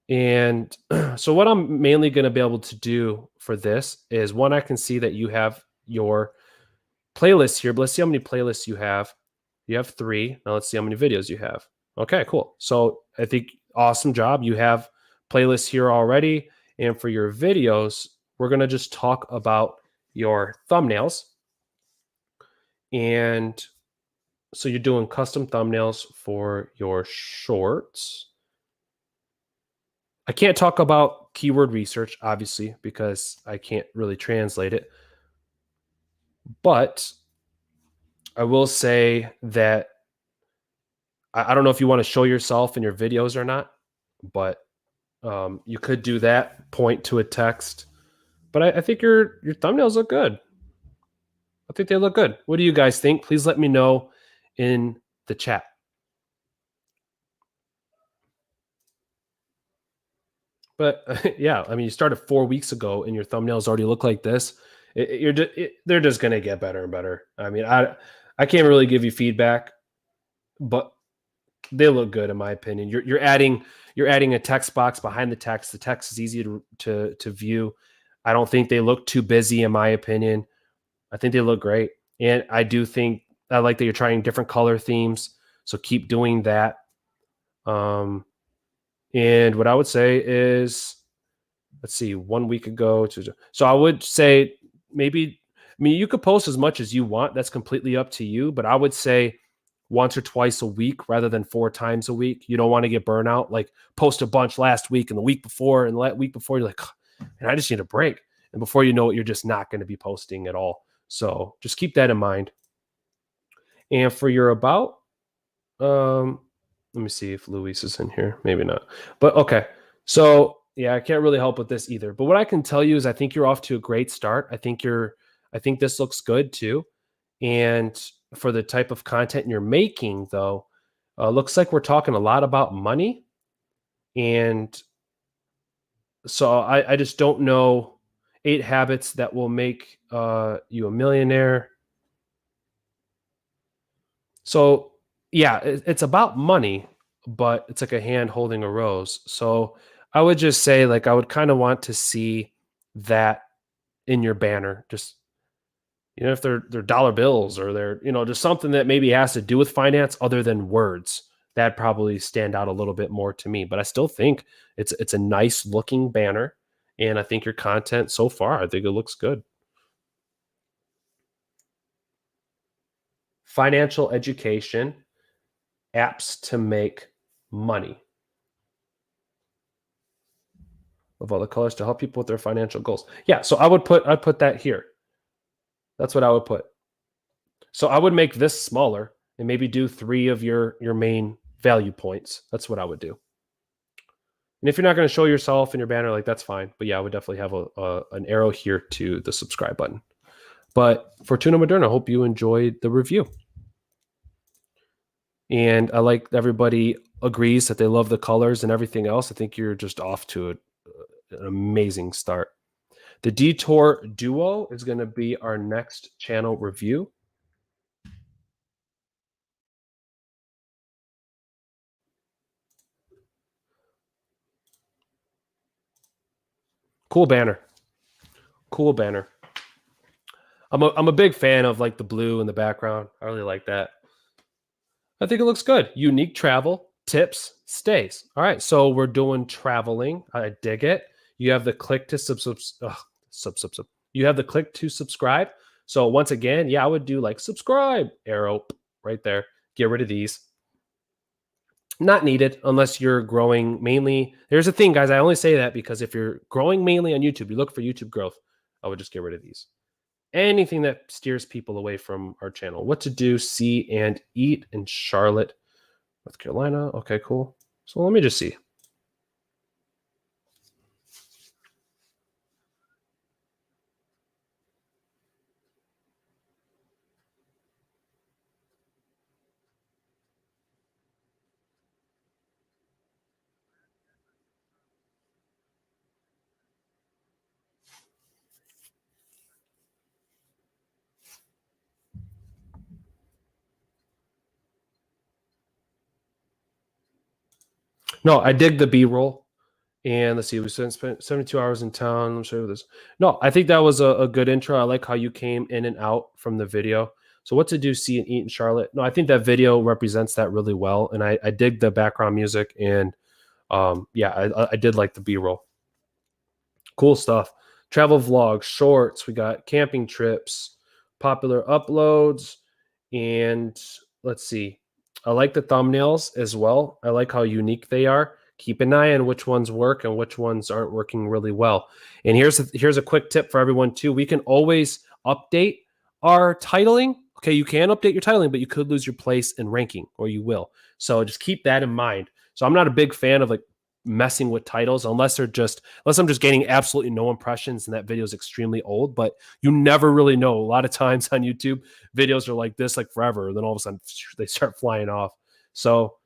And so what I'm mainly going to be able to do for this is, one, I can see that you have your playlists here, but let's see how many playlists you have. You have 3. Now let's see how many videos you have. Okay, cool. So I think awesome job. You have playlists here already. And for your videos, we're going to just talk about your thumbnails. And so you're doing custom thumbnails for your shorts. I can't talk about keyword research, obviously, because I can't really translate it. But I will say that I don't know if you want to show yourself in your videos or not, but you could do that, point to a text. But I think your thumbnails look good. I think they look good. What do you guys think? Please let me know in the chat. But yeah, I mean, you started 4 weeks ago and your thumbnails already look like this. They're just going to get better and better. I mean, I can't really give you feedback, but they look good in my opinion. You're adding a text box behind the text. The text is easy to view. I don't think they look too busy in my opinion. I think they look great. And I do think I like that you're trying different color themes. So keep doing that. And what I would say is, let's see, 1 week ago. So I would say maybe, I mean, you could post as much as you want. That's completely up to you. But I would say once or twice a week rather than 4 times a week. You don't want to get burnout. Like post a bunch last week and the week before and the week before, you're like, and I just need a break. And before you know it, you're just not going to be posting at all. So just keep that in mind. And for your about, let me see if Luis is in here. Maybe not. But okay. So yeah, I can't really help with this either. But what I can tell you is I think you're off to a great start. I think this looks good too. And for the type of content you're making, though, looks like we're talking a lot about money. And so I just don't know 8 habits that will make you a millionaire. So yeah, it's about money, but it's like a hand holding a rose. So I would just say, like, I would kind of want to see that in your banner. Just, you know, if they're dollar bills or they're, you know, just something that maybe has to do with finance other than words. that'd probably stand out a little bit more to me. But I still think it's a nice looking banner, and I think your content so far, I think it looks good. Financial education, apps to make money. Of all the colors to help people with their financial goals. Yeah, so I'd put that here. That's what I would put. So I would make this smaller and maybe do 3 of your main value points. That's what I would do. And if you're not going to show yourself in your banner, like that's fine. But yeah, I would definitely have an arrow here to the subscribe button. But Fortuna Moderna, I hope you enjoyed the review. And I like everybody agrees that they love the colors and everything else. I think you're just off to an amazing start. The Detour Duo is going to be our next channel review. Cool banner. Cool banner. I'm a big fan of like the blue in the background. I really like that. I think it looks good. Unique travel, tips, stays. All right, so we're doing traveling. I dig it. You have the click to You have the click to subscribe. So once again, yeah, I would do like subscribe arrow right there. Get rid of these. Not needed unless you're growing mainly. Here's the thing, guys. I only say that because if you're growing mainly on YouTube, you look for YouTube growth. I would just get rid of these. Anything that steers people away from our channel. What to do, see, and eat in Charlotte, North Carolina. Okay, cool. So let me just see. No, I dig the B-roll. And let's see, we spent 72 hours in town. Let me show you this. No, I think that was a good intro. I like how you came in and out from the video. So what to do, see, and eat in Charlotte. No, I think that video represents that really well. And I dig the background music. And yeah, I did like the B-roll. Cool stuff. Travel vlogs, shorts. We got camping trips, popular uploads. And let's see. I like the thumbnails as well. I like how unique they are. Keep an eye on which ones work and which ones aren't working really well. And here's a quick tip for everyone too. We can always update our titling. Okay, you can update your titling, but you could lose your place in ranking, or you will. So just keep that in mind. So I'm not a big fan of like messing with titles unless I'm just gaining absolutely no impressions and that video is extremely old. But you never really know. A lot of times on YouTube, videos are like this like forever, and then all of a sudden they start flying off. So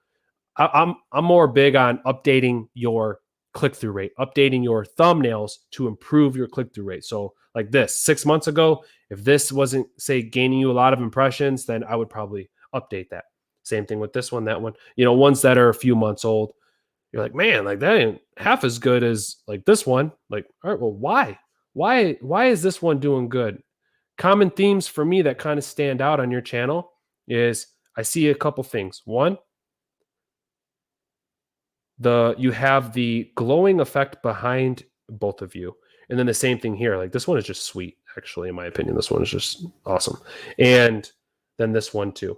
I'm more big on updating your click-through rate, updating your thumbnails to improve your click-through rate. So like this, 6 months ago, if this wasn't, say, gaining you a lot of impressions, then I would probably update that. Same thing with this one, that one. You know, ones that are a few months old, you're like, man, like that ain't half as good as like this one. Like, all right, well, why? Why is this one doing good? Common themes for me that kind of stand out on your channel is I see a couple things. One, you have the glowing effect behind both of you. And then the same thing here. Like this one is just sweet, actually, in my opinion. This one is just awesome. And then this one too.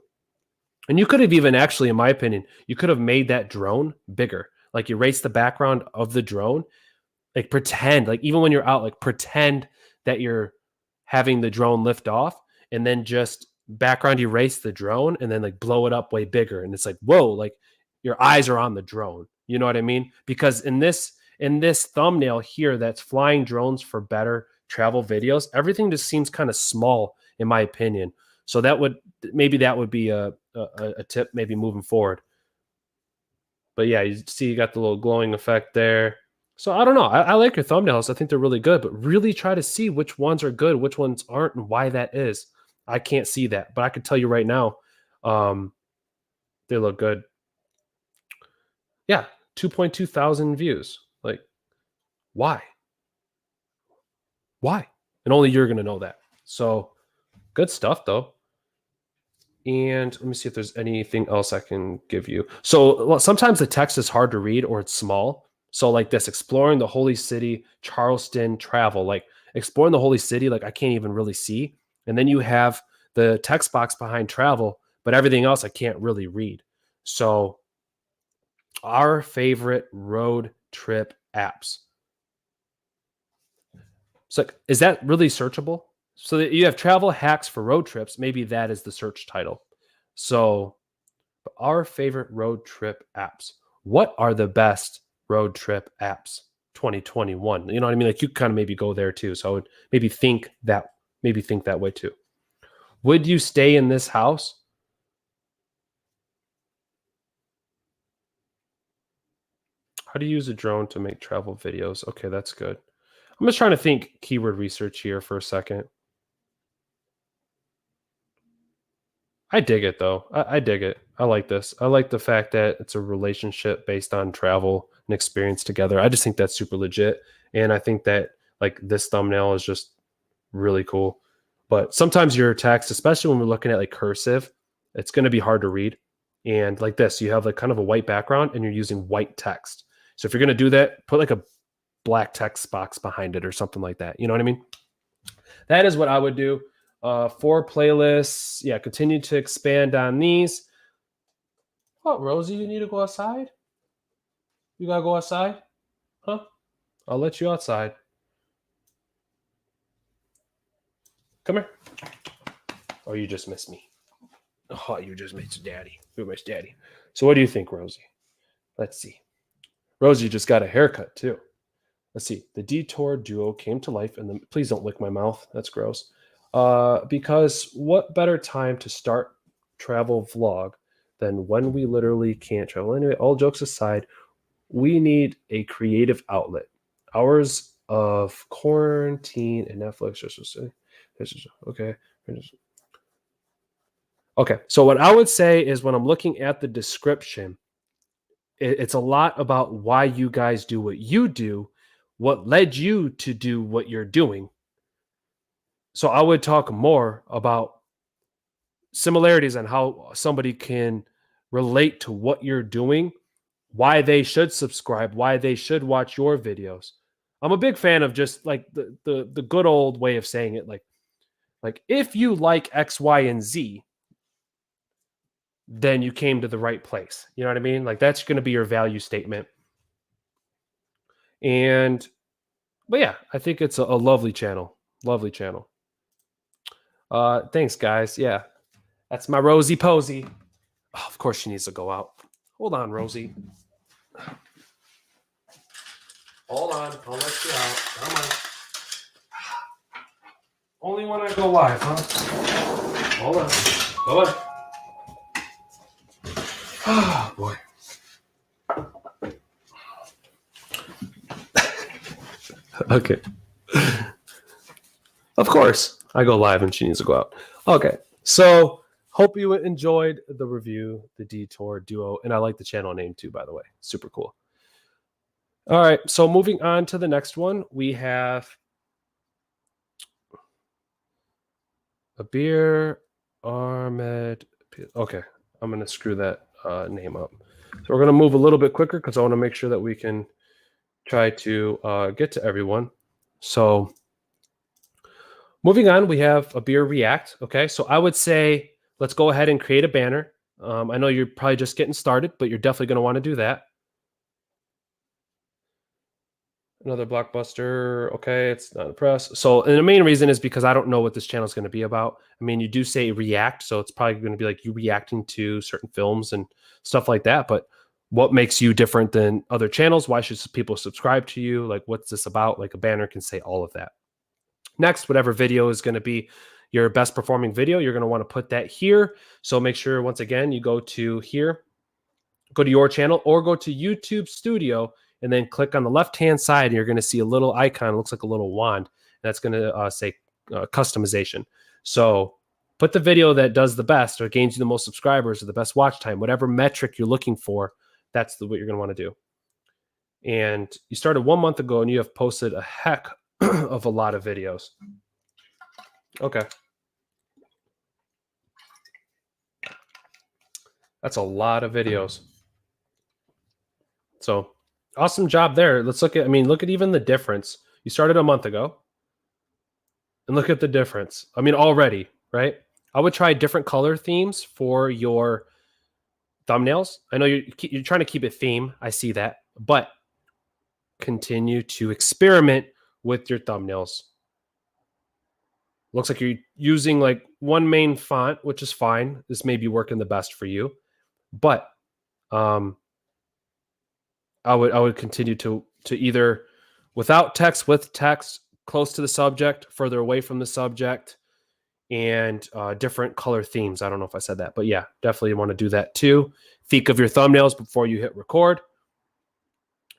And you could have even actually, in my opinion, you could have made that drone bigger. Like erase the background of the drone. Like pretend, like even when you're out, like pretend that you're having the drone lift off and then just background erase the drone and then like blow it up way bigger. And it's like, whoa, like your eyes are on the drone. You know what I mean? Because in this thumbnail here that's flying drones for better travel videos, everything just seems kind of small in my opinion. So that would be a tip maybe moving forward. But yeah, you see you got the little glowing effect there. So I don't know. I like your thumbnails. I think they're really good, but really try to see which ones are good, which ones aren't, and why that is. I can't see that, but I can tell you right now, they look good. Yeah, 2.2 thousand views. Like, why? Why? And only you're going to know that. So good stuff, though. And let me see if there's anything else I can give you. So sometimes the text is hard to read or it's small. So like this, exploring the holy city, Charleston, travel, like exploring the holy city, like I can't even really see. And then you have the text box behind travel, but everything else I can't really read. So our favorite road trip apps. So is that really searchable? So that you have travel hacks for road trips. Maybe that is the search title. So our favorite road trip apps. What are the best road trip apps 2021? You know what I mean? Like you kind of maybe go there too. So I would maybe think that way too. Would you stay in this house? How do you use a drone to make travel videos? Okay, that's good. I'm just trying to think keyword research here for a second. I dig it though. I dig it. I like this. I like the fact that it's a relationship based on travel and experience together. I just think that's super legit. And I think that like this thumbnail is just really cool. But sometimes your text, especially when we're looking at like cursive, it's going to be hard to read. And like this, you have like kind of a white background and you're using white text. So if you're going to do that, put like a black text box behind it or something like that. You know what I mean? That is what I would do. 4 playlists. Yeah, continue to expand on these. What, Rosie, you need to go outside? You gotta go outside? Huh? I'll let you outside. Come here. Oh, you just missed me. Oh, you just missed daddy. You missed daddy. So what do you think, Rosie? Let's see. Rosie just got a haircut too. Let's see. The Detour Duo came to life, and please don't lick my mouth. That's gross. Because what better time to start travel vlog than when we literally can't travel? Anyway, all jokes aside, we need a creative outlet. Hours of quarantine and Netflix. Okay. Okay. So what I would say is when I'm looking at the description, it's a lot about why you guys do what you do, what led you to do what you're doing. So I would talk more about similarities and how somebody can relate to what you're doing, why they should subscribe, why they should watch your videos. I'm a big fan of just like the good old way of saying it, like if you like X, Y, and Z, then you came to the right place. You know what I mean? Like that's going to be your value statement. And but yeah, I think it's a lovely channel. Lovely channel. Thanks, guys. Yeah. That's my Rosie Posey. Oh, of course she needs to go out. Hold on, Rosie. Hold on. I'll let you out. Come on. Only when I go live, huh? Hold on. Go on. Oh, boy. Okay. Of course. I go live and she needs to go out. Okay. So hope you enjoyed the review, the Detour Duo. And I like the channel name too, by the way. Super cool. All right. So moving on to the next one, we have AbirReact. Okay. I'm going to screw that name up. So we're going to move a little bit quicker because I want to make sure that we can try to get to everyone. So moving on, we have AbirReact. Okay, so I would say let's go ahead and create a banner. I know you're probably just getting started, but you're definitely going to want to do that. Another blockbuster. Okay, it's not a press. So, and the main reason is because I don't know what this channel is going to be about. I mean, you do say react, so it's probably going to be like you reacting to certain films and stuff like that. But what makes you different than other channels? Why should people subscribe to you? Like, what's this about? Like, a banner can say all of that. Next, whatever video is going to be your best performing video, you're going to want to put that here. So make sure, once again, you go to here, go to your channel, or go to YouTube Studio, and then click on the left-hand side, and you're going to see a little icon. It looks like a little wand. That's going to say customization. So put the video that does the best or gains you the most subscribers or the best watch time, whatever metric you're looking for, that's what you're going to want to do. And you started 1 month ago, and you have posted a heck of a lot of videos. Okay. That's a lot of videos. So awesome job there. Let's look at, look at even the difference. You started a month ago and look at the difference. Already, right? I would try different color themes for your thumbnails. I know you're trying to keep it theme. I see that, but continue to experiment with your thumbnails. Looks like you're using like one main font, which is fine. This may be working the best for you, but I would continue to either without text, with text, close to the subject, further away from the subject, and different color themes. I don't know if I said that, but yeah, definitely want to do that too. Think of your thumbnails before you hit record.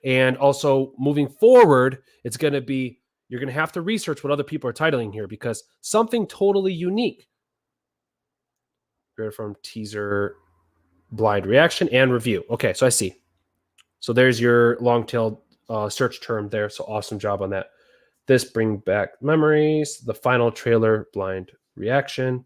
And also moving forward, it's going to be, you're going to have to research what other people are titling here, because something totally unique. From teaser, blind reaction, and review. Okay, so I see. So there's your long tail search term there. So awesome job on that. This bring back memories, the final trailer, blind reaction.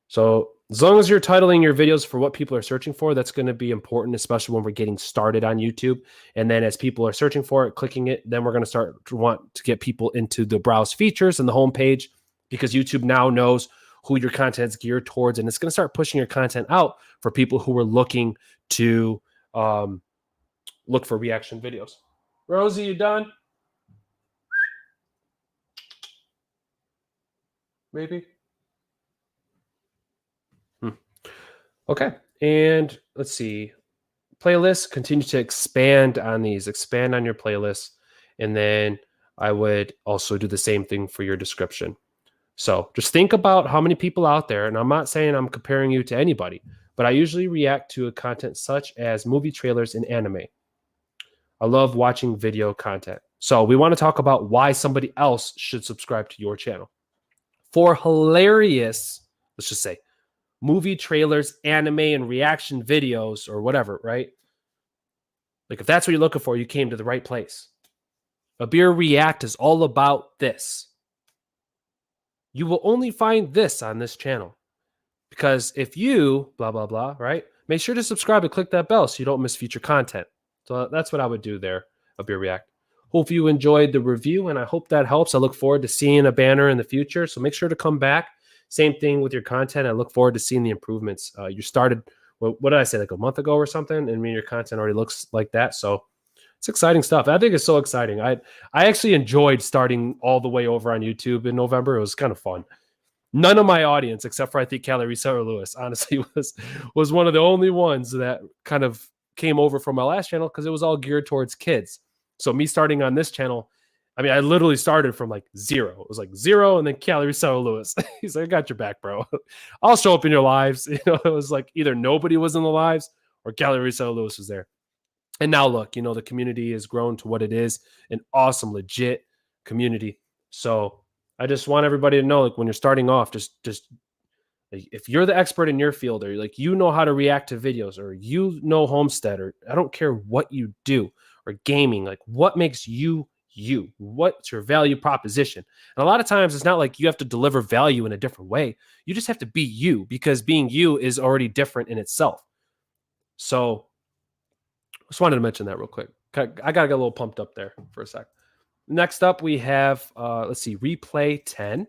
So as long as you're titling your videos for what people are searching for, that's going to be important, especially when we're getting started on YouTube. And then as people are searching for it, clicking it, then we're going to start to want to get people into the browse features and the homepage, because YouTube now knows who your content's geared towards, and it's going to start pushing your content out for people who are looking to look for reaction videos. Rosie, you done? Maybe. Okay, and let's see. Playlists, continue to expand on these. Expand on your playlists, and then I would also do the same thing for your description. So just think about how many people out there, and I'm not saying I'm comparing you to anybody, but I usually react to a content such as movie trailers and anime. I love watching video content. So we want to talk about why somebody else should subscribe to your channel. For hilarious, let's just say, movie trailers, anime, and reaction videos, or whatever, right? Like if that's what you're looking for, you came to the right place. AbirReact is all about this. You will only find this on this channel, because if you blah, blah, blah, right? Make sure to subscribe and click that bell so you don't miss future content. So that's what I would do there, AbirReact. Hope you enjoyed the review, and I hope that helps. I look forward to seeing a banner in the future. So make sure to come back. Same thing with your content. I look forward to seeing the improvements. You started, what did I say, like a month ago or something? And your content already looks like that. So it's exciting stuff. I think it's so exciting. I actually enjoyed starting all the way over on YouTube in November. It was kind of fun. None of my audience, except for I think Calorisa or Lewis, honestly, was one of the only ones that kind of came over from my last channel, because it was all geared towards kids. So me starting on this channel, I literally started from like zero. It was like zero, and then Calorisa or Lewis. He's like, I got your back, bro. I'll show up in your lives. It was like either nobody was in the lives or Calorisa or Lewis was there. And now look, the community has grown to what it is, an awesome, legit community. So I just want everybody to know, like, when you're starting off, just like, if you're the expert in your field, or like, how to react to videos, or Homestead, or I don't care what you do, or gaming, like what makes you, what's your value proposition? And a lot of times it's not like you have to deliver value in a different way. You just have to be you, because being you is already different in itself. So just wanted to mention that real quick. I got to get a little pumped up there for a sec. Next up, we have, let's see, replay 10.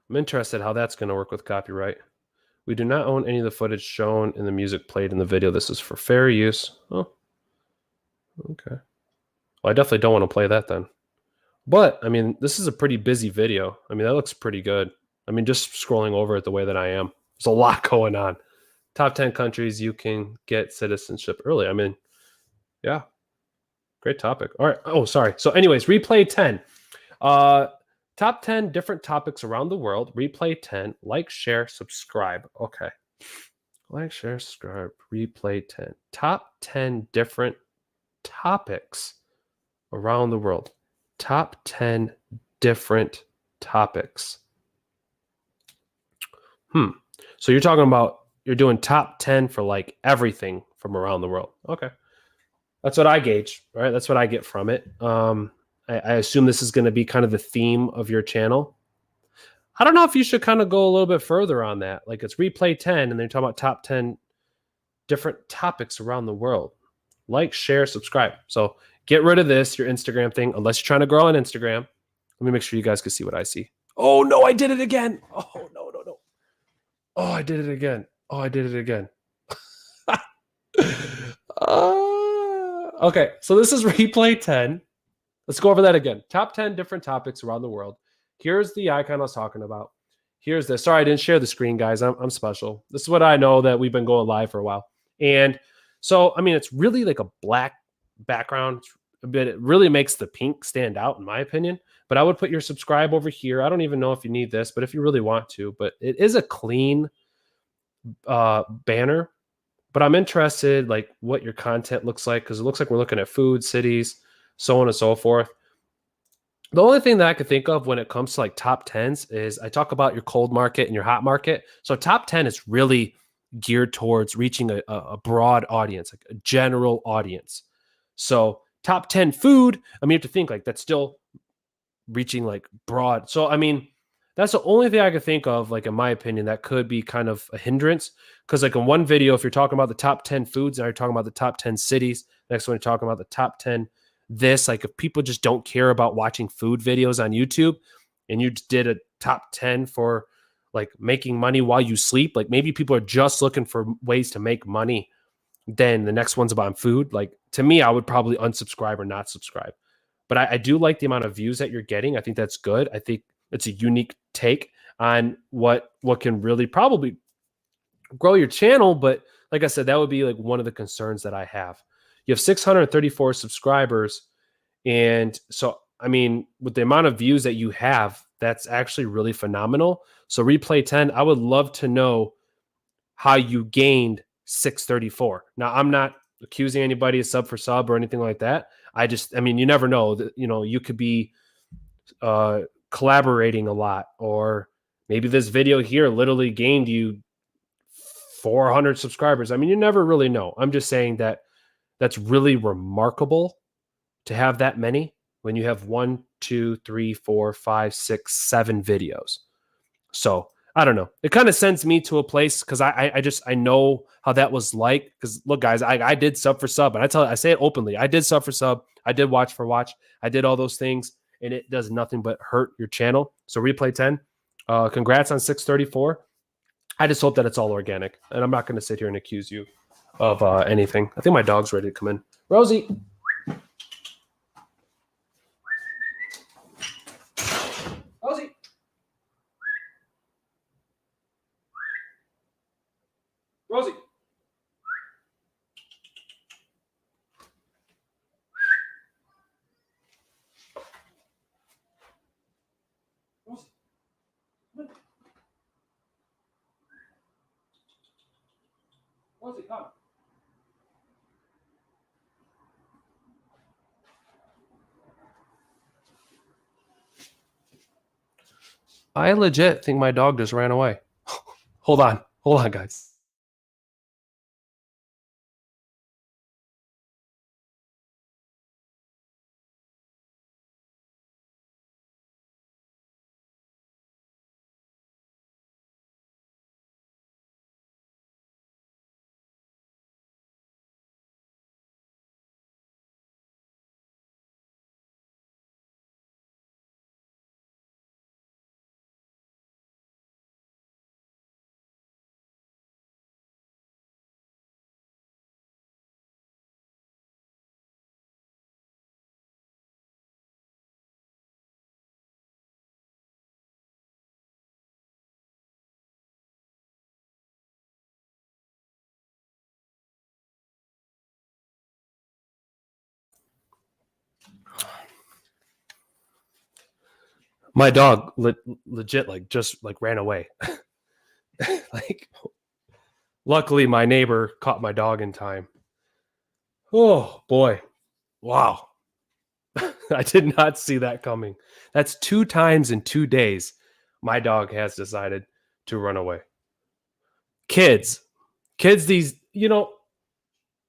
I'm interested how that's going to work with copyright. We do not own any of the footage shown in the music played in the video. This is for fair use. Oh, okay. Well, I definitely don't want to play that then. But, this is a pretty busy video. That looks pretty good. Just scrolling over it the way that I am. There's a lot going on. Top 10 countries you can get citizenship early. Yeah. Great topic. All right. Oh, sorry. So anyways, replay 10. Top 10 different topics around the world. Replay 10. Like, share, subscribe. Okay. Like, share, subscribe. Replay 10. Top 10 different topics around the world. Top 10 different topics. So you're talking about, you're doing top 10 for like everything from around the world. Okay. That's what I gauge, right? That's what I get from it. I assume this is going to be kind of the theme of your channel. I don't know if you should kind of go a little bit further on that. Like it's replay 10 and they're talking about top 10 different topics around the world. Like, share, subscribe. So get rid of this, your Instagram thing, unless you're trying to grow on Instagram. Let me make sure you guys can see what I see. Oh, no, I did it again. Oh, no. Oh, I did it again. Okay, so this is replay 10. Let's go over that again. Top 10 different topics around the world. Here's the icon I was talking about. Here's this. Sorry, I didn't share the screen, guys. I'm special. This is what I know that we've been going live for a while. And so, I mean, it's really like a black background, but it really makes the pink stand out, in my opinion. But I would put your subscribe over here. I don't even know if you need this, but if you really want to, but it is a clean banner. But I'm interested, like, what your content looks like, because it looks like we're looking at food, cities, so on and so forth. The only thing that I could think of when it comes to like top 10s is I talk about your cold market and your hot market. So top 10 is really geared towards reaching a broad audience, like a general audience. So top 10 food, I mean, you have to think like that's still reaching like broad. So, I mean, that's the only thing I could think of, like, in my opinion, that could be kind of a hindrance. Because like in one video, if you're talking about the top 10 foods, now you're talking about the top 10 cities. Next one, you're talking about the top 10 this. Like if people just don't care about watching food videos on YouTube and you did a top 10 for like making money while you sleep, like maybe people are just looking for ways to make money. Then the next one's about food. Like to me, I would probably unsubscribe or not subscribe. But I do like the amount of views that you're getting. I think that's good. I think it's a unique take on what can really probably grow your channel. But like I said, that would be like one of the concerns that I have. You have 634 subscribers. And so, I mean, with the amount of views that you have, that's actually really phenomenal. So replay 10, I would love to know how you gained 634. Now, I'm not accusing anybody of sub for sub or anything like that. I mean, you never know that, you could be collaborating a lot, or maybe this video here literally gained you 400 subscribers. I mean, you never really know. I'm just saying that that's really remarkable to have that many when you have 1, 2, 3, 4, 5, 6, 7 videos. So I don't know. It kind of sends me to a place because I know how that was like. Because look, guys, I did sub for sub, and I say it openly. I did sub for sub. I did watch for watch. I did all those things, and it does nothing but hurt your channel. So replay 10. Congrats on 634. I just hope that it's all organic, and I'm not going to sit here and accuse you of anything. I think my dog's ready to come in. Rosie. Rosie. Rosie. Rosie, come. I legit think my dog just ran away. Hold on, guys. My dog legit just ran away. Like, luckily my neighbor caught my dog in time. Oh boy. Wow. I did not see that coming. That's 2 times in 2 days my dog has decided to run away. Kids these,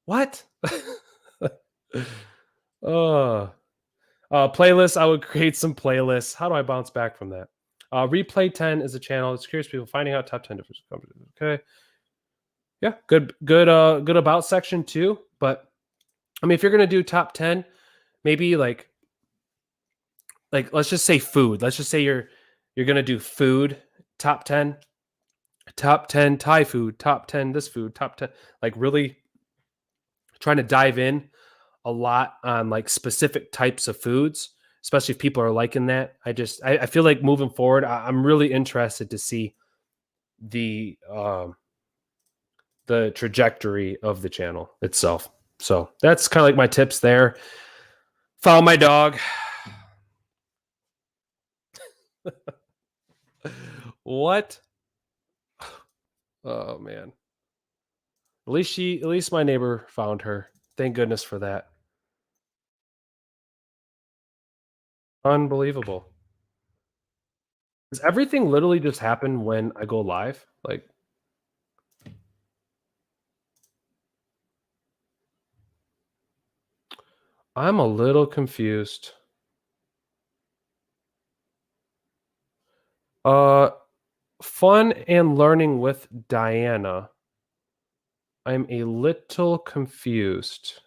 what? Playlists, I would create some playlists. How do I bounce back from that? Replay 10 is a channel. It's curious people finding out top 10 different companies. Okay. Yeah, good about section too. But I mean, if you're gonna do top 10, maybe like let's just say food. Let's just say you're gonna do food top 10, top 10 Thai food, top 10 this food, top 10, like really trying to dive in a lot on like specific types of foods, especially if people are liking that. I feel like moving forward, I'm really interested to see the trajectory of the channel itself. So that's kind of like my tips there. Follow my dog. What? Oh man. At least my neighbor found her. Thank goodness for that. Unbelievable. Does everything literally just happen when I go live? Like, I'm a little confused. Fun and learning with Diana. I'm a little confused.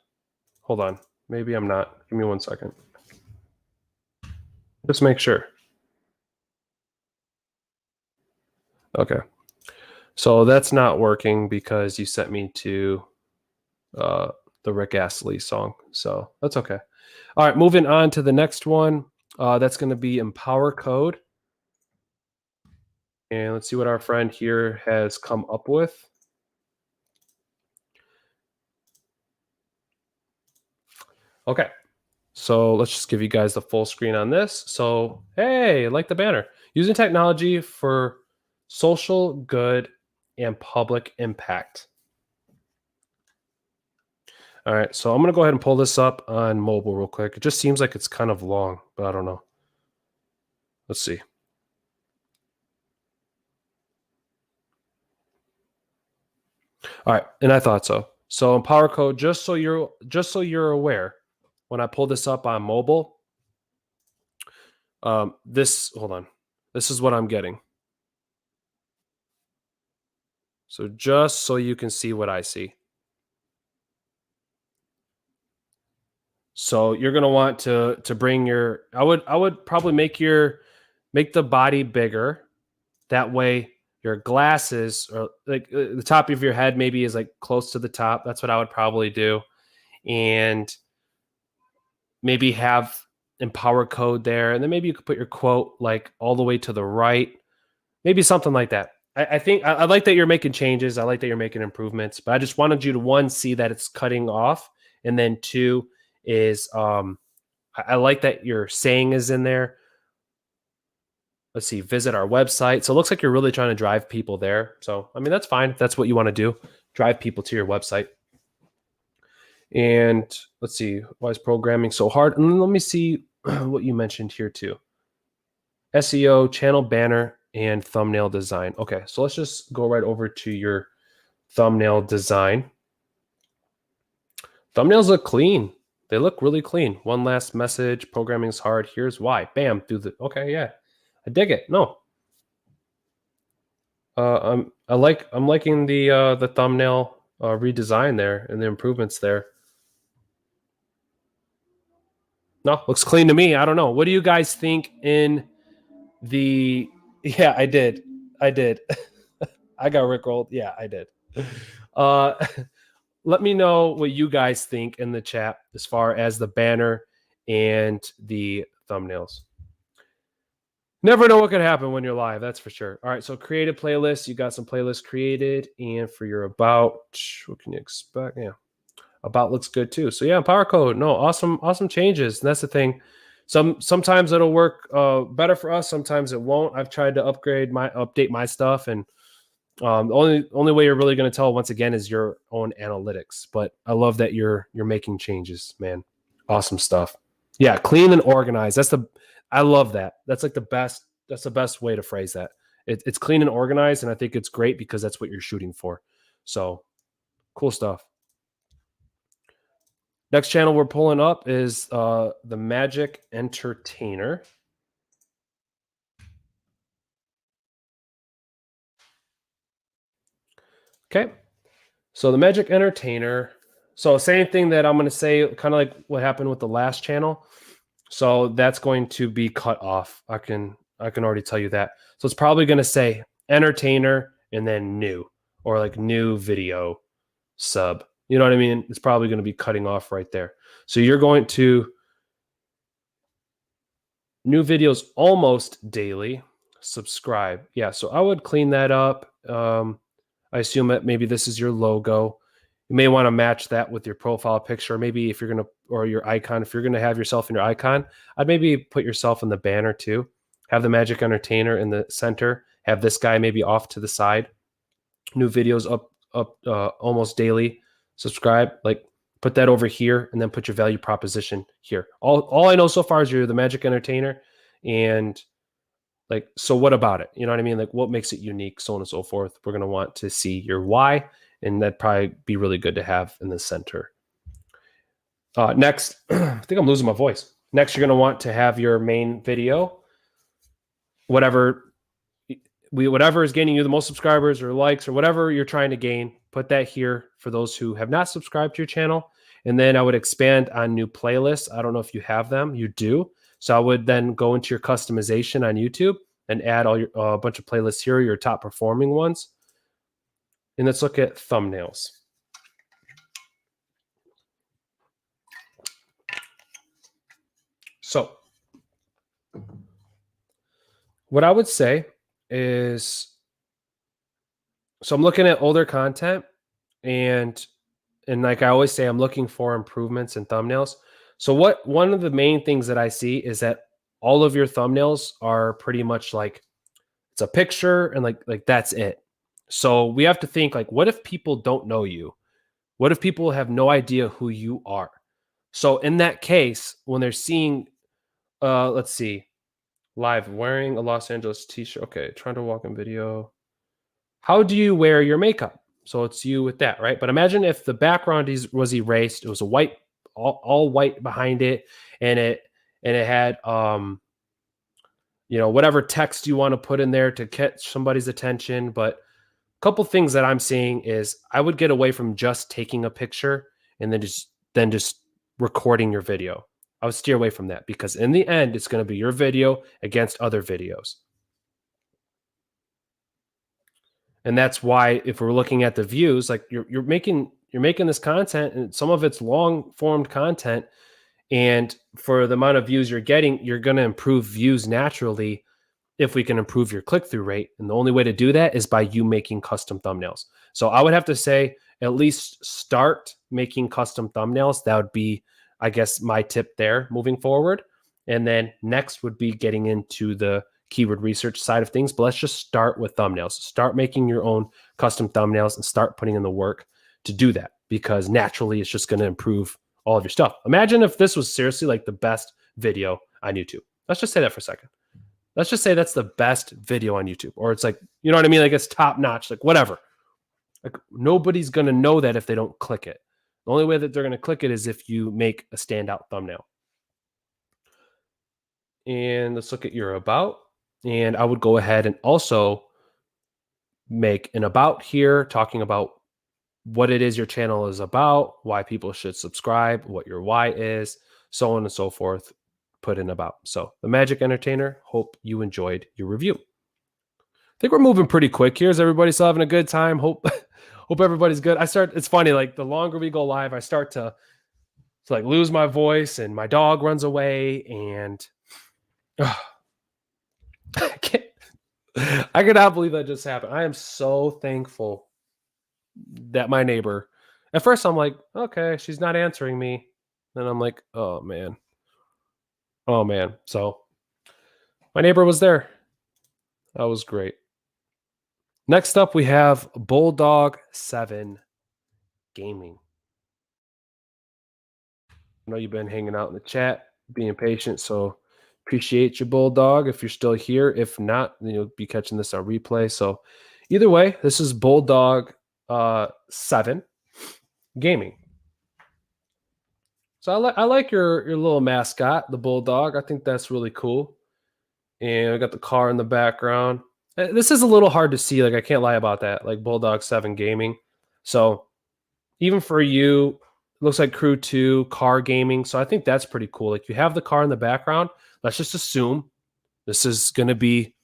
Hold on. Maybe I'm not. Give me 1 second. Just make sure. Okay. So that's not working because you sent me to the Rick Astley song. So that's okay. All right, moving on to the next one. That's going to be EmpowerCode. And let's see what our friend here has come up with. Okay. So let's just give you guys the full screen on this. So, hey, like the banner. Using technology for social good and public impact. All right, so I'm going to go ahead and pull this up on mobile real quick. It just seems like it's kind of long, but I don't know. Let's see. All right, and I thought so. So EmpowerCode, just so you're aware, when I pull this up on mobile, hold on. This is what I'm getting. So just so you can see what I see. So you're gonna want to bring your. I would probably make the body bigger. That way your glasses or like the top of your head maybe is like close to the top. That's what I would probably do, and maybe have EmpowerCode there, and then maybe you could put your quote like all the way to the right. Maybe something like that. I think I like that you're making changes. I like that you're making improvements, but I just wanted you to, one, see that it's cutting off, and then two is I like that your saying is in there. Let's see, visit our website. So it looks like you're really trying to drive people there. So I mean, that's fine if that's what you want to do, drive people to your website. And let's see, why is programming so hard? And let me see what you mentioned here too. SEO, channel banner, and thumbnail design. Okay, so let's just go right over to your thumbnail design. Thumbnails look clean. They look really clean. One last message, programming is hard. Here's why. Bam, okay, yeah. I dig it. No. I'm liking the thumbnail redesign there and the improvements there. No, looks clean to me. I don't know. What do you guys think in the... Yeah, I did. I got rickrolled. Yeah, I did. Let me know what you guys think in the chat as far as the banner and the thumbnails. Never know what could happen when you're live, that's for sure. All right, so create a playlist. You got some playlists created, and for your about, what can you expect? Yeah, about looks good too. So yeah, EmpowerCode, no, awesome changes. And that's the thing. Sometimes it'll work better for us. Sometimes it won't. I've tried to update my stuff, and the only way you're really going to tell once again is your own analytics. But I love that you're making changes, man. Awesome stuff. Yeah, clean and organized. I love that. That's like the best. That's the best way to phrase that. It's clean and organized, and I think it's great because that's what you're shooting for. So cool stuff. Next channel we're pulling up is the Magic Entertainer. Okay, so the Magic Entertainer. So same thing that I'm going to say, kind of like what happened with the last channel. So that's going to be cut off. I can already tell you that. So it's probably going to say entertainer and then new, or like new video sub. You know what I mean? It's probably going to be cutting off right there. So you're going to new videos almost daily. Subscribe. Yeah, so I would clean that up. I assume that maybe this is your logo. You may want to match that with your profile picture. Maybe if you're going to, or your icon, if you're going to have yourself in your icon, I'd maybe put yourself in the banner too. Have the Magic Entertainer in the center. Have this guy maybe off to the side. New videos up almost daily. Subscribe. Like put that over here, and then put your value proposition here. All I know so far is you're the Magic Entertainer, and like, so what about it? You know what I mean? Like, what makes it unique, so on and so forth. We're going to want to see your why, and that'd probably be really good to have in the center. Next, I think I'm losing my voice. Next, you're going to want to have your main video, whatever is gaining you the most subscribers or likes or whatever you're trying to gain. Put that here for those who have not subscribed to your channel. And then I would expand on new playlists. I don't know if you have them. You do. So I would then go into your customization on YouTube and add all your a bunch of playlists here, your top performing ones. And let's look at thumbnails. So what I would say is, so I'm looking at older content, and like I always say, I'm looking for improvements in thumbnails. So one of the main things that I see is that all of your thumbnails are pretty much like it's a picture and like that's it. So we have to think like, what if people don't know you? What if people have no idea who you are? So in that case, when they're seeing, let's see, live wearing a Los Angeles t-shirt. Okay, trying to walk in video. How do you wear your makeup? So it's you with that, right? But imagine if the background was erased. It was a white, all white behind it, and it had whatever text you want to put in there to catch somebody's attention. But a couple things that I'm seeing is I would get away from just taking a picture and then just recording your video. I would steer away from that, because in the end, it's going to be your video against other videos. And that's why, if we're looking at the views, like you're making this content, and some of it's long formed content, and for the amount of views you're getting, you're going to improve views naturally if we can improve your click-through rate. And the only way to do that is by you making custom thumbnails. So I would have to say, at least start making custom thumbnails. That would be, I guess, my tip there moving forward. And then next would be getting into the keyword research side of things. But let's just start with thumbnails. Start making your own custom thumbnails and start putting in the work to do that, because naturally it's just going to improve all of your stuff. Imagine if this was seriously like the best video on YouTube. Let's just say that for a second. Let's just say that's the best video on YouTube, or it's like, you know what I mean? Like it's top notch, like whatever. Like nobody's going to know that if they don't click it. The only way that they're going to click it is if you make a standout thumbnail. And let's look at your about. And I would go ahead and also make an about here, talking about what it is your channel is about, why people should subscribe, what your why is, so on and so forth. Put in about. So the Magic Entertainer, hope you enjoyed your review. I think we're moving pretty quick here. Is everybody still having a good time? Hope everybody's good. It's funny, like the longer we go live, I start to like lose my voice, and my dog runs away, and I cannot believe that just happened. I am so thankful that my neighbor, at first I'm like, okay, she's not answering me. Then I'm like, oh man. So my neighbor was there. That was great. Next up, we have BullDog 7 Gaming. I know you've been hanging out in the chat, being patient, so appreciate you, BullDog, if you're still here. If not, then you'll be catching this on replay. So either way, this is BullDog 7 Gaming. So I like your little mascot, the BullDog. I think that's really cool. And I got the car in the background. This is a little hard to see. Like I can't lie about that. Like BullDog 7 Gaming. So even for you, it looks like Crew 2, car gaming. So I think that's pretty cool. Like you have the car in the background. Let's just assume this is going to be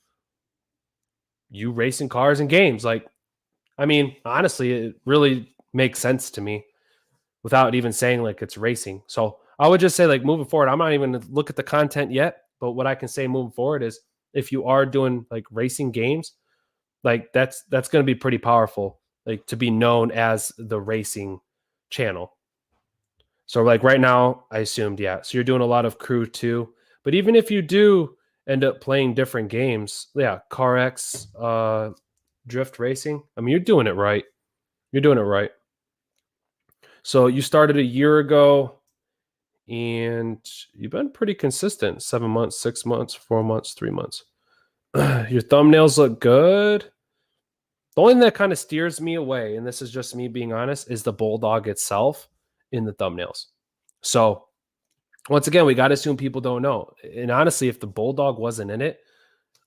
you racing cars and games. Like, I mean, honestly, it really makes sense to me without even saying like it's racing. So I would just say like moving forward, I'm not even going to look at the content yet, but what I can say moving forward is if you are doing like racing games, like that's going to be pretty powerful, like to be known as the racing channel. So like right now, I assumed, yeah. So you're doing a lot of Crew 2, but even if you do end up playing different games, yeah, CarX, drift racing. I mean, you're doing it right. You're doing it right. So you started a year ago, and you've been pretty consistent. 7 months, 6 months, 4 months, 3 months. Your thumbnails look good. The only thing that kind of steers me away, and this is just me being honest, is the BullDog itself in the thumbnails. So once again, we got to assume people don't know. And honestly, if the BullDog wasn't in it,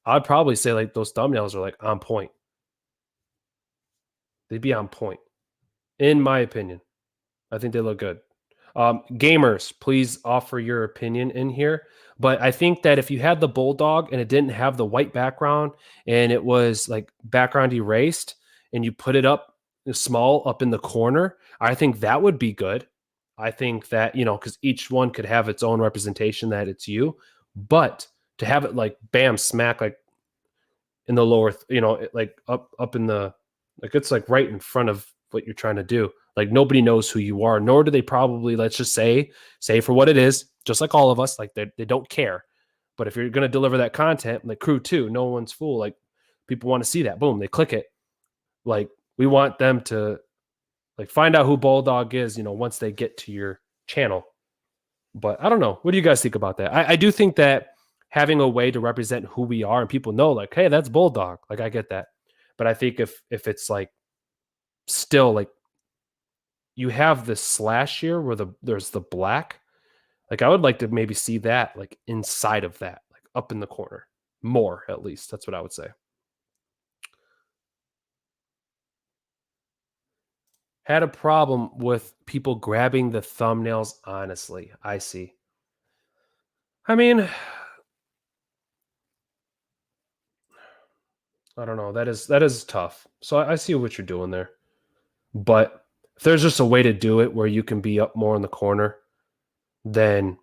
I'd probably say like those thumbnails are like on point. They'd be on point, in my opinion. I think they look good. Gamers, please offer your opinion in here. But I think that if you had the BullDog and it didn't have the white background and it was like background erased and you put it up small up in the corner, I think that would be good. I think that, you know, because each one could have its own representation that it's you. But to have it like bam, smack like in the lower, you know, like up in the, like it's like right in front of what you're trying to do. Like nobody knows who you are, nor do they probably, let's just say for what it is, just like all of us, like they don't care. But if you're going to deliver that content, like Crew 2, no one's fool. Like people want to see that. Boom, they click it. Like we want them to like find out who BullDog is, you know, once they get to your channel. But I don't know. What do you guys think about that? I do think that having a way to represent who we are and people know, like, hey, that's BullDog. Like I get that. But I think if it's like still like you have the slash here where there's the black, like I would like to maybe see that like inside of that, like up in the corner more, at least. That's what I would say. Had a problem with people grabbing the thumbnails. Honestly, I see. I mean, I don't know. That is tough. So I see what you're doing there. But if there's just a way to do it where you can be up more in the corner, then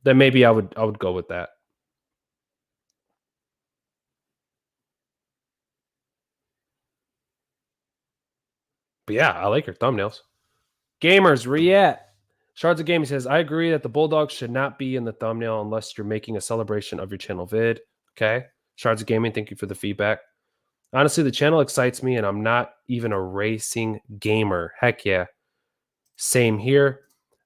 maybe I would go with that. But yeah, I like your thumbnails. Gamers, where you at? Shards of Gaming says, I agree that the BullDog should not be in the thumbnail unless you're making a celebration of your channel vid. Okay. Shards of Gaming, thank you for the feedback. Honestly, the channel excites me, and I'm not even a racing gamer. Heck yeah. Same here.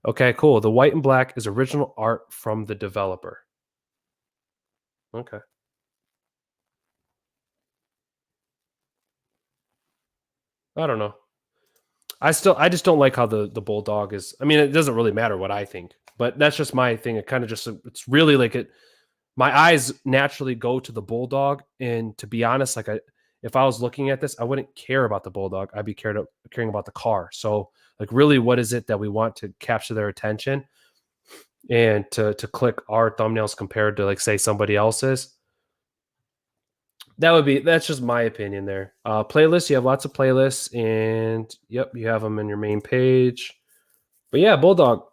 Okay, cool. The white and black is original art from the developer. Okay. I don't know. I just don't like how the BullDog is. I mean, it doesn't really matter what I think, but that's just my thing. It kind of just, it's really like it, my eyes naturally go to the BullDog. And to be honest, like if I was looking at this, I wouldn't care about the BullDog. I'd be caring about the car. So like really, what is it that we want to capture their attention and to click our thumbnails compared to like say somebody else's? That's just my opinion there. Playlists, you have lots of playlists, and yep, you have them in your main page. But yeah, BullDog,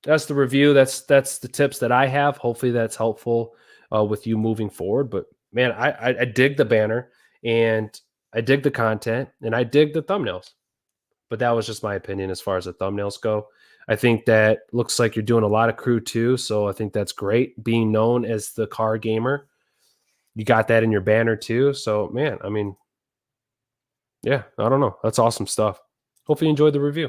that's the review. That's the tips that I have. Hopefully that's helpful with you moving forward. But man, I dig the banner, and I dig the content, and I dig the thumbnails. But that was just my opinion as far as the thumbnails go. I think that looks like you're doing a lot of Crew 2, so I think that's great. Being known as the car gamer, you got that in your banner too. So man, I mean, yeah, I don't know. That's awesome stuff. Hopefully you enjoyed the review.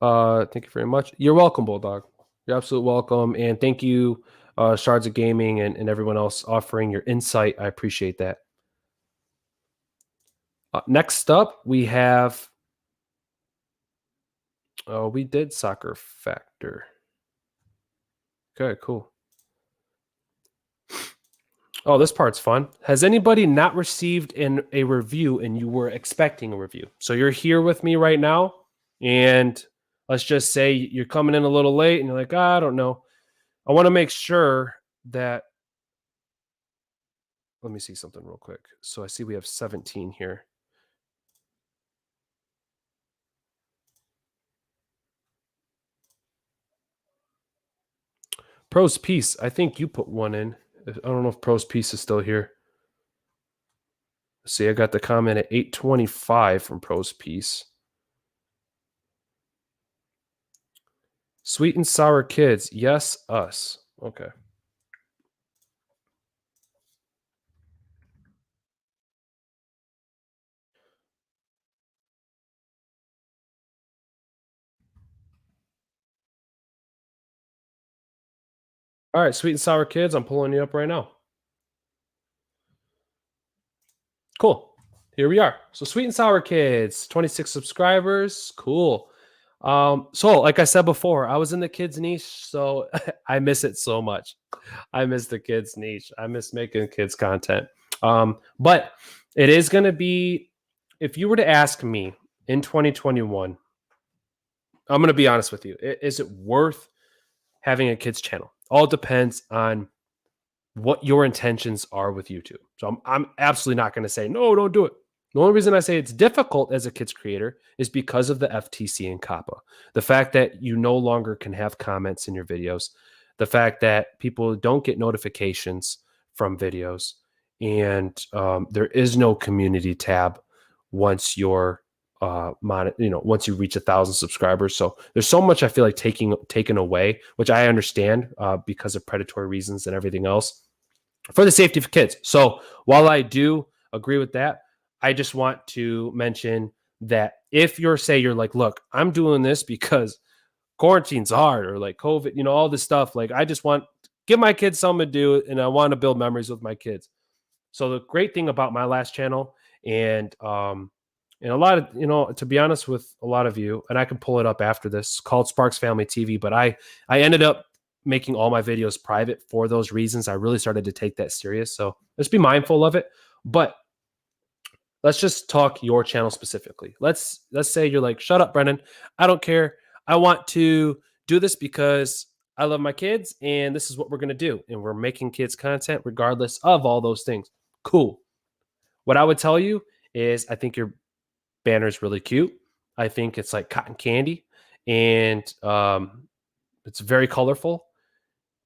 Thank you very much. You're welcome, BullDog. You're absolutely welcome. And thank you, Shards of Gaming and everyone else offering your insight. I appreciate that. Next up, we have Oh, we did Soccer Factor. Okay, cool. Oh, this part's fun. Has anybody not received a review and you were expecting a review? So you're here with me right now, and let's just say you're coming in a little late and you're like, I don't know. I want to make sure that. Let me see something real quick. So I see we have 17 here. ProsPeace, I think you put one in. I don't know if ProsPeace is still here. See, I got the comment at 825 from ProsPeace. Sweet and sour kids. Yes, us. Okay. All right, sweet and sour kids. I'm pulling you up right now. Cool. Here we are. So sweet and sour kids, 26 subscribers. Cool. So like I said before, I was in the kids niche, so I miss it so much. I miss the kids niche. I miss making kids content. But it is going to be, if you were to ask me in 2021, I'm going to be honest with you. Is it worth having a kids channel? All depends on what your intentions are with YouTube. So I'm absolutely not going to say, no, don't do it. The only reason I say it's difficult as a kids creator is because of the FTC and COPPA. The fact that you no longer can have comments in your videos, the fact that people don't get notifications from videos, and there is no community tab once you're once you reach 1,000 subscribers. So there's so much I feel like taken away, which I understand because of predatory reasons and everything else for the safety of kids. So while I do agree with that, I just want to mention that if you're like, look, I'm doing this because quarantine's hard or like COVID, all this stuff. Like I just want to give my kids something to do and I want to build memories with my kids. So the great thing about my last channel and a lot of, to be honest with a lot of you, and I can pull it up after this, called Sparks Family TV, but I ended up making all my videos private for those reasons. I really started to take that serious. So let's be mindful of it. But let's just talk your channel specifically. Let's say you're like, shut up, Brennan. I don't care. I want to do this because I love my kids and this is what we're going to do. And we're making kids content regardless of all those things. Cool. What I would tell you is I think your banner is really cute. I think it's like cotton candy and it's very colorful.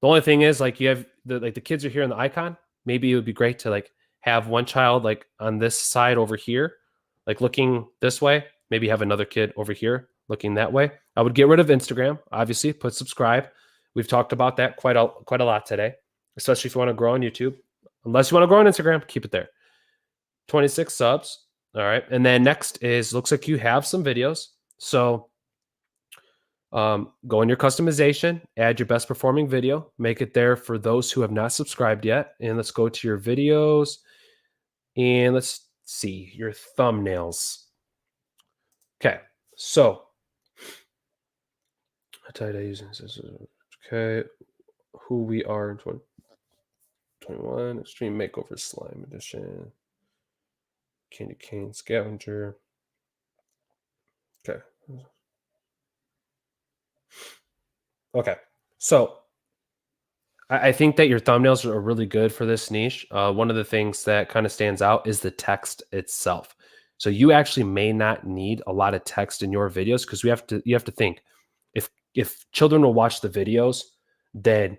The only thing is like you have the kids are here in the icon. Maybe it would be great to like have one child like on this side over here, like looking this way. Maybe have another kid over here looking that way. I would get rid of Instagram, obviously, put subscribe. We've talked about that quite a lot today, especially if you want to grow on YouTube. Unless you want to grow on Instagram, keep it there. 26 subs. All right. And then next is, looks like you have some videos. So go in your customization, add your best performing video, make it there for those who have not subscribed yet. And let's go to your videos and let's see your thumbnails. Okay. So I tell you using this. Okay. Who we are in 2021 Extreme Makeover Slime Edition. Candy Cane Scavenger. Okay. Okay. So I think that your thumbnails are really good for this niche. One of the things that kind of stands out is the text itself. So you actually may not need a lot of text in your videos because you have to think if children will watch the videos, then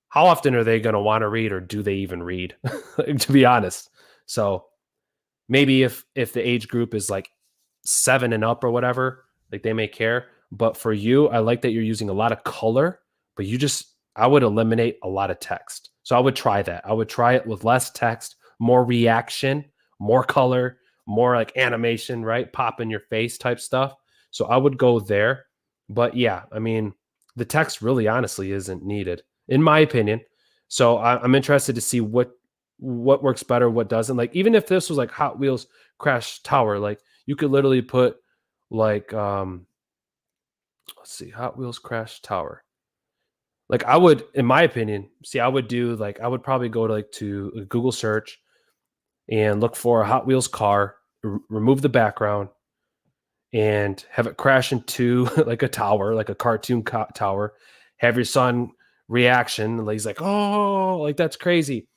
how often are they going to want to read or do they even read? To be honest. So maybe if the age group is like 7 and up or whatever, like they may care. But for you, I like that you're using a lot of color, but I would eliminate a lot of text. So I would try that. I would try it with less text, more reaction, more color, more like animation, right? Pop in your face type stuff. So I would go there. But yeah, I mean, the text really honestly isn't needed, in my opinion. So I'm interested to see what works better, what doesn't. Like, even if this was like Hot Wheels Crash Tower, like you could literally put like let's see, Hot Wheels Crash Tower. Like I would, in my opinion, see, I would do like I would probably go to to a Google search and look for a Hot Wheels car, remove the background, and have it crash into like a tower, like a cartoon tower. Have your son reaction, and he's like, "Oh, like that's crazy."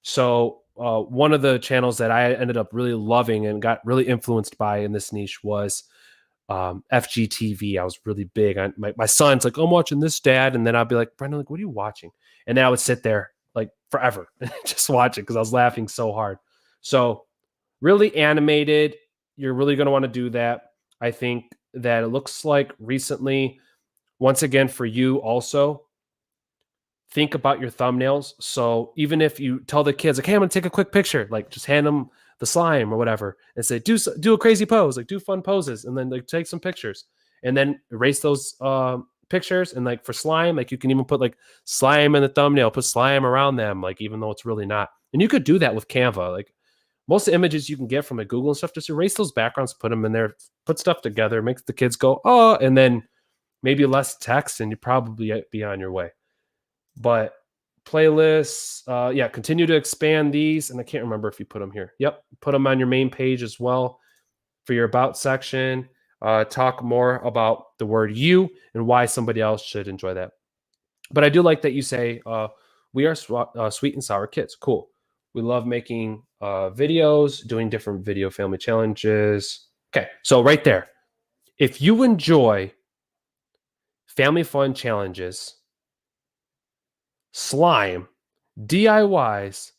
So one of the channels that I ended up really loving and got really influenced by in this niche was FGTV. I was really big on my son's like, I'm watching this, dad. And then I'd be like, Brendan, like, what are you watching? And then I would sit there like forever and just watch it because I was laughing so hard. So really animated. You're really going to want to do that. I think that it looks like recently, once again, for you also, think about your thumbnails. So even if you tell the kids like, hey, I'm going to take a quick picture, like just hand them the slime or whatever and say, do a crazy pose, like do fun poses, and then like take some pictures and then erase those pictures. And like for slime, like you can even put like slime in the thumbnail, put slime around them, like even though it's really not. And you could do that with Canva. Like most of the images you can get from like Google and stuff, just erase those backgrounds, put them in there, put stuff together, makes the kids go, oh, and then maybe less text and you probably be on your way. But playlists, yeah, continue to expand these. And I can't remember if you put them here. Yep, put them on your main page as well for your about section. Talk more about the word you and why somebody else should enjoy that. But I do like that you say, we are sweet and sour kids. Cool. We love making videos, doing different video family challenges. Okay, so right there, if you enjoy family fun challenges, slime, DIYs,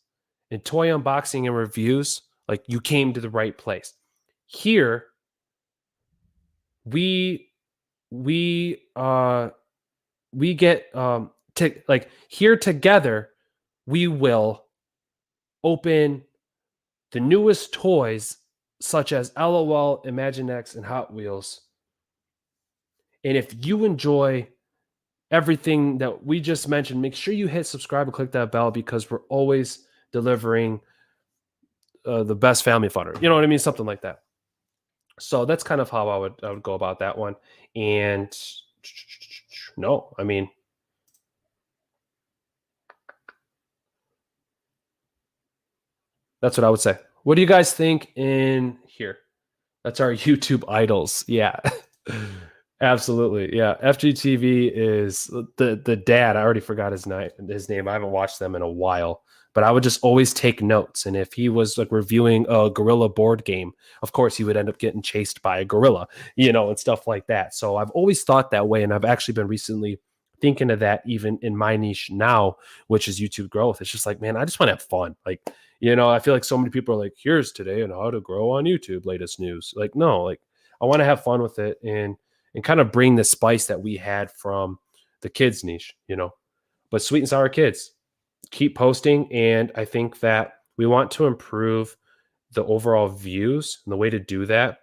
and toy unboxing and reviews, like you came to the right place. Here, we get to like here together, we will open the newest toys such as LOL, Imaginext, and Hot Wheels. And if you enjoy everything that we just mentioned, make sure you hit subscribe and click that bell because we're always delivering the best family funner. You know what I mean? Something like that. So that's kind of how I would go about that one. And no, I mean, that's what I would say. What do you guys think in here? That's our YouTube idols. Yeah. Absolutely. Yeah. FGTV is the dad. I already forgot his name. I haven't watched them in a while, but I would just always take notes. And if he was like reviewing a gorilla board game, of course he would end up getting chased by a gorilla, and stuff like that. So I've always thought that way. And I've actually been recently thinking of that even in my niche now, which is YouTube growth. It's just like, man, I just want to have fun. Like, I feel like so many people are like, here's today and how to grow on YouTube, latest news. Like, no, like I want to have fun with it and kind of bring the spice that we had from the kids niche, but sweet and sour kids, keep posting. And I think that we want to improve the overall views. And the way to do that,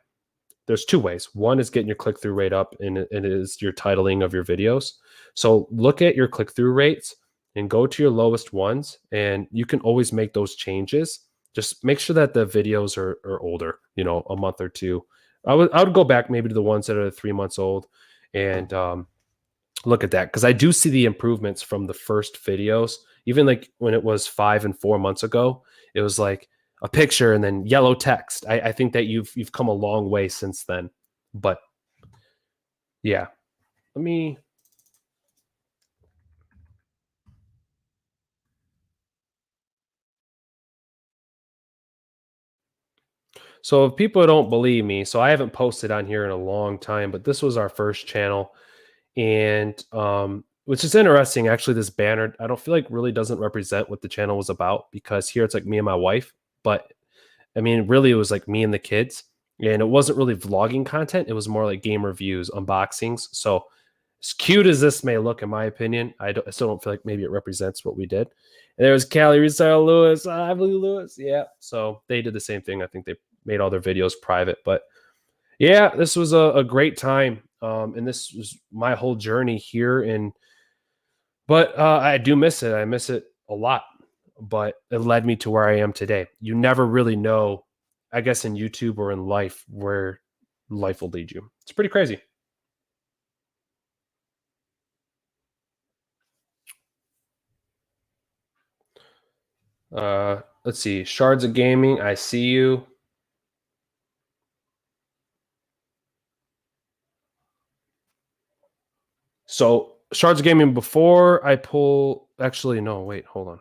there's two ways. One is getting your click-through rate up, and it is your titling of your videos. So look at your click-through rates and go to your lowest ones, and you can always make those changes. Just make sure that the videos are older, a month or two. I would go back maybe to the ones that are 3 months old and look at that, because I do see the improvements from the first videos. Even like when it was 5 and 4 months ago, it was like a picture and then yellow text. I think that you've come a long way since then. But yeah, let me. So if people don't believe me, so I haven't posted on here in a long time, but this was our first channel. And which is interesting, actually, this banner, I don't feel like really doesn't represent what the channel was about, because here it's like me and my wife. But I mean, really, it was like me and the kids. And it wasn't really vlogging content. It was more like game reviews, unboxings. So as cute as this may look, in my opinion, I still don't feel like maybe it represents what we did. And there was Callie Resale Lewis. Hi, Blue Lewis. Yeah. So they did the same thing. I think they made all their videos private. But yeah, this was a great time. And this was my whole journey here. But I do miss it. I miss it a lot. But it led me to where I am today. You never really know, I guess, in YouTube or in life, where life will lead you. It's pretty crazy. Let's see. Shards of Gaming, I see you. So Shards of Gaming, before I pull, actually, no, wait, hold on.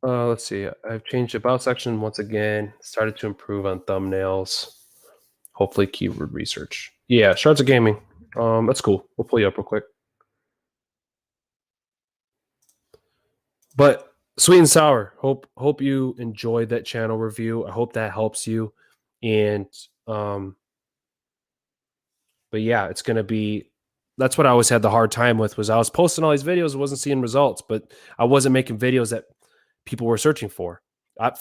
Let's see. I've changed the about section once again. Started to improve on thumbnails. Hopefully, keyword research. Yeah, Shards of Gaming. That's cool. We'll pull you up real quick. But sweet and sour. Hope you enjoyed that channel review. I hope that helps you. And but yeah, it's gonna be. That's what I always had the hard time with. Was I was posting all these videos, wasn't seeing results, but I wasn't making videos that people were searching for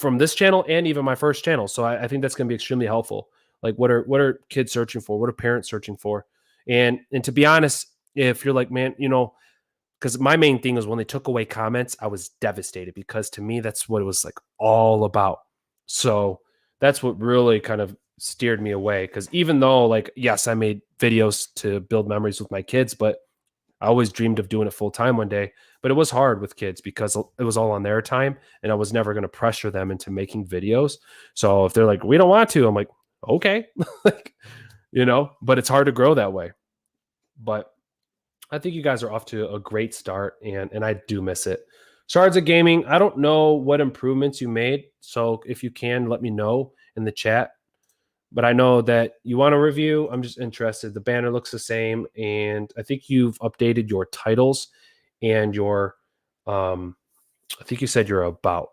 from this channel and even my first channel. So I think that's going to be extremely helpful. Like what are kids searching for? What are parents searching for? And to be honest, if you're like, man, because my main thing was when they took away comments, I was devastated because to me that's what it was like all about. So that's what really kind of steered me away. Because even though, like, yes, I made videos to build memories with my kids, but I always dreamed of doing it full time one day, but it was hard with kids because it was all on their time and I was never going to pressure them into making videos. So if they're like, we don't want to, I'm like, okay, like, but it's hard to grow that way. But I think you guys are off to a great start and I do miss it. Shards of Gaming, I don't know what improvements you made. So if you can, let me know in the chat. But I know that you want a review. I'm just interested. The banner looks the same, and I think you've updated your titles and your I think you said your about.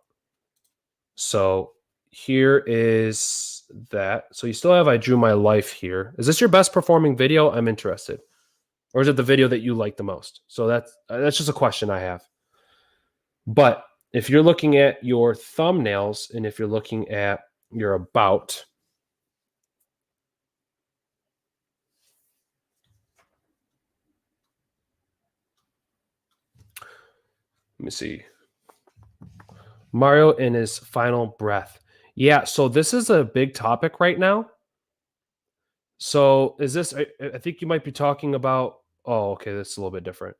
So here is that. So you still have I drew my life here. Is this your best performing video? I'm interested. Or is it the video that you like the most? So that's just a question I have. But if you're looking at your thumbnails and if you're looking at your about, let me see. Mario in his final breath. Yeah, so this is a big topic right now. So is this? I think you might be talking about. Oh, okay, that's a little bit different.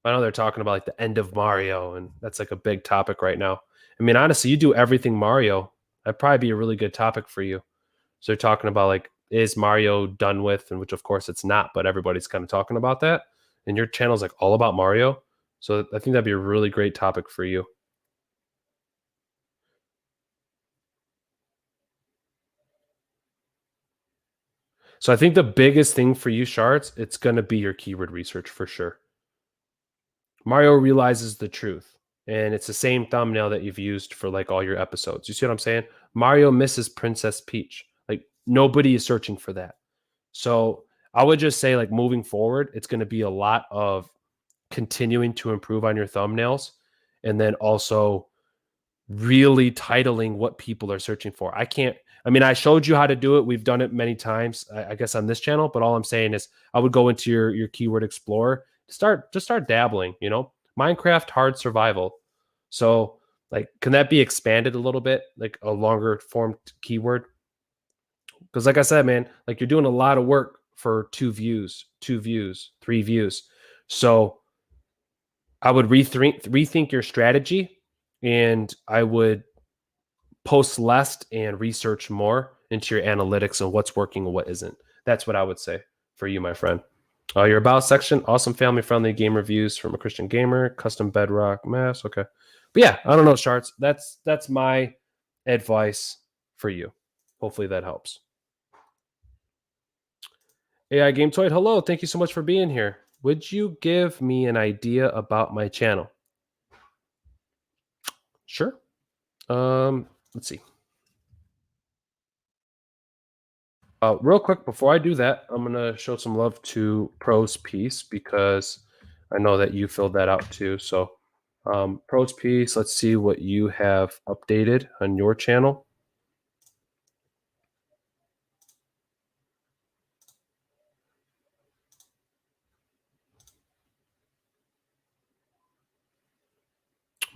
I know they're talking about like the end of Mario, and that's like a big topic right now. I mean, honestly, you do everything Mario. That'd probably be a really good topic for you. So they're talking about like, is Mario done with? And which of course it's not, but everybody's kind of talking about that. And your channel's like all about Mario. So I think that'd be a really great topic for you. So I think the biggest thing for you, Shards, it's going to be your keyword research for sure. Mario realizes the truth, and it's the same thumbnail that you've used for like all your episodes. You see what I'm saying? Mario misses Princess Peach. Like nobody is searching for that. So I would just say, like, moving forward, it's going to be a lot of continuing to improve on your thumbnails and then also really titling what people are searching for. I mean, I showed you how to do it. We've done it many times, I guess, on this channel. But all I'm saying is, I would go into your keyword explorer, start dabbling. Minecraft hard survival. So, like, can that be expanded a little bit, like a longer form keyword? Because, like I said, man, like you're doing a lot of work for 2 views, 2 views, 3 views. So I would rethink your strategy, and I would post less and research more into your analytics and what's working and what isn't. That's what I would say for you, my friend. Your about section, awesome family friendly game reviews from a Christian gamer, custom bedrock mass. Okay. But yeah, I don't know, Sharts. That's my advice for you. Hopefully that helps. AI Game Toy, hello. Thank you so much for being here. Would you give me an idea about my channel? Sure. Let's see. Real quick, before I do that, I'm gonna show some love to ProsPeace because I know that you filled that out too. So, ProsPeace, let's see what you have updated on your channel.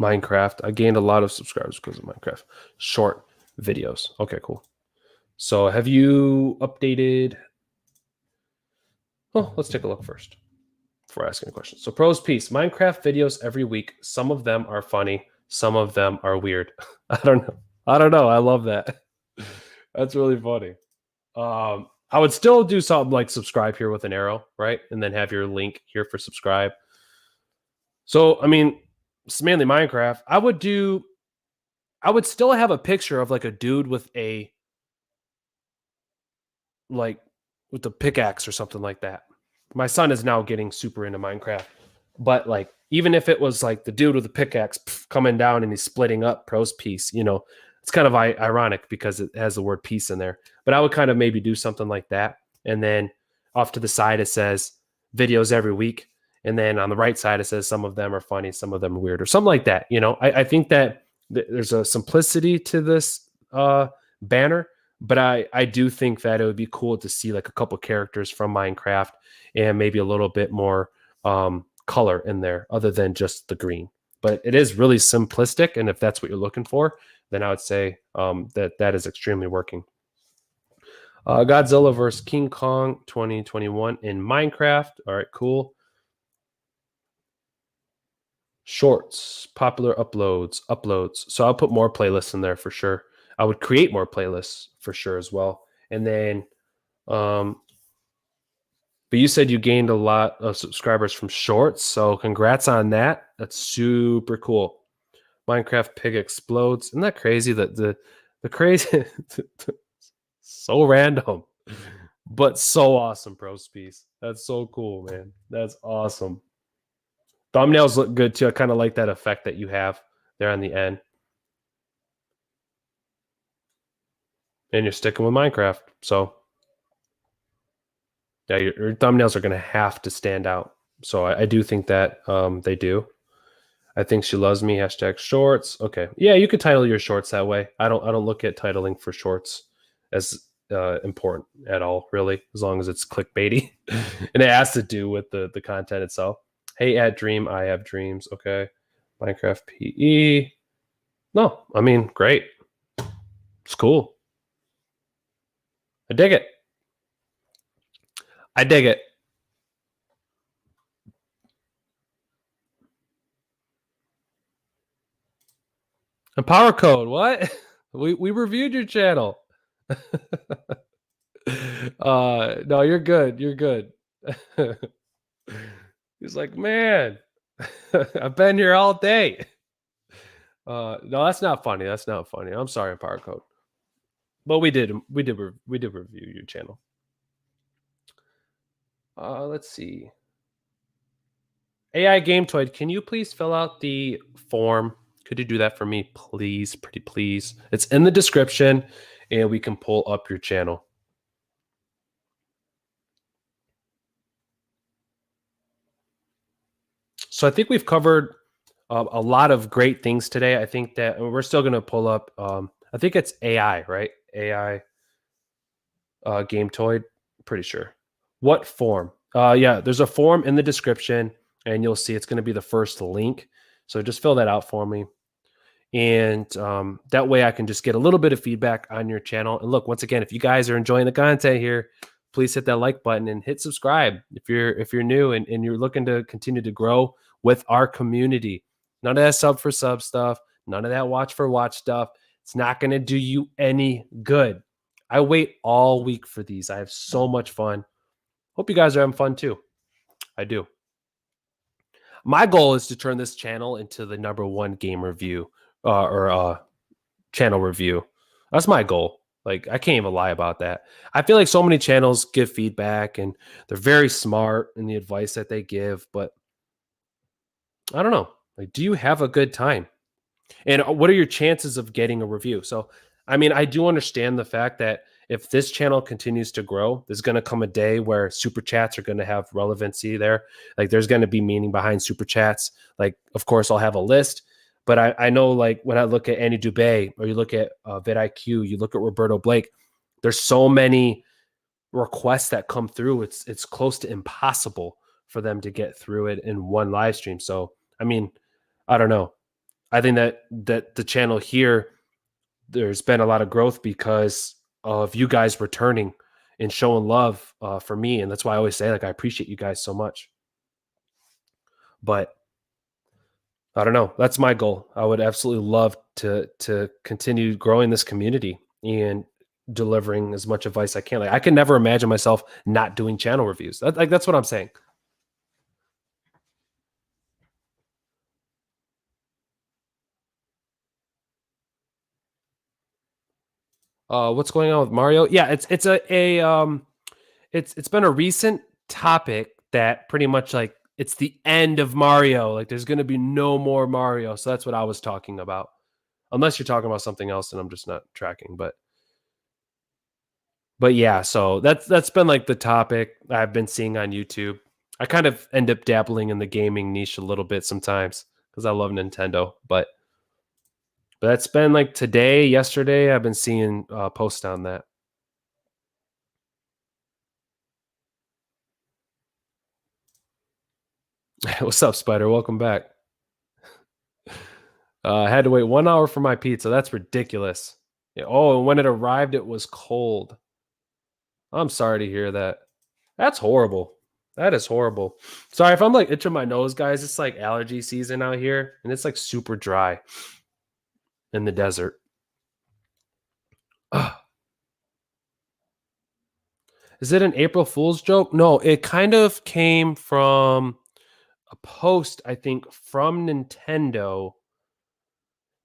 Minecraft. I gained a lot of subscribers because of Minecraft. Short videos. Okay, cool. So have you updated? Oh, let's take a look first before asking a question. So ProsPeace, Minecraft videos every week. Some of them are funny. Some of them are weird. I don't know. I love that. That's really funny. I would still do something like subscribe here with an arrow, right? And then have your link here for subscribe. So, I mean, it's mainly Minecraft. I would still have a picture of like a dude with a pickaxe or something like that. My son is now getting super into Minecraft, but like even if it was like the dude with the pickaxe coming down and he's splitting up ProsPeace, it's kind of ironic because it has the word peace in there. But I would kind of maybe do something like that, and then off to the side it says videos every week, and then on the right side it says some of them are funny, some of them are weird, or something like that. I think that there's a simplicity to this banner. But I do think that it would be cool to see like a couple characters from Minecraft and maybe a little bit more color in there other than just the green. But it is really simplistic. And if that's what you're looking for, then I would say that is extremely working. Godzilla vs. King Kong 2021 in Minecraft. All right, cool. Shorts, popular uploads. So I'll put more playlists in there for sure. I would create more playlists for sure as well. And then, but you said you gained a lot of subscribers from shorts. So congrats on that. That's super cool. Minecraft pig explodes. Isn't that crazy? That the crazy, so random, but so awesome, ProsPeace. That's so cool, man. That's awesome. Thumbnails look good too. I kind of like that effect that you have there on the end. And you're sticking with Minecraft. So yeah, your thumbnails are going to have to stand out. So I do think that they do. I think she loves me. #shorts. Okay. Yeah, you could title your shorts that way. I don't look at titling for shorts as important at all, really, as long as it's clickbaity. And it has to do with the content itself. Hey, at Dream, I have dreams. Okay. Minecraft PE. No, I mean, great. It's cool. I dig it. I dig it. EmpowerCode, what? We reviewed your channel. No, you're good. You're good. He's like, man, I've been here all day. No, that's not funny. That's not funny. I'm sorry, EmpowerCode. But we did review your channel. Let's see. AI Game Toy, can you please fill out the form? Could you do that for me, please? Pretty please. It's in the description, and we can pull up your channel. So I think we've covered a lot of great things today. I think that we're still going to pull up. I think it's AI, right? AI Game Toy. Pretty sure. What form? Yeah, there's a form in the description, and you'll see it's going to be the first link. So just fill that out for me. And that way I can just get a little bit of feedback on your channel. And look, once again, if you guys are enjoying the content here, please hit that like button and hit subscribe if you're new and you're looking to continue to grow with our community. None of that sub for sub stuff, none of that watch for watch stuff. It's not going to do you any good. I wait all week for these. I have so much fun. Hope you guys are having fun too. I do. My goal is to turn this channel into the #1 game review or channel review. That's my goal. Like, I can't even lie about that. I feel like so many channels give feedback and they're very smart in the advice that they give, but I don't know. Like, do you have a good time? And what are your chances of getting a review? So, I mean, I do understand the fact that if this channel continues to grow, there's going to come a day where super chats are going to have relevancy there. Like, there's going to be meaning behind super chats. Like, of course, I'll have a list. But I know, like, when I look at Annie Dubé or you look at vidIQ, you look at Roberto Blake, there's so many requests that come through. It's close to impossible for them to get through it in one live stream. So, I mean, I don't know. I think that the channel here, there's been a lot of growth because of you guys returning and showing love for me. And that's why I always say, like, I appreciate you guys so much. But I don't know. That's my goal. I would absolutely love to continue growing this community and delivering as much advice I can. Like, I can never imagine myself not doing channel reviews. That's what I'm saying. What's going on with Mario? Yeah, it's been a recent topic that pretty much, like, it's the end of Mario. Like, there's going to be no more Mario. So that's what I was talking about. Unless you're talking about something else and I'm just not tracking, but yeah, so that's been like the topic I've been seeing on YouTube. I kind of end up dabbling in the gaming niche a little bit sometimes because I love Nintendo, but that's been like today, yesterday, I've been seeing posts on that. What's up, Spider? Welcome back. I had to wait 1 hour for my pizza. That's ridiculous. Yeah, oh, and when it arrived, it was cold. I'm sorry to hear that. That's horrible. That is horrible. Sorry if I'm like itching my nose, guys. It's like allergy season out here, and it's like super dry in the desert. Ugh. Is it an April Fool's joke? No, it kind of came from a post, I think, from Nintendo,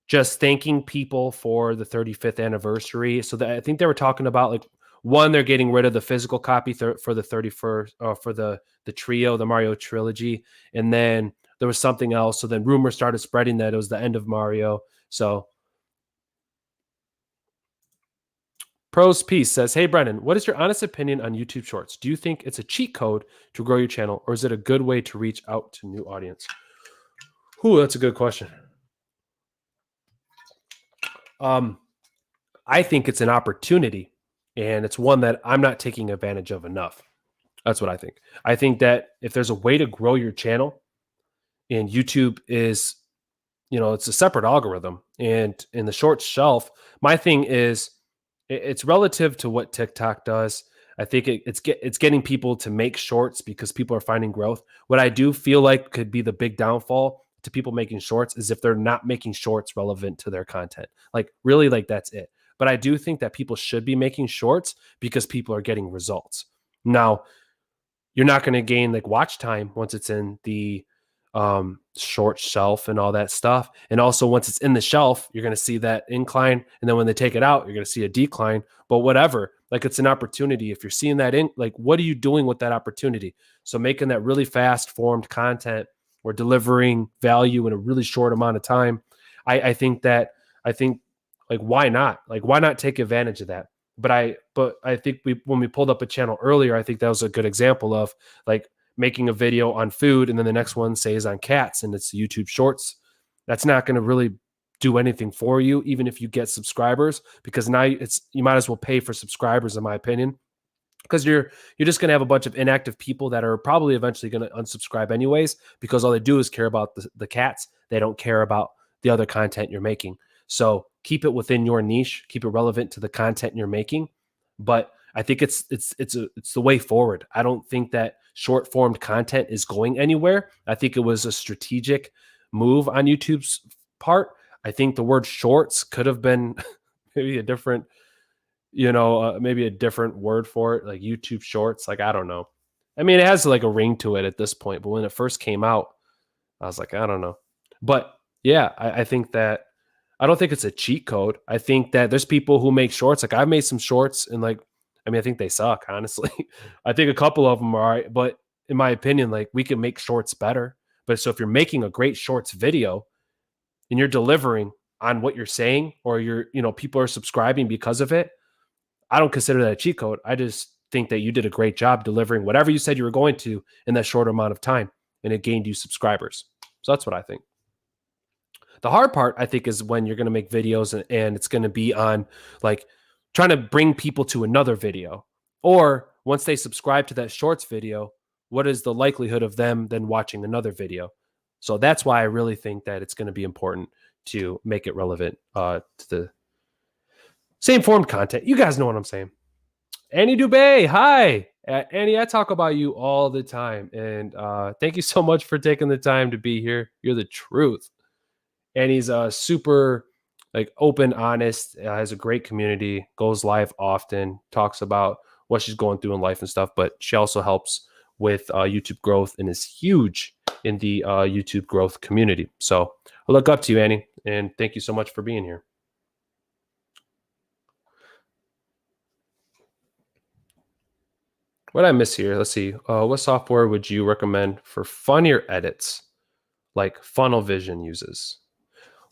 just thanking people for the 35th anniversary. So that I think they were talking about, like, one, they're getting rid of the physical copy for the 31st, for the trio, the Mario trilogy, and then there was something else. So then rumors started spreading that it was the end of Mario. So ProsPeace says, "Hey Brennan, what is your honest opinion on YouTube Shorts? Do you think it's a cheat code to grow your channel, or is it a good way to reach out to new audience?" Ooh, that's a good question. I think it's an opportunity, and it's one that I'm not taking advantage of enough. That's what I think. I think that if there's a way to grow your channel, and YouTube is, it's a separate algorithm, and in the short shelf, my thing is it's relative to what TikTok does. I think it's getting people to make shorts because people are finding growth. What I do feel like could be the big downfall to people making shorts is if they're not making shorts relevant to their content. Like, really, like, that's it. But I do think that people should be making shorts because people are getting results. Now, you're not going to gain like watch time once it's in the short shelf and all that stuff. And also, once it's in the shelf, you're going to see that incline. And then when they take it out, you're going to see a decline. But whatever, like, it's an opportunity. If you're seeing that in, like, what are you doing with that opportunity? So making that really fast formed content or delivering value in a really short amount of time, I think like, why not? Like, why not take advantage of that? But I think when we pulled up a channel earlier, I think that was a good example of, like, making a video on food and then the next one say is on cats and it's YouTube Shorts. That's not going to really do anything for you, even if you get subscribers, because now you might as well pay for subscribers, in my opinion, because you're just going to have a bunch of inactive people that are probably eventually going to unsubscribe anyways, because all they do is care about the cats. They don't care about the other content you're making. So keep it within your niche, keep it relevant to the content you're making. But I think it's the way forward. I don't think that short formed content is going anywhere. I think it was a strategic move on YouTube's part. I think the word shorts could have been maybe a different, maybe a different word for it, like YouTube Shorts. Like, I don't know. I mean, it has like a ring to it at this point, but when it first came out, I was like, I don't know. But yeah, I think that I don't think it's a cheat code. I think that there's people who make shorts. Like, I've made some shorts and, like, I mean, I think they suck, honestly. I think a couple of them are all right, but in my opinion, like, we can make shorts better. But so if you're making a great shorts video and you're delivering on what you're saying, or people are subscribing because of it, I don't consider that a cheat code. I just think that you did a great job delivering whatever you said you were going to in that short amount of time, and it gained you subscribers. So that's what I think. The hard part, I think, is when you're going to make videos and it's going to be on, like, trying to bring people to another video. Or once they subscribe to that shorts video, what is the likelihood of them then watching another video? So that's why I really think that it's going to be important to make it relevant to the same form content. You guys know what I'm saying. Annie Dubé, hi. Annie, I talk about you all the time. And thank you so much for taking the time to be here. You're the truth. Annie's super like open, honest, has a great community, goes live often, talks about what she's going through in life and stuff. But she also helps with YouTube growth and is huge in the YouTube growth community. So I look up to you, Annie, and thank you so much for being here. What did I miss here? Let's see. What software would you recommend for funnier edits like Funnel Vision uses?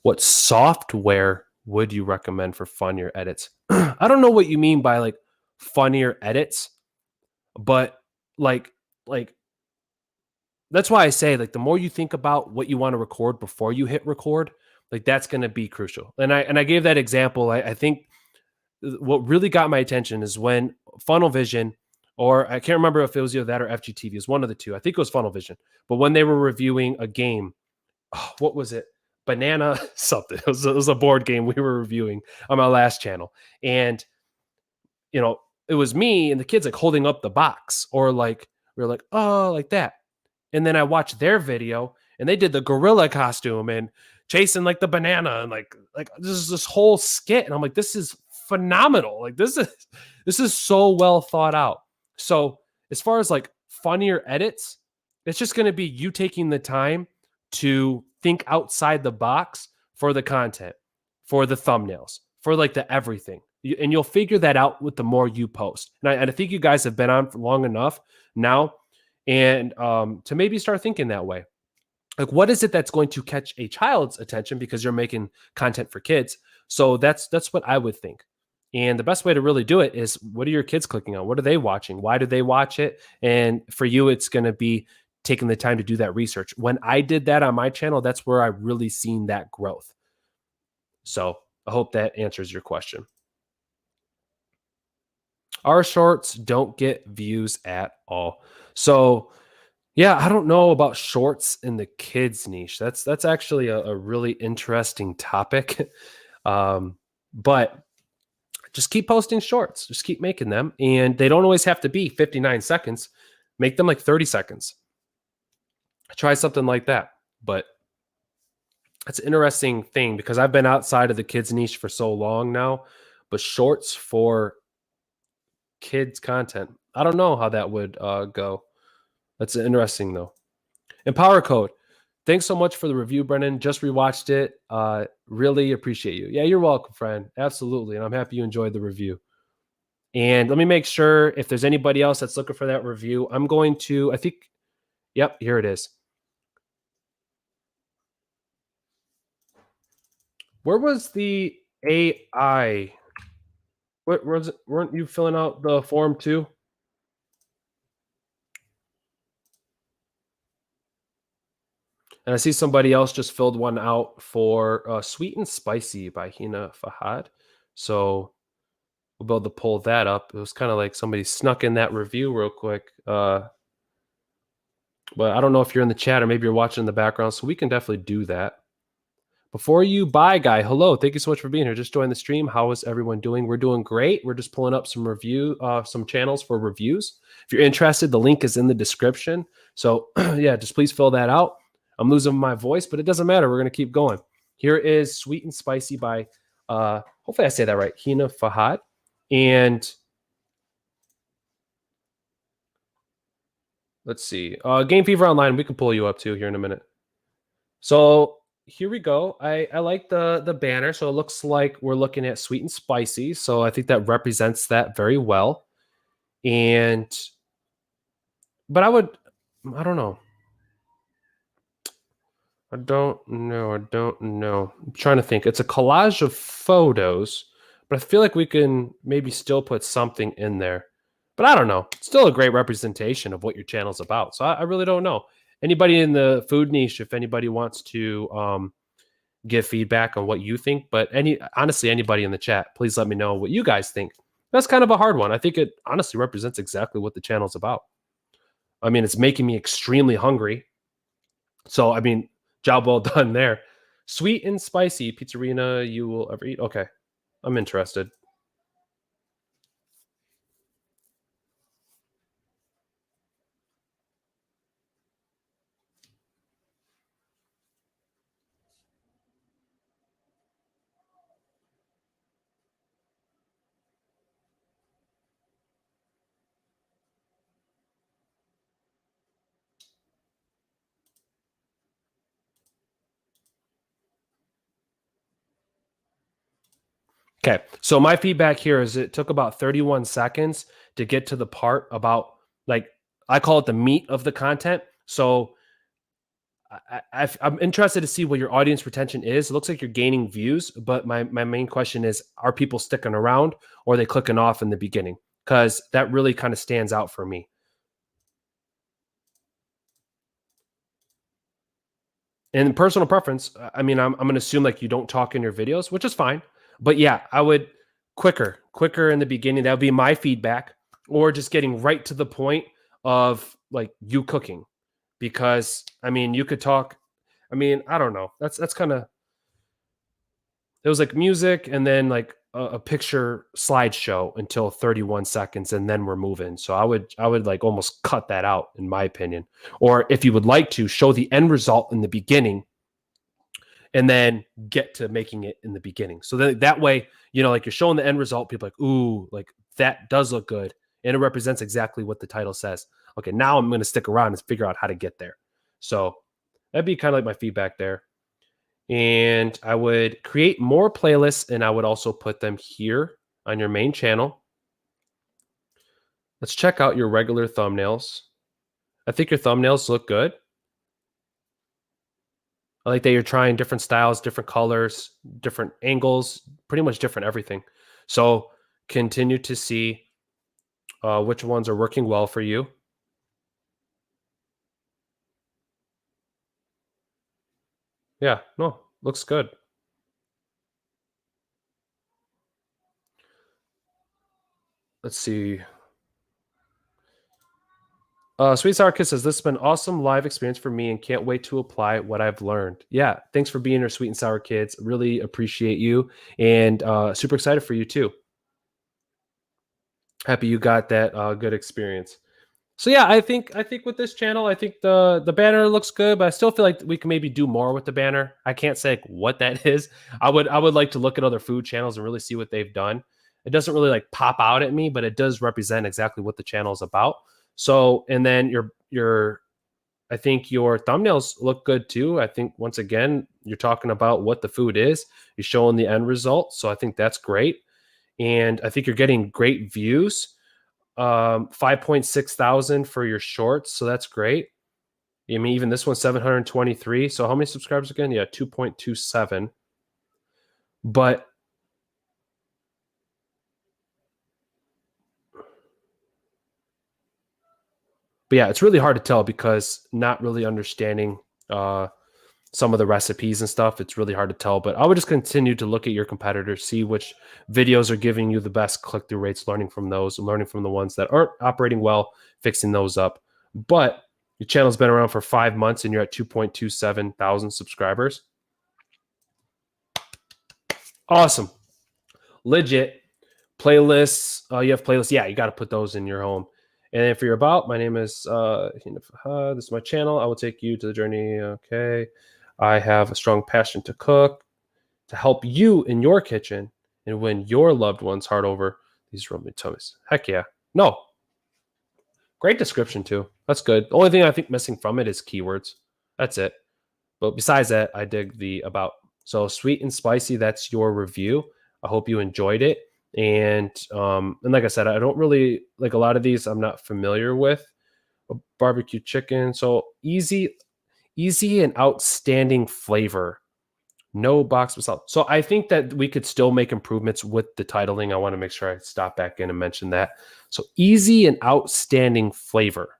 What software would you recommend for funnier edits? I don't know what you mean by like funnier edits, but like that's why I say like the more you think about what you want to record before you hit record, like that's going to be crucial. And I gave that example. I think what really got my attention is when Funnel Vision, or I can't remember if it was either that or FGTV, it was one of the two. I think it was Funnel Vision. But when they were reviewing a game, what was it? Banana something. It was a board game we were reviewing on my last channel. And, you know, it was me and the kids like holding up the box, or like, we were like, oh, like that. And then I watched their video and they did the gorilla costume and chasing like the banana and like this is this whole skit. And I'm like, this is phenomenal. Like this is so well thought out. So as far as like funnier edits, it's just going to be you taking the time to think outside the box for the content, for the thumbnails, for like the everything. And you'll figure that out with the more you post. And I think you guys have been on for long enough now, and to maybe start thinking that way. Like, what is it that's going to catch a child's attention because you're making content for kids? So that's what I would think. And the best way to really do it is, what are your kids clicking on? What are they watching? Why do they watch it? And for you, it's going to be taking the time to do that research. When I did that on my channel, that's where I really seen that growth. So I hope that answers your question. Our shorts don't get views at all. So yeah, I don't know about shorts in the kids niche. That's actually a really interesting topic. But just keep posting shorts. Just keep making them. And they don't always have to be 59 seconds. Make them like 30 seconds. Try something like that. But that's an interesting thing because I've been outside of the kids niche for so long now. But shorts for kids content, I don't know how that would go. That's interesting though. EmpowerCode. Thanks so much for the review, Brennan. Just rewatched it. Really appreciate you. Yeah, you're welcome, friend. Absolutely. And I'm happy you enjoyed the review. And let me make sure if there's anybody else that's looking for that review, I'm going to, I think, yep, here it is. Where was the AI? What was it? Weren't you filling out the form too? And I see somebody else just filled one out for Sweet and Spicy by Hina Fahad. So we'll be able to pull that up. It was kind of like somebody snuck in that review real quick. But I don't know if you're in the chat or maybe you're watching in the background. So we can definitely do that. Before you buy, guy, hello. Thank you so much for being here. Just joined the stream. How is everyone doing? We're doing great. We're just pulling up some some channels for reviews. If you're interested, the link is in the description. So yeah, just please fill that out. I'm losing my voice, but it doesn't matter. We're going to keep going. Here is Sweet and Spicy by, hopefully I say that right, Hina Fahad. And let's see. Game Fever Online, we can pull you up too here in a minute. So here we go. I like the banner. So it looks like we're looking at Sweet and Spicy. So I think that represents that very well. But I don't know. I don't know. I'm trying to think. It's a collage of photos, but I feel like we can maybe still put something in there. But I don't know. It's still a great representation of what your channel's about. So I really don't know. Anybody in the food niche, if anybody wants to give feedback on what you think, but honestly, anybody in the chat, please let me know what you guys think. That's kind of a hard one. I think it honestly represents exactly what the channel's about. I mean, it's making me extremely hungry. So, I mean, job well done there. Sweet and spicy pizzerina you will ever eat. Okay, I'm interested. Okay, so my feedback here is it took about 31 seconds to get to the part about, like, I call it the meat of the content. So I'm interested to see what your audience retention is. It looks like you're gaining views, but my main question is, are people sticking around or are they clicking off in the beginning? Because that really kind of stands out for me. And personal preference, I mean, I'm going to assume like you don't talk in your videos, which is fine. But yeah, I would quicker in the beginning. That would be my feedback, or just getting right to the point of like you cooking, because I mean, you could talk. I mean, I don't know. That's kind of, it was like music and then like a picture slideshow until 31 seconds, and then we're moving. So I would like almost cut that out, in my opinion. Or if you would like to show the end result in the beginning and then get to making it in the beginning. So that way, you know, like you're showing the end result, people are like, ooh, like that does look good. And it represents exactly what the title says. Okay, now I'm going to stick around and figure out how to get there. So that'd be kind of like my feedback there. And I would create more playlists, and I would also put them here on your main channel. Let's check out your regular thumbnails. I think your thumbnails look good. I like that you're trying different styles, different colors, different angles, pretty much different everything. So continue to see which ones are working well for you. Yeah, no, looks good. Let's see. Sweet Sour Kiss says, this has been an awesome live experience for me and can't wait to apply what I've learned. Yeah, thanks for being here, Sweet and Sour Kids. Really appreciate you, and super excited for you too. Happy you got that good experience. So yeah, I think with this channel, I think the banner looks good, but I still feel like we can maybe do more with the banner. I can't say like what that is. I would like to look at other food channels and really see what they've done. It doesn't really like pop out at me, but it does represent exactly what the channel is about. So, and then your I think your thumbnails look good too. I think once again, you're talking about what the food is. You're showing the end result. So I think that's great. And I think you're getting great views. 5.6 thousand for your shorts. So that's great. I mean, even this one's 723. So how many subscribers again? Yeah, 2.27. But yeah, it's really hard to tell because not really understanding some of the recipes and stuff, it's really hard to tell. But I would just continue to look at your competitors, see which videos are giving you the best click-through rates, learning from those, learning from the ones that aren't operating well, fixing those up. But your channel's been around for 5 months and you're at 2.27 thousand subscribers. Awesome. Legit. Playlists. You have playlists. Yeah, you got to put those in your home. And if you're about, my name is Hina Fahad. This is my channel. I will take you to the journey. Okay. I have a strong passion to cook, to help you in your kitchen and win your loved one's heart over these Roman tummies. Heck yeah. No. Great description too. That's good. The only thing I think missing from it is keywords. That's it. But besides that, I dig the about. So sweet and spicy, that's your review. I hope you enjoyed it. And like I said, I don't really like a lot of these I'm not familiar with. Barbecue chicken. So easy and outstanding flavor. No box masala. So I think that we could still make improvements with the titling. I want to make sure I stop back in and mention that. So easy and outstanding flavor.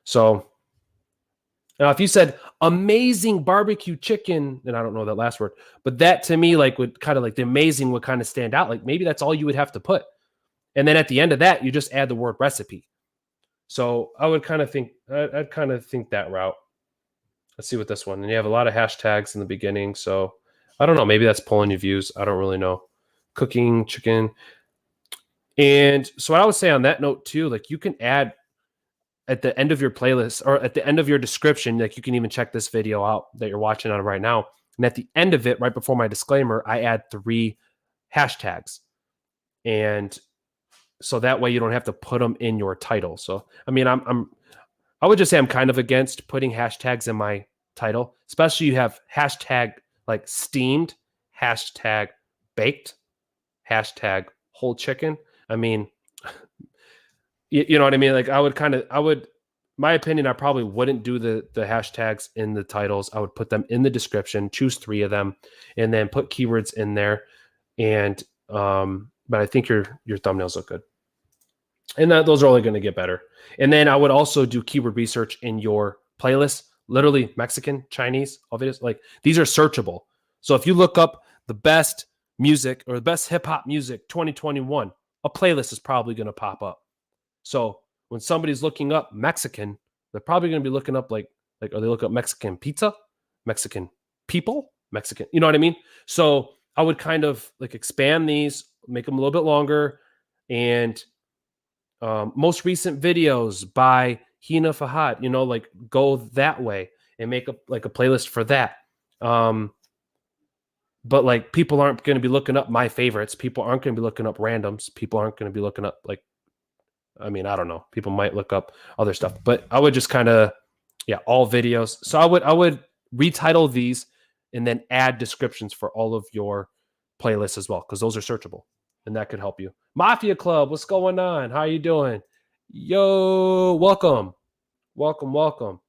So now, if you said amazing barbecue chicken, and I don't know that last word, but that to me, like, would kind of like the amazing would kind of stand out. Like maybe that's all you would have to put. And then at the end of that, you just add the word recipe. So I would kind of think, I'd kind of think that route. Let's see what this one. And you have a lot of hashtags in the beginning. So I don't know. Maybe that's pulling your views. I don't really know. Cooking chicken. And so what I would say on that note too, like you can add at the end of your playlist or at the end of your description, like you can even check this video out that you're watching on right now. And at the end of it, right before my disclaimer, I add 3 hashtags. And so that way you don't have to put them in your title. So, I mean, I would just say I'm kind of against putting hashtags in my title, especially you have hashtag like steamed, hashtag baked, hashtag whole chicken. I mean, you know what I mean? Like my opinion, I probably wouldn't do the hashtags in the titles. I would put them in the description, choose 3 of them, and then put keywords in there. And, but I think your thumbnails look good. And those are only going to get better. And then I would also do keyword research in your playlist, literally Mexican, Chinese, all videos. Like these are searchable. So if you look up the best music or the best hip hop music 2021, a playlist is probably going to pop up. So when somebody's looking up Mexican, they're probably going to be looking up or they look up Mexican pizza, Mexican people, Mexican, you know what I mean? So I would kind of like expand these, make them a little bit longer, and most recent videos by Hina, Fahad, you know, like go that way and make a playlist for that. But like people aren't going to be looking up my favorites. People aren't going to be looking up randoms. People aren't going to be looking up I don't know. People might look up other stuff, but I would just kind of, all videos. So I would retitle these and then add descriptions for all of your playlists as well, because those are searchable. And that could help you. Mafia Club, what's going on? How you doing? Yo, welcome. Welcome.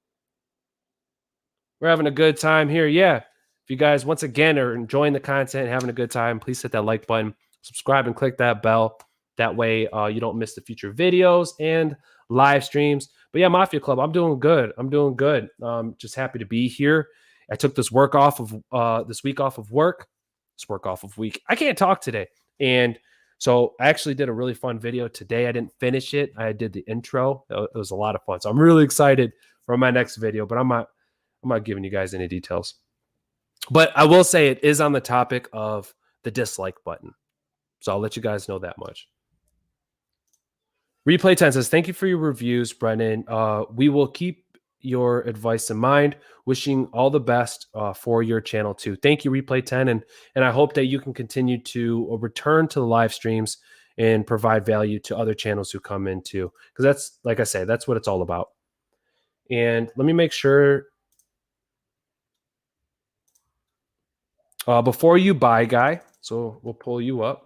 We're having a good time here. Yeah. If you guys, once again, are enjoying the content, having a good time, please hit that like button, subscribe, and click that bell. That way you don't miss the future videos and live streams. But yeah, Mafia Club, I'm doing good. Just happy to be here. I took this week off of work. I can't talk today. And so I actually did a really fun video today. I didn't finish it. I did the intro. It was a lot of fun. So I'm really excited for my next video, but I'm not giving you guys any details. But I will say it is on the topic of the dislike button. So I'll let you guys know that much. Replay 10 says, thank you for your reviews, Brennan. We will keep your advice in mind. Wishing all the best for your channel too. Thank you, Replay 10, and I hope that you can continue to return to the live streams and provide value to other channels who come in too, because that's, like I say, that's what it's all about. And let me make sure before you buy, guy. So we'll pull you up.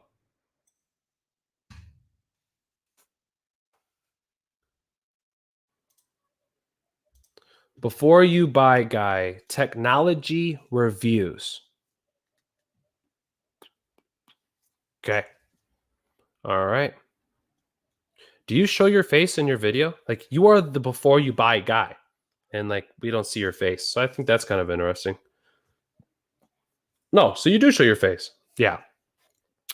Before you buy, guy, technology reviews. Okay. All right. Do you show your face in your video? Like you are the before you buy guy, and like we don't see your face. So I think that's kind of interesting. No, so you do show your face. Yeah.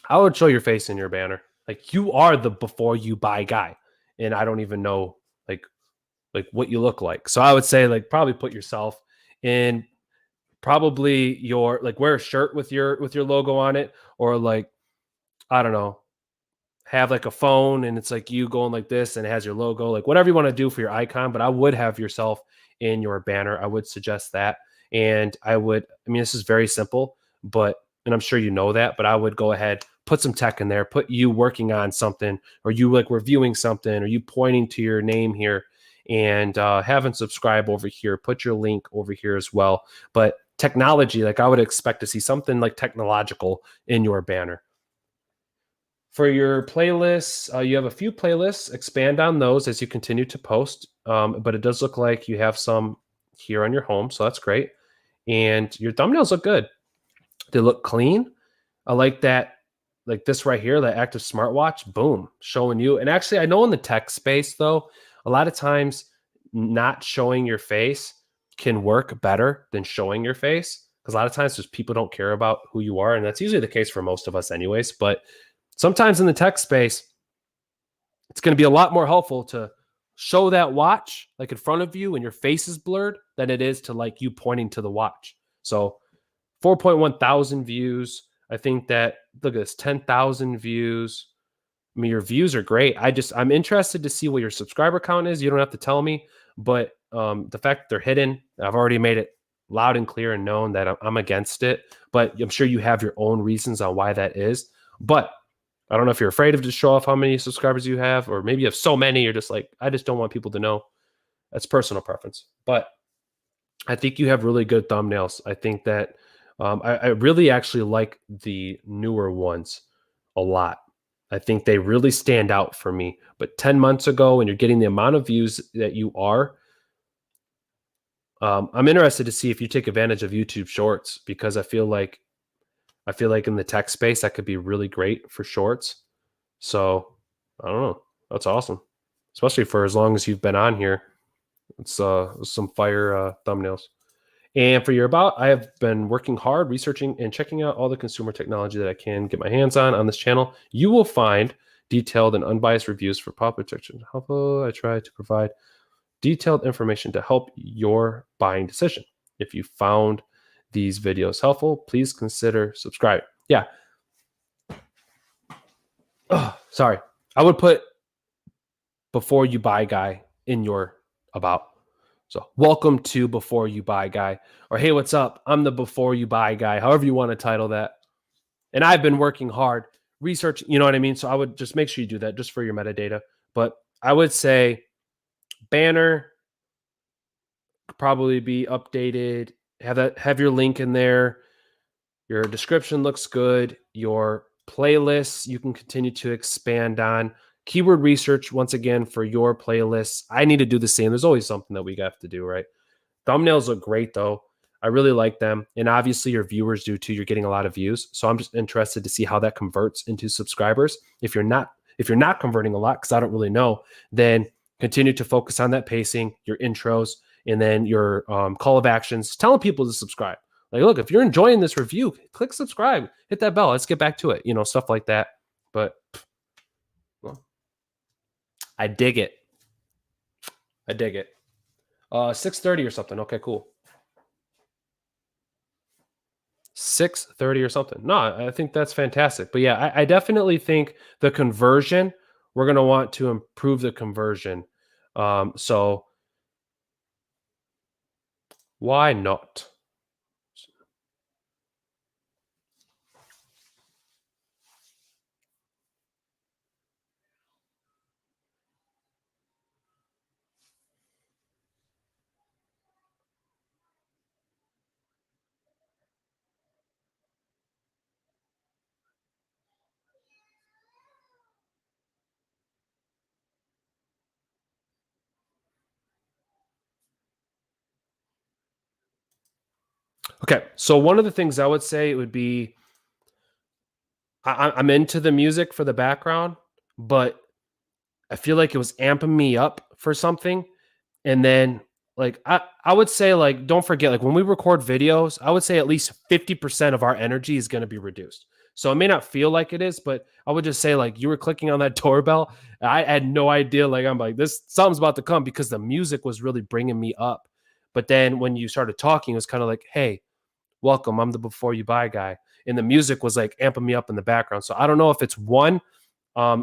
I would show your face in your banner. Like you are the before you buy guy, and I don't even know like what you look like. So I would say like probably put yourself in, probably your like wear a shirt with your logo on it, or like I don't know, have like a phone and it's like you going like this and it has your logo, like whatever you want to do for your icon. But I would have yourself in your banner. I would suggest that. And I mean, this is very simple, and I'm sure you know that, but I would go ahead, put some tech in there, put you working on something, or you like reviewing something, or you pointing to your name here, and having subscribe over here, put your link over here as well. But technology, like I would expect to see something like technological in your banner. For your playlists, you have a few playlists. Expand on those as you continue to post. But it does look like you have some here on your home, so that's great. And your thumbnails look good. They look clean. I like that, like this right here, that active smartwatch, boom, showing you. And actually, I know in the tech space, though, a lot of times not showing your face can work better than showing your face. Because a lot of times just people don't care about who you are. And that's usually the case for most of us anyways. But sometimes in the tech space, it's going to be a lot more helpful to show that watch like in front of you and your face is blurred than it is to like you pointing to the watch. So 4.1 thousand views. I think that, look at this, 10,000 views. I mean, your views are great. I'm interested to see what your subscriber count is. You don't have to tell me, but the fact that they're hidden, I've already made it loud and clear and known that I'm against it. But I'm sure you have your own reasons on why that is. But I don't know if you're afraid of to show off how many subscribers you have, or maybe you have so many, you're just like, I just don't want people to know. That's personal preference. But I think you have really good thumbnails. I think that I really actually like the newer ones a lot. I think they really stand out for me. But 10 months ago, when you're getting the amount of views that you are, I'm interested to see if you take advantage of YouTube Shorts, because I feel like in the tech space that could be really great for shorts. So I don't know. That's awesome, especially for as long as you've been on here. It's some fire thumbnails. And for your about, I have been working hard researching and checking out all the consumer technology that I can get my hands on this channel. You will find detailed and unbiased reviews for pop protection. How I try to provide detailed information to help your buying decision. If you found these videos helpful, please consider subscribing. Yeah. Oh, sorry. I would put before you buy guy in your about. So welcome to Before You Buy Guy, or hey, what's up? I'm the Before You Buy Guy, however you want to title that. And I've been working hard researching, you know what I mean? So I would just make sure you do that just for your metadata. But I would say banner could probably be updated. Have your link in there. Your description looks good. Your playlists you can continue to expand on. Keyword research, once again, for your playlists. I need to do the same. There's always something that we have to do, right? Thumbnails look great, though. I really like them. And obviously your viewers do too. You're getting a lot of views. So I'm just interested to see how that converts into subscribers. If you're not converting a lot, because I don't really know, then continue to focus on that pacing, your intros, and then your call of actions, telling people to subscribe. Like, look, if you're enjoying this review, click subscribe, hit that bell. Let's get back to it. You know, stuff like that. But well, I dig it. 6:30 or something. Okay, cool. 6:30 or something. No, I think that's fantastic. But yeah, I definitely think the conversion, we're going to want to improve the conversion. So why not? Okay, so one of the things I would say would be I'm into the music for the background, but I feel like it was amping me up for something. And then like I would say, like, don't forget, like when we record videos, I would say at least 50% of our energy is going to be reduced. So it may not feel like it is, but I would just say, like, you were clicking on that doorbell. I had no idea. Like, I'm like, this something's about to come, because the music was really bringing me up. But then when you started talking, it was kind of like, hey, welcome, I'm the Before You Buy Guy. And the music was like amping me up in the background. So I don't know if it's one,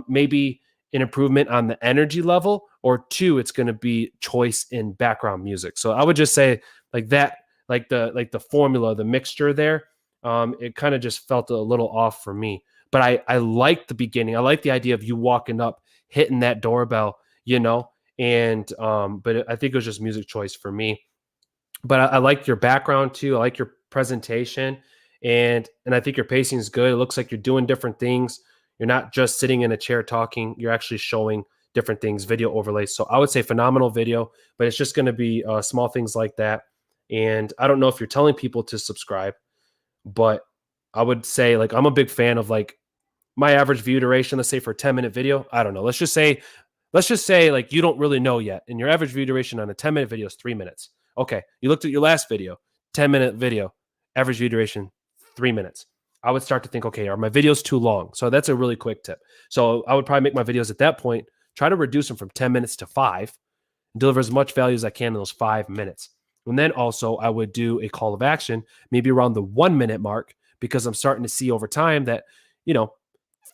maybe an improvement on the energy level, or two, it's going to be choice in background music. So I would just say like that, like the formula, the mixture there, it kind of just felt a little off for me. But I like the beginning. I like the idea of you walking up, hitting that doorbell, you know, and but I think it was just music choice for me. But I like your background too. I like your presentation, and I think your pacing is good. It looks like you're doing different things. You're not just sitting in a chair talking. You're actually showing different things, video overlays. So I would say phenomenal video, but it's just going to be small things like that. And I don't know if you're telling people to subscribe, but I would say, like, I'm a big fan of, like, my average view duration, let's say for a 10-minute video. I don't know. Let's just say like you don't really know yet. And your average view duration on a 10-minute video is 3 minutes. Okay. You looked at your last video, 10-minute video, average view duration, 3 minutes. I would start to think, okay, are my videos too long? So that's a really quick tip. So I would probably make my videos at that point, try to reduce them from 10 minutes to 5, and deliver as much value as I can in those 5 minutes. And then also I would do a call of action, maybe around the 1 minute mark, because I'm starting to see over time that,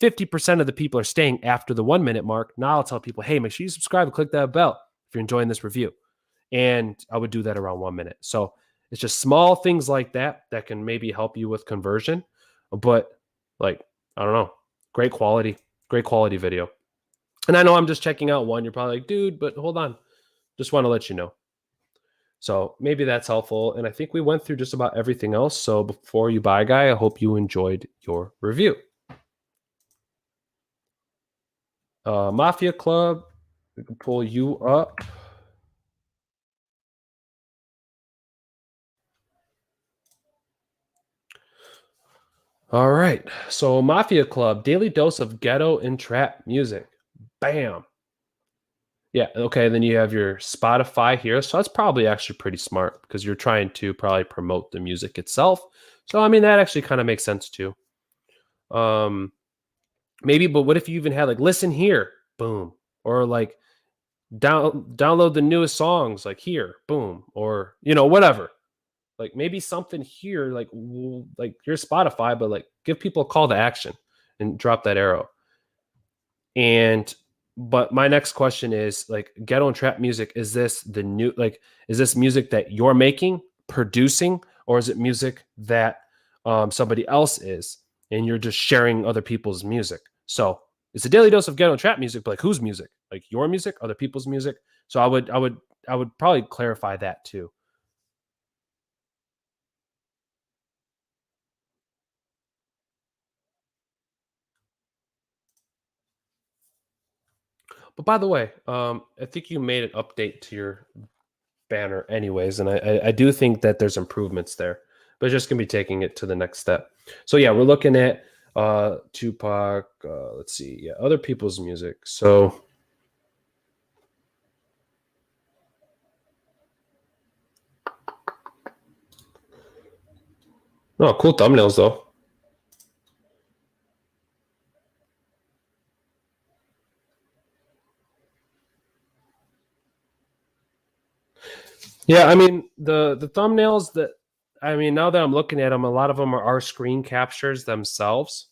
50% of the people are staying after the 1 minute mark. Now I'll tell people, hey, make sure you subscribe and click that bell if you're enjoying this review. And I would do that around 1 minute. So it's just small things like that that can maybe help you with conversion. But I don't know, great quality video. And I know I'm just checking out one. You're probably like, dude, but hold on. Just want to let you know. So maybe that's helpful. And I think we went through just about everything else. So before you buy, guy, I hope you enjoyed your review. Mafia Club, we can pull you up. All right. So Mafia Club, daily dose of ghetto and trap music. Bam. Yeah. Okay. Then you have your Spotify here. So that's probably actually pretty smart because you're trying to probably promote the music itself. So, I mean, that actually kind of makes sense too. Maybe, but what if you even had like, listen here, boom, or like download the newest songs like here, boom, or, whatever. Like maybe something here, like your Spotify, but like give people a call to action and drop that arrow. But my next question is like ghetto and trap music. Is this the new, is this music that you're making, producing, or is it music that somebody else is, and you're just sharing other people's music? So it's a daily dose of ghetto and trap music, but like whose music? Like your music, other people's music. So I would probably clarify that too. But by the way, I think you made an update to your banner anyways, and I do think that there's improvements there, but just gonna be taking it to the next step. So yeah, we're looking at Tupac. Let's see, yeah, other people's music. So oh, cool thumbnails though. Yeah, I mean the thumbnails that now that I'm looking at them, a lot of them are screen captures themselves.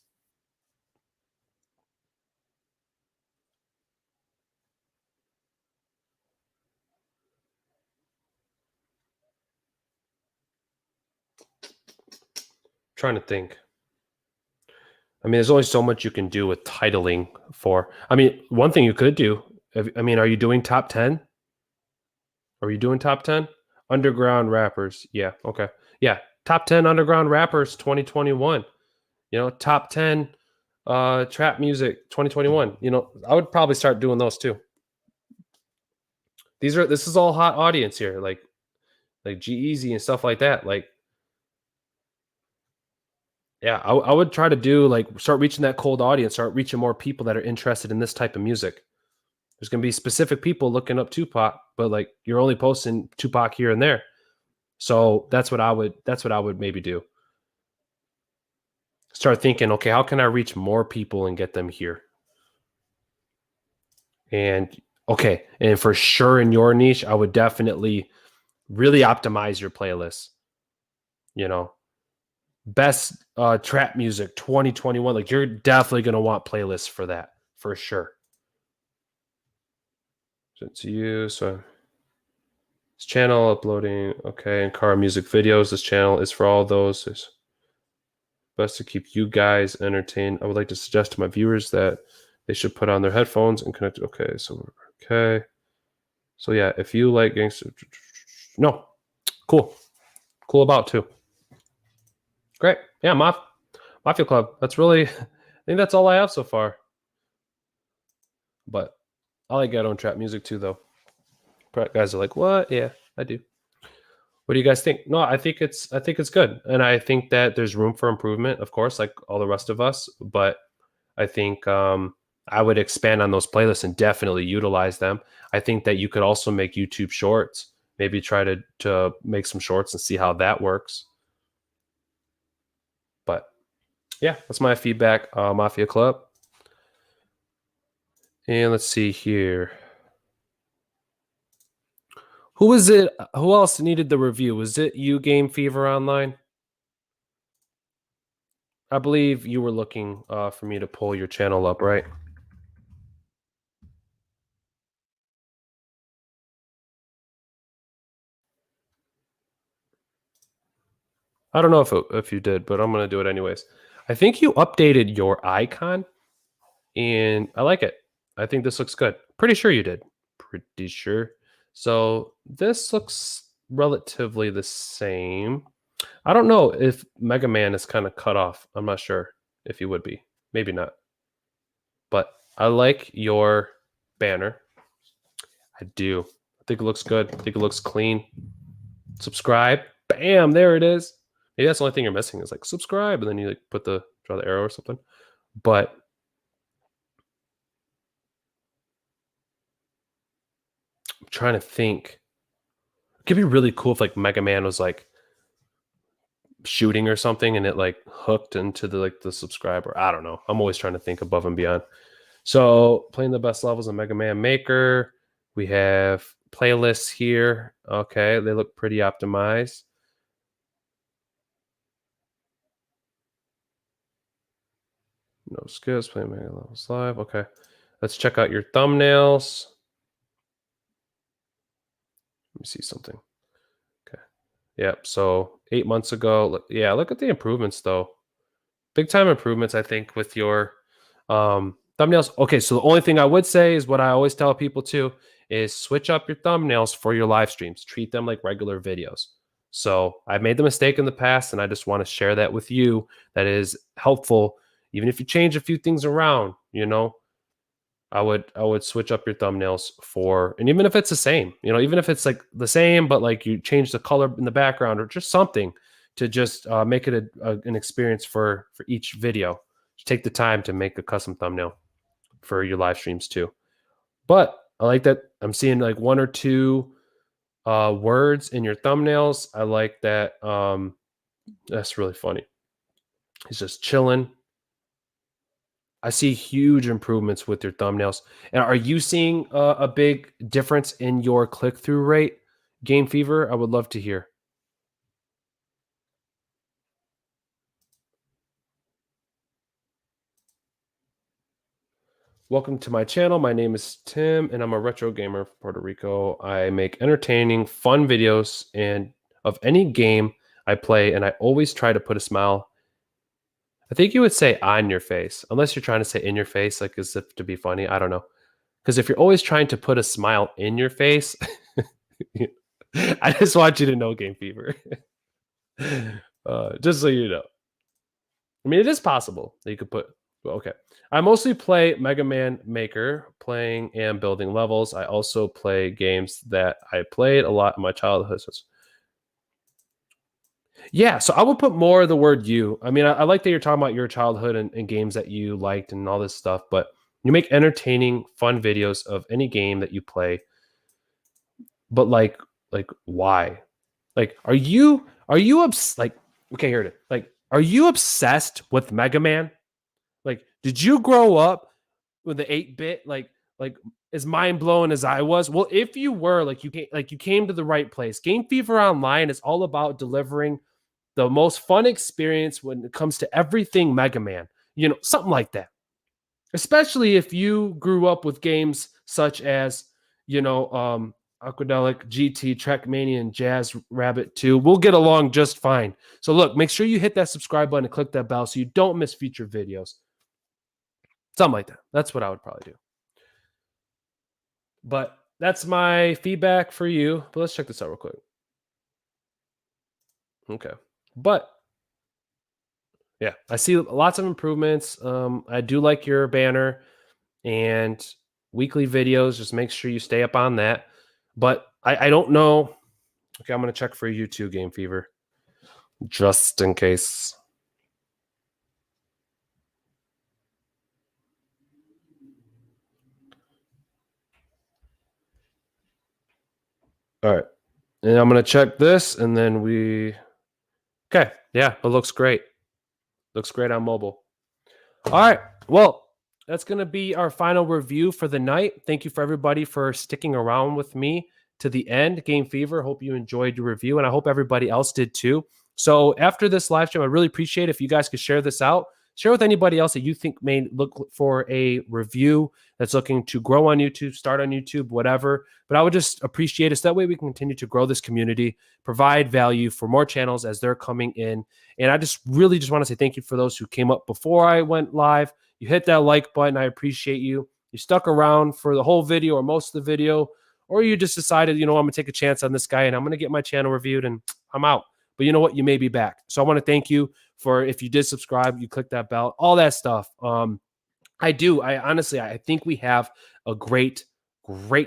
Trying to think. I mean, there's only so much you can do with titling for. I mean, one thing you could do. Are you doing top 10? Are you doing top 10? Underground rappers. Yeah. Okay. Yeah. Top 10 underground rappers 2021. Top 10 trap music 2021. I would probably start doing those too. This is all hot audience here, like G-Eazy and stuff like that. Like, yeah, I would try to do start reaching that cold audience, start reaching more people that are interested in this type of music. There's gonna be specific people looking up Tupac, but like you're only posting Tupac here and there. So that's what I would maybe do. Start thinking, okay, how can I reach more people and get them here? And okay, and for sure in your niche, I would definitely really optimize your playlist. Best trap music 2021. Like you're definitely gonna want playlists for that for sure. To you, so this channel uploading, okay, and car music videos. This channel is for all those. It's best to keep you guys entertained. I would like to suggest to my viewers that they should put on their headphones and connect. Okay, so yeah, if you like gangster, no, cool about too. Great, yeah, Mafia Club. That's really, I think that's all I have so far. But I like ghetto and trap music too, though. Guys are like, what? Yeah, I do. What do you guys think? No, I think it's good, and I think that there's room for improvement, of course, like all the rest of us. But I think I would expand on those playlists and definitely utilize them. I think that you could also make YouTube shorts. Maybe try to make some shorts and see how that works. But yeah, that's my feedback, Mafia Club. And let's see here. Who was it? Who else needed the review? Was it you, Game Fever Online? I believe you were looking for me to pull your channel up, right? I don't know if you did, but I'm going to do it anyways. I think you updated your icon, and I like it. I think this looks good. Pretty sure you did. Pretty sure. So this looks relatively the same. I don't know if Mega Man is kind of cut off. I'm not sure if he would be. Maybe not. But I like your banner. I do. I think it looks good. I think it looks clean. Subscribe. Bam, there it is. Maybe that's the only thing you're missing is like subscribe, and then you like draw the arrow or something. But I'm trying to think. It could be really cool if like Mega Man was like shooting or something and it like hooked into the subscriber. I don't know. I'm always trying to think above and beyond. So playing the best levels in Mega Man Maker. We have playlists here. Okay, they look pretty optimized. No skips, playing Mega Levels Live. Okay, let's check out your thumbnails. Let me see something. Okay. Yep. So 8 months ago. Yeah, look at the improvements though. Big time improvements, I think, with your thumbnails. Okay, so the only thing I would say is what I always tell people too is switch up your thumbnails for your live streams. Treat them like regular videos. So I've made the mistake in the past, and I just want to share that with you. That is helpful. Even if you change a few things around, I would switch up your thumbnails for, and even if it's the same, even if it's like the same, but like you change the color in the background or just something to just make it an experience for each video. Just take the time to make a custom thumbnail for your live streams too. But I like that I'm seeing like one or two words in your thumbnails. I like that. That's really funny. He's just chilling. I see huge improvements with your thumbnails. And are you seeing a big difference in your click-through rate, Game Fever? I would love to hear. Welcome to my channel. My name is Tim, and I'm a retro gamer from Puerto Rico. I make entertaining, fun videos and of any game I play, and I always try to put a smile. I think you would say on your face, unless you're trying to say in your face, like as if to be funny. I don't know. Because if you're always trying to put a smile in your face, I just want you to know, Game Fever. Just so you know. I mean, it is possible that you could put. Well, okay. I mostly play Mega Man Maker, playing and building levels. I also play games that I played a lot in my childhood. Yeah, so I would put more of the word you. I mean, I like that you're talking about your childhood and games that you liked and all this stuff, but you make entertaining, fun videos of any game that you play. But like why? Like, are you like, okay, here it is. Like, are you obsessed with Mega Man? Like, did you grow up with the 8-bit like as mind blowing as I was? Well, if you were, like, you came to the right place. Game Fever Online is all about delivering the most fun experience when it comes to everything Mega Man. Something like that. Especially if you grew up with games such as, Aquadelic, GT, Trackmania, and Jazz Rabbit 2. We'll get along just fine. So look, make sure you hit that subscribe button and click that bell so you don't miss future videos. Something like that. That's what I would probably do. But that's my feedback for you. But let's check this out real quick. Okay. But yeah, I see lots of improvements. I do like your banner and weekly videos. Just make sure you stay up on that. But I don't know. Okay, I'm going to check for you too, Game Fever, just in case. All right. And I'm going to check this, and then okay. Yeah, it looks great. Looks great on mobile. All right. Well, that's going to be our final review for the night. Thank you for everybody for sticking around with me to the end. Game Fever, hope you enjoyed your review, and I hope everybody else did too. So after this live stream, I really appreciate it if you guys could share this out. Share with anybody else that you think may look for a review that's looking to grow on YouTube, start on YouTube, whatever. But I would just appreciate it. So that way we can continue to grow this community, provide value for more channels as they're coming in. And I just really just want to say thank you for those who came up before I went live. You hit that like button. I appreciate you. You stuck around for the whole video or most of the video, or you just decided, you know, I'm going to take a chance on this guy and I'm going to get my channel reviewed and I'm out. But you know what? You may be back. So I want to thank you for, if you did subscribe, you click that bell, all that stuff. I honestly, I think we have a great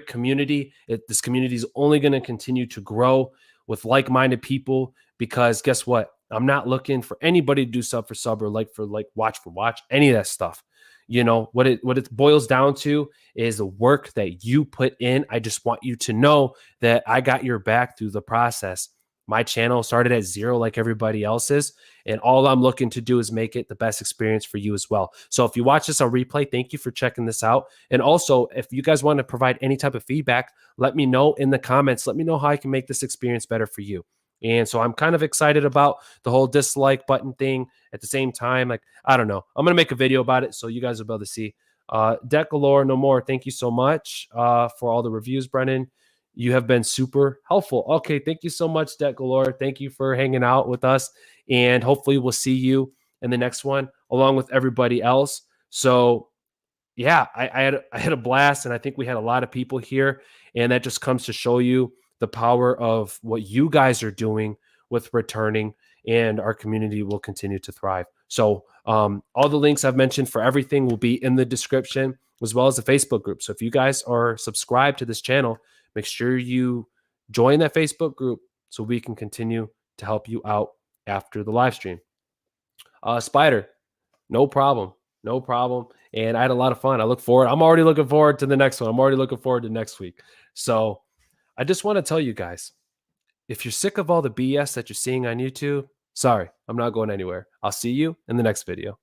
community. This community is only going to continue to grow with like-minded people, because guess what? I'm not looking for anybody to do sub for sub or like for like, watch for watch, any of that stuff. You know, what it boils down to is the work that you put in. I just want you to know that I got your back through the process. My channel started at 0 like everybody else's, and all I'm looking to do is make it the best experience for you as well. So if you watch this on replay, thank you for checking this out. And also, if you guys want to provide any type of feedback, let me know in the comments. Let me know how I can make this experience better for you. And so I'm kind of excited about the whole dislike button thing. At the same time, like, I don't know. I'm going to make a video about it so you guys will be able to see. Debt Galore, no more. Thank you so much for all the reviews, Brennan. You have been super helpful. Okay, thank you so much, Debt Galore. Thank you for hanging out with us. And hopefully we'll see you in the next one along with everybody else. So yeah, I had a blast, and I think we had a lot of people here. And that just comes to show you the power of what you guys are doing with returning, and our community will continue to thrive. So all the links I've mentioned for everything will be in the description, as well as the Facebook group. So if you guys are subscribed to this channel, make sure you join that Facebook group so we can continue to help you out after the live stream. Spider, no problem. No problem. And I had a lot of fun. I'm already looking forward to the next one. I'm already looking forward to next week. So I just want to tell you guys, if you're sick of all the BS that you're seeing on YouTube, sorry, I'm not going anywhere. I'll see you in the next video.